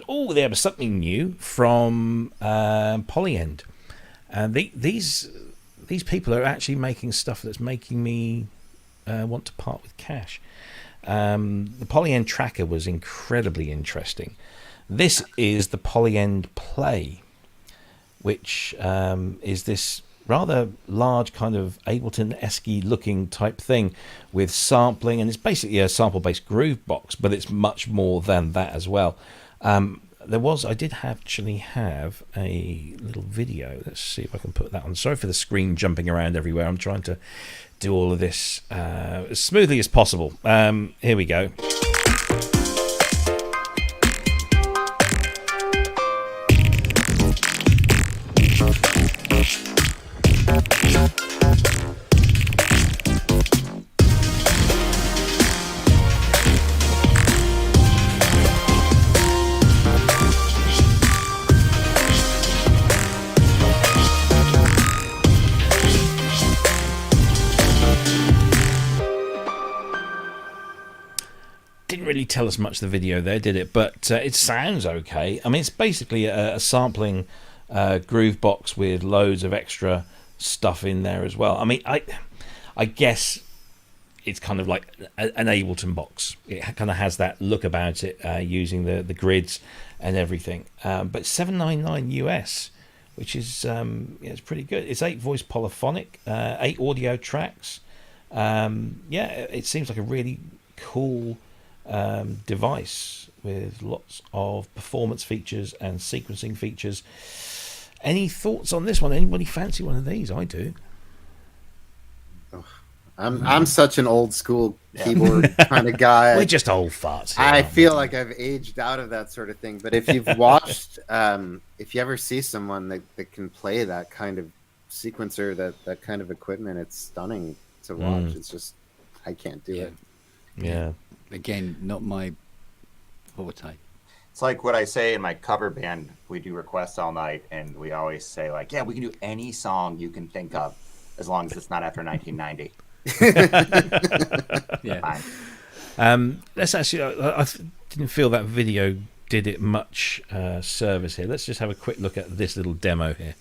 Oh, there was something new from Polyend. These people are actually making stuff that's making me want to part with cash. The Polyend tracker was incredibly interesting. This is the Polyend Play, which is this rather large kind of Ableton-esque looking type thing with sampling, and it's basically a sample-based groove box, but it's much more than that as well. I did actually have a little video. Let's see if I can put that on. Sorry for the screen jumping around everywhere. I'm trying to do all of this as smoothly as possible. Here we go. Really tell us much, the video there, did it? But it sounds okay. I mean, it's basically a sampling groove box with loads of extra stuff in there as well. I mean, I guess it's kind of like an Ableton box. It kind of has that look about it, using the grids and everything. But $7.99 US, which is it's pretty good. It's 8 voice polyphonic, 8 audio tracks. It seems like a really cool device with lots of performance features and sequencing features. Any thoughts on this one? Anybody fancy one of these? I do. I'm such an old school keyboard kind of guy. We're just old farts here, I feel like I've aged out of that sort of thing. But if you've watched, if you ever see someone that can play that kind of sequencer, that kind of equipment, it's stunning to watch. It's just, I can't do it. Yeah. Again, not my forte. It's like what I say in my cover band. We do requests all night, and we always say, like, yeah, we can do any song you can think of as long as it's not after 1990. Yeah. Fine. Let's actually, I didn't feel that video did it much service here. Let's just have a quick look at this little demo here.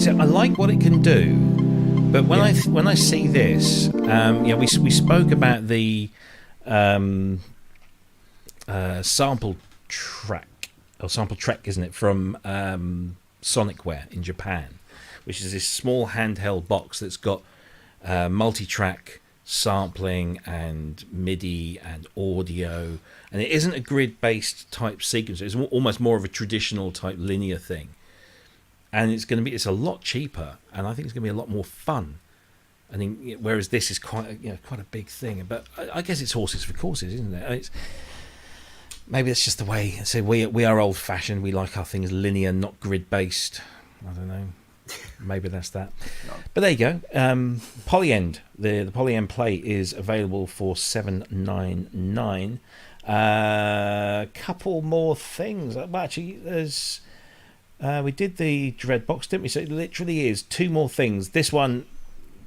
I like what it can do, but when I see this, we spoke about the sample track, isn't it, from Sonicware in Japan, which is this small handheld box that's got multi-track sampling and MIDI and audio, and it isn't a grid-based type sequencer. It's almost more of a traditional type linear thing. And it's a lot cheaper, and I think it's going to be a lot more fun. I think, whereas this is quite a big thing. But I guess it's horses for courses, isn't it? Maybe that's just the way. So we are old fashioned. We like our things linear, not grid based. I don't know. Maybe that's that. No. But there you go. Polyend, the Polyend Play is available for $7.99. Couple more things. Well, actually, there's. We did the Dreadbox, didn't we? So it literally is 2 more things. This one,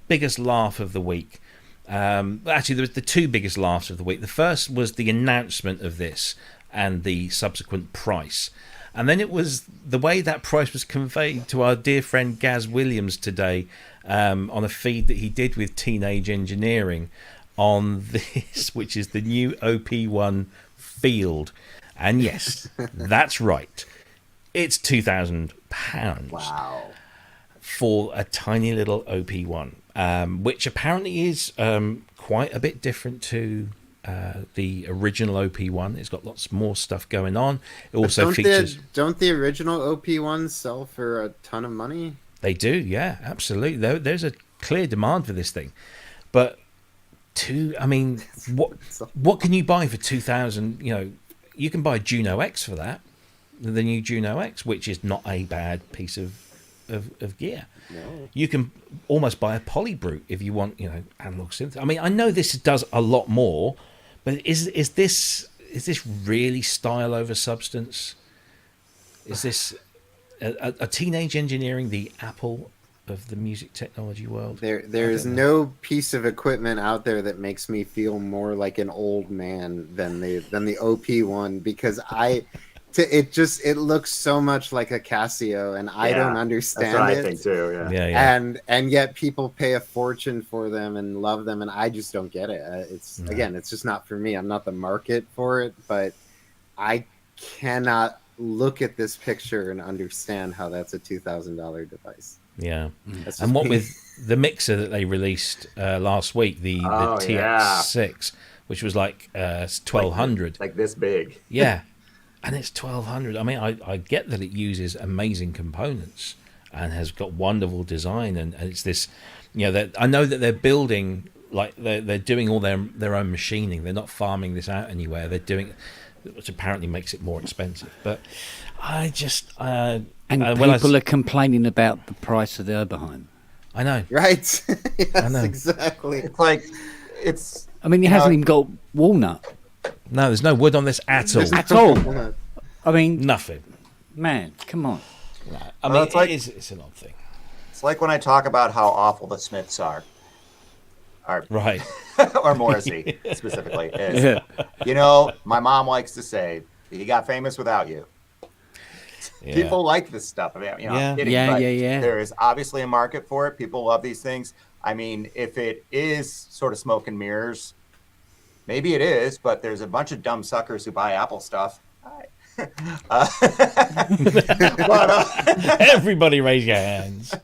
biggest laugh of the week. Actually, there was the 2 biggest laughs of the week. The first was the announcement of this and the subsequent price. And then it was the way that price was conveyed to our dear friend Gaz Williams today on a feed that he did with Teenage Engineering on this, which is the new OP1 Field. And yes, that's right. It's £2,000. Wow. For a tiny little OP1, which apparently is quite a bit different to the original OP1. It's got lots more stuff going on. It also features... Don't the original OP1s sell for a ton of money? They do, yeah, absolutely. There's a clear demand for this thing. But what can you buy for 2,000? You know, you can buy a Juno X for that, the new Juno X, which is not a bad piece of gear. No. You can almost buy a Polybrute if you want, you know, analog synth. I mean, I know this does a lot more, but is this really style over substance? Is this a Teenage Engineering the Apple of the music technology world? There is no piece of equipment out there that makes me feel more like an old man than the OP1, because it looks so much like a Casio, and I don't understand that's what it. I think too. Yeah. And yet people pay a fortune for them and love them, and I just don't get it. It's just not for me. I'm not the market for it, but I cannot look at this picture and understand how that's a $2,000 device. Yeah, and what with the mixer that they released last week, the TX6, which was like 1,200, like this big. Yeah. And it's 1,200. I mean, I get that it uses amazing components and has got wonderful design, and it's this, you know, I know that they're building, like they're doing all their own machining. They're not farming this out anywhere. They're doing, which apparently makes it more expensive. But I just people are complaining about the price of the Oberheim. I know, right? Yes, I know. Exactly. It's like I mean, it hasn't even got walnut. No, there's no wood on this at all. At all. I mean, nothing. Man, come on. No, I mean, it's an odd thing. It's like when I talk about how awful the Smiths are right, or Morrissey specifically is. You know, my mom likes to say, "He got famous without you." Yeah. People like this stuff. I mean, you know, I'm kidding, but there is obviously a market for it. People love these things. I mean, if it is sort of smoke and mirrors, maybe it is, but there's a bunch of dumb suckers who buy Apple stuff. Everybody raise your hands.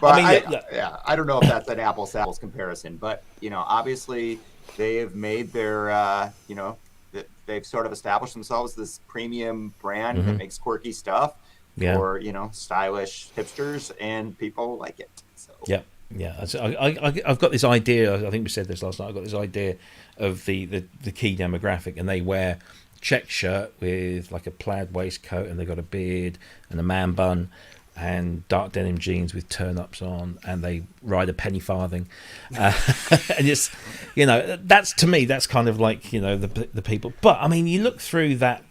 But I don't know if that's an apples to apples comparison, but you know, obviously they have made their they've sort of established themselves this premium brand that makes quirky stuff for, you know, stylish hipsters, and people like it. So I've got this idea. I think we said this last night. I've got this idea of the key demographic, and they wear check shirt with like a plaid waistcoat, and they've got a beard and a man bun and dark denim jeans with turn-ups on, and they ride a penny farthing, and it's, you know, that's, to me, that's kind of like, you know, the people. But I mean, you look through that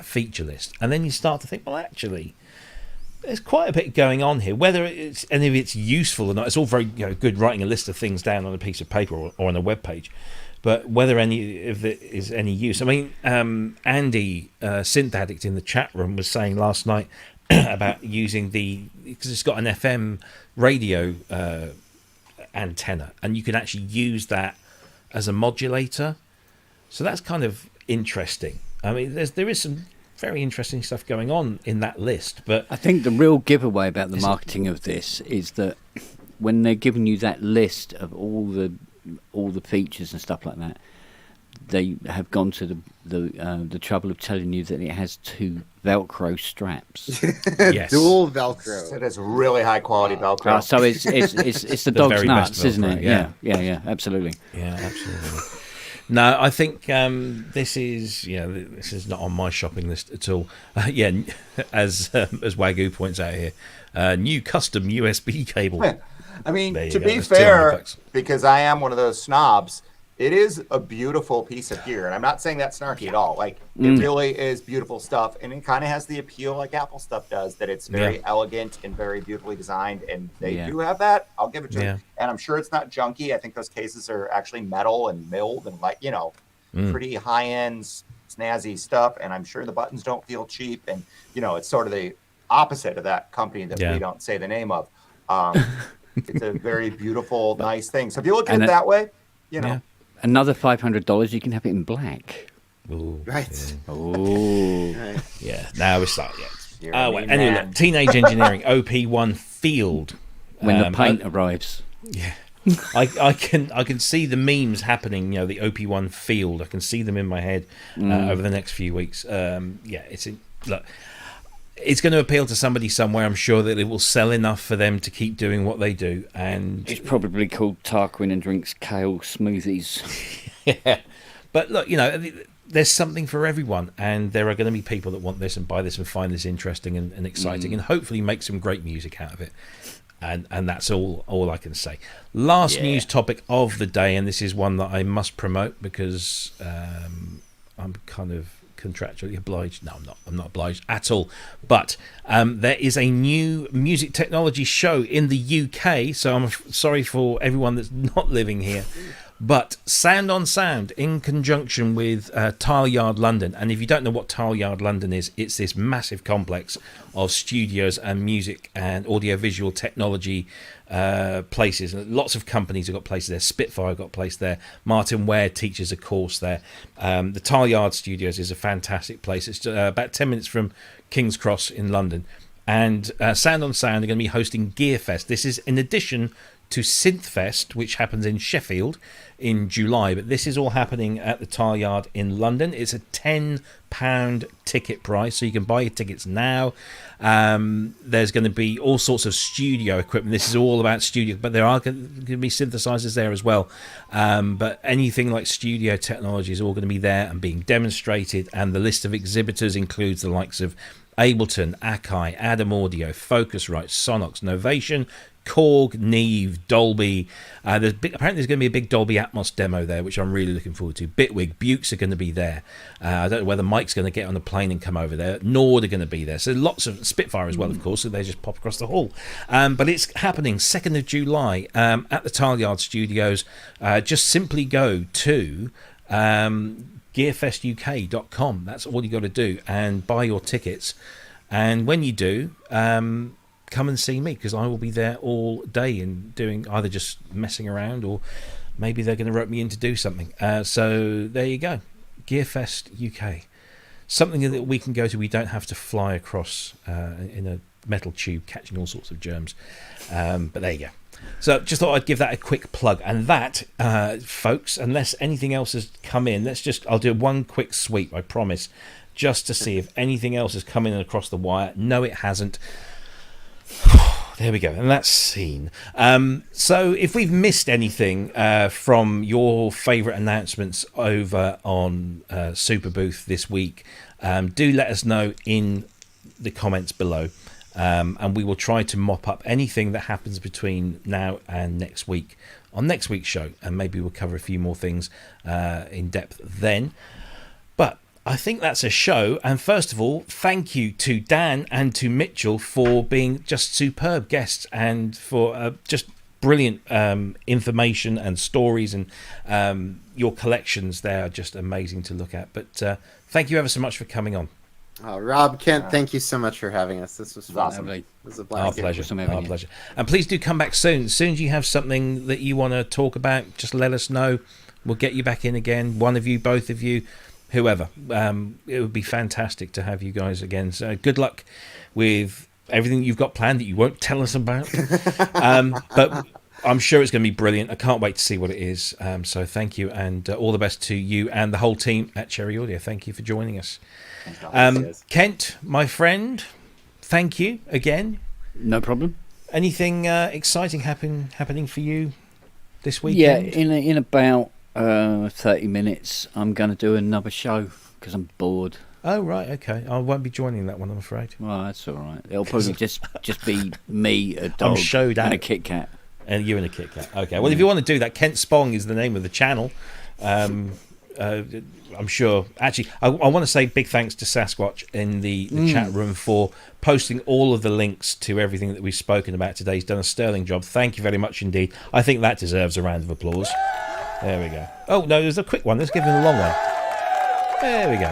feature list, and then you start to think, well, actually, there's quite a bit going on here. Whether it's any of it's useful or not, it's all very, you know, good writing a list of things down on a piece of paper or on a web page. But whether any of it is any use, I mean, Andy, Synth Addict in the chat room, was saying last night about using because it's got an FM radio antenna, and you can actually use that as a modulator. So that's kind of interesting. I mean, there is some very interesting stuff going on in that list. But I think the real giveaway about the marketing of this is that when they're giving you that list of all the features and stuff like that, they have gone to the trouble of telling you that it has 2 Velcro straps. Yes. Dual Velcro. It is really high quality Velcro. So it's the dog's nuts, isn't it? Yeah, absolutely. Yeah, absolutely. No, I think this is not on my shopping list at all. As Wagyu points out here, new custom USB cable. I mean, to be fair, because I am one of those snobs, it is a beautiful piece of gear, and I'm not saying that snarky at all. Like, it really is beautiful stuff, and it kind of has the appeal like Apple stuff does, that it's very elegant and very beautifully designed, and they do have that. I'll give it to them. And I'm sure it's not junky. I think those cases are actually metal and milled and, like, you know, pretty high-end snazzy stuff, and I'm sure the buttons don't feel cheap, and it's sort of the opposite of that company that we don't say the name of. It's a very beautiful, nice thing. So if you look at it that way, another $500, you can have it in black. Ooh, right. Yeah. Oh, Right. Yeah. Now we start. Yeah. You're Wait. a Anyway, man. look, Teenage Engineering OP1 Field. when the paint arrives. Yeah. I can see the memes happening. The OP1 Field. I can see them in my head over the next few weeks. Look. It's going to appeal to somebody somewhere. I'm sure that it will sell enough for them to keep doing what they do. And It's probably called Tarquin and drinks kale smoothies. yeah, but look, there's something for everyone, and there are going to be people that want this and buy this and find this interesting and exciting, and hopefully make some great music out of it. And that's all I can say. Last news topic of the day, and this is one that I must promote because I'm kind of contractually obliged. No, I'm not obliged at all. But there is a new music technology show in the UK, so I'm sorry for everyone that's not living here. But Sound on Sound, in conjunction with Tileyard London. And if you don't know what Tileyard London is, it's this massive complex of studios and music and audiovisual technology places. And lots of companies have got places there. Spitfire got a place there. Martin Ware teaches a course there. The Tileyard Studios is a fantastic place. It's about 10 minutes from King's Cross in London. And Sound on Sound are going to be hosting Gearfest. This is in addition to Synthfest, which happens in Sheffield in July, but this is all happening at the Tileyard in London. It's a £10 ticket price, so you can buy your tickets now. There's going to be all sorts of studio equipment. This is all about studio, but there are going to be synthesizers there as well. But anything like studio technology is all going to be there and being demonstrated, and the list of exhibitors includes the likes of Ableton, Akai, Adam Audio, Focusrite, Sonox, Novation, Korg, Neve, Dolby. Apparently there's going to be a big Dolby Atmos demo there, which I'm really looking forward to. Bitwig, Bjooks are going to be there. I don't know whether Mike's going to get on the plane and come over there. Nord are going to be there. So lots of Spitfire as well, of course, so they just pop across the hall. But it's happening 2nd of July at the Tileyard Studios. Just simply go to gearfestuk.com. That's all you got to do, and buy your tickets. And when you do, come and see me, because I will be there all day and doing either just messing around, or maybe they're going to rope me in to do something. So there you go, Gearfest UK, something that we can go to. We don't have to fly across in a metal tube catching all sorts of germs. But there you go. So just thought I'd give that a quick plug. And that, folks, unless anything else has come in, I'll do one quick sweep, I promise, just to see if anything else has come in across the wire. No, it hasn't. There we go, and that's seen. So if we've missed anything from your favourite announcements over on Super Booth this week, do let us know in the comments below, and we will try to mop up anything that happens between now and next week on next week's show, and maybe we'll cover a few more things in depth then. But I think that's a show, and first of all, thank you to Dan and to Mitchell for being just superb guests, and for just brilliant information and stories, and your collections there are just amazing to look at. But thank you ever so much for coming on. Rob, Kent, thank you so much for having us. This was awesome. It was a blast. Our pleasure. Our pleasure. And please do come back soon. As soon as you have something that you want to talk about, just let us know. We'll get you back in again. One of you, both of you, whoever. It would be fantastic to have you guys again. So good luck with everything you've got planned that you won't tell us about. But I'm sure it's going to be brilliant. I can't wait to see what it is. So thank you, and all the best to you and the whole team at Cherry Audio. Thank you for joining us. Kent, my friend, thank you again. No problem. Anything exciting happening for you this weekend? Yeah, in about 30 minutes I'm going to do another show because I'm bored. Oh right, okay. I won't be joining that one, I'm afraid. Well, that's all right. It'll probably just be me, a dog, and a Kit Kat. And you and a Kit Kat. Okay. Well, if you want to do that, Kent Spong is the name of the channel. I'm sure. Actually, I want to say big thanks to Sasquatch in the chat room for posting all of the links to everything that we've spoken about today. He's done a sterling job. Thank you very much indeed. I think that deserves a round of applause. There we go. Oh, no, there's a quick one. Let's give him a long one. There we go.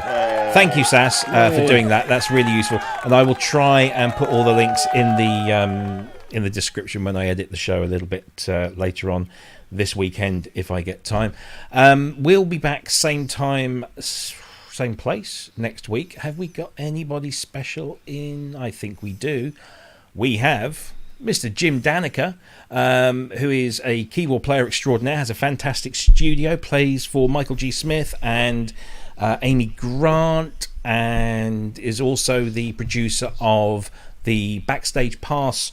Thank you, Sass, for doing that. That's really useful. And I will try and put all the links in the description when I edit the show a little bit later on this weekend if I get time. We'll be back same time, same place next week. Have we got anybody special in? I think we do. We have Mr. Jim Danica, who is a keyboard player extraordinaire, has a fantastic studio, plays for Michael G. Smith and Amy Grant, and is also the producer of the Backstage Pass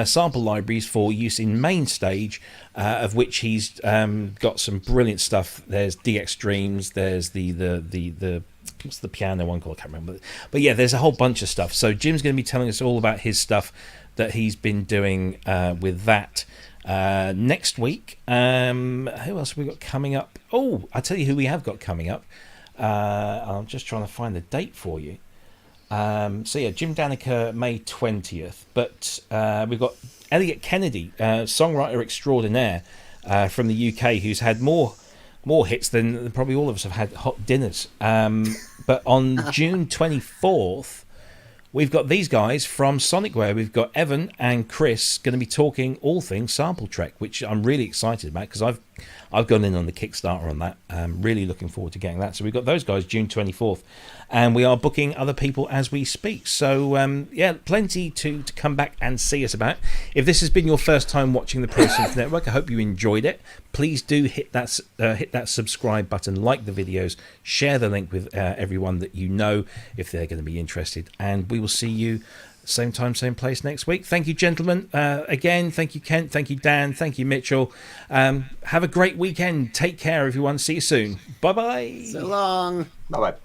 sample libraries for use in main stage, of which he's got some brilliant stuff. There's DX Dreams, there's the what's the piano one called? I can't remember. But yeah, there's a whole bunch of stuff. So Jim's going to be telling us all about his stuff that he's been doing with that. Next week, who else have we got coming up? Oh, I'll tell you who we have got coming up. I'm just trying to find the date for you. So yeah, Jim Danica, May 20th. But we've got Elliot Kennedy, songwriter extraordinaire from the UK, who's had more hits than probably all of us have had hot dinners. But on June 24th, we've got these guys from Sonicware. We've got Evan and Chris going to be talking all things Sample Trek, which I'm really excited about because I've gone in on the Kickstarter on that. I'm really looking forward to getting that. So we've got those guys June 24th, and we are booking other people as we speak. So yeah, plenty to come back and see us about. If this has been your first time watching the Pro Synth Network, I hope you enjoyed it. Please do hit that subscribe button, like the videos, share the link with everyone that you know if they're going to be interested, and we will see you same time, same place next week. Thank you, gentlemen. Again, thank you, Kent. Thank you, Dan. Thank you, Mitchell. Have a great weekend. Take care, everyone. See you soon. Bye-bye. So long. Bye-bye.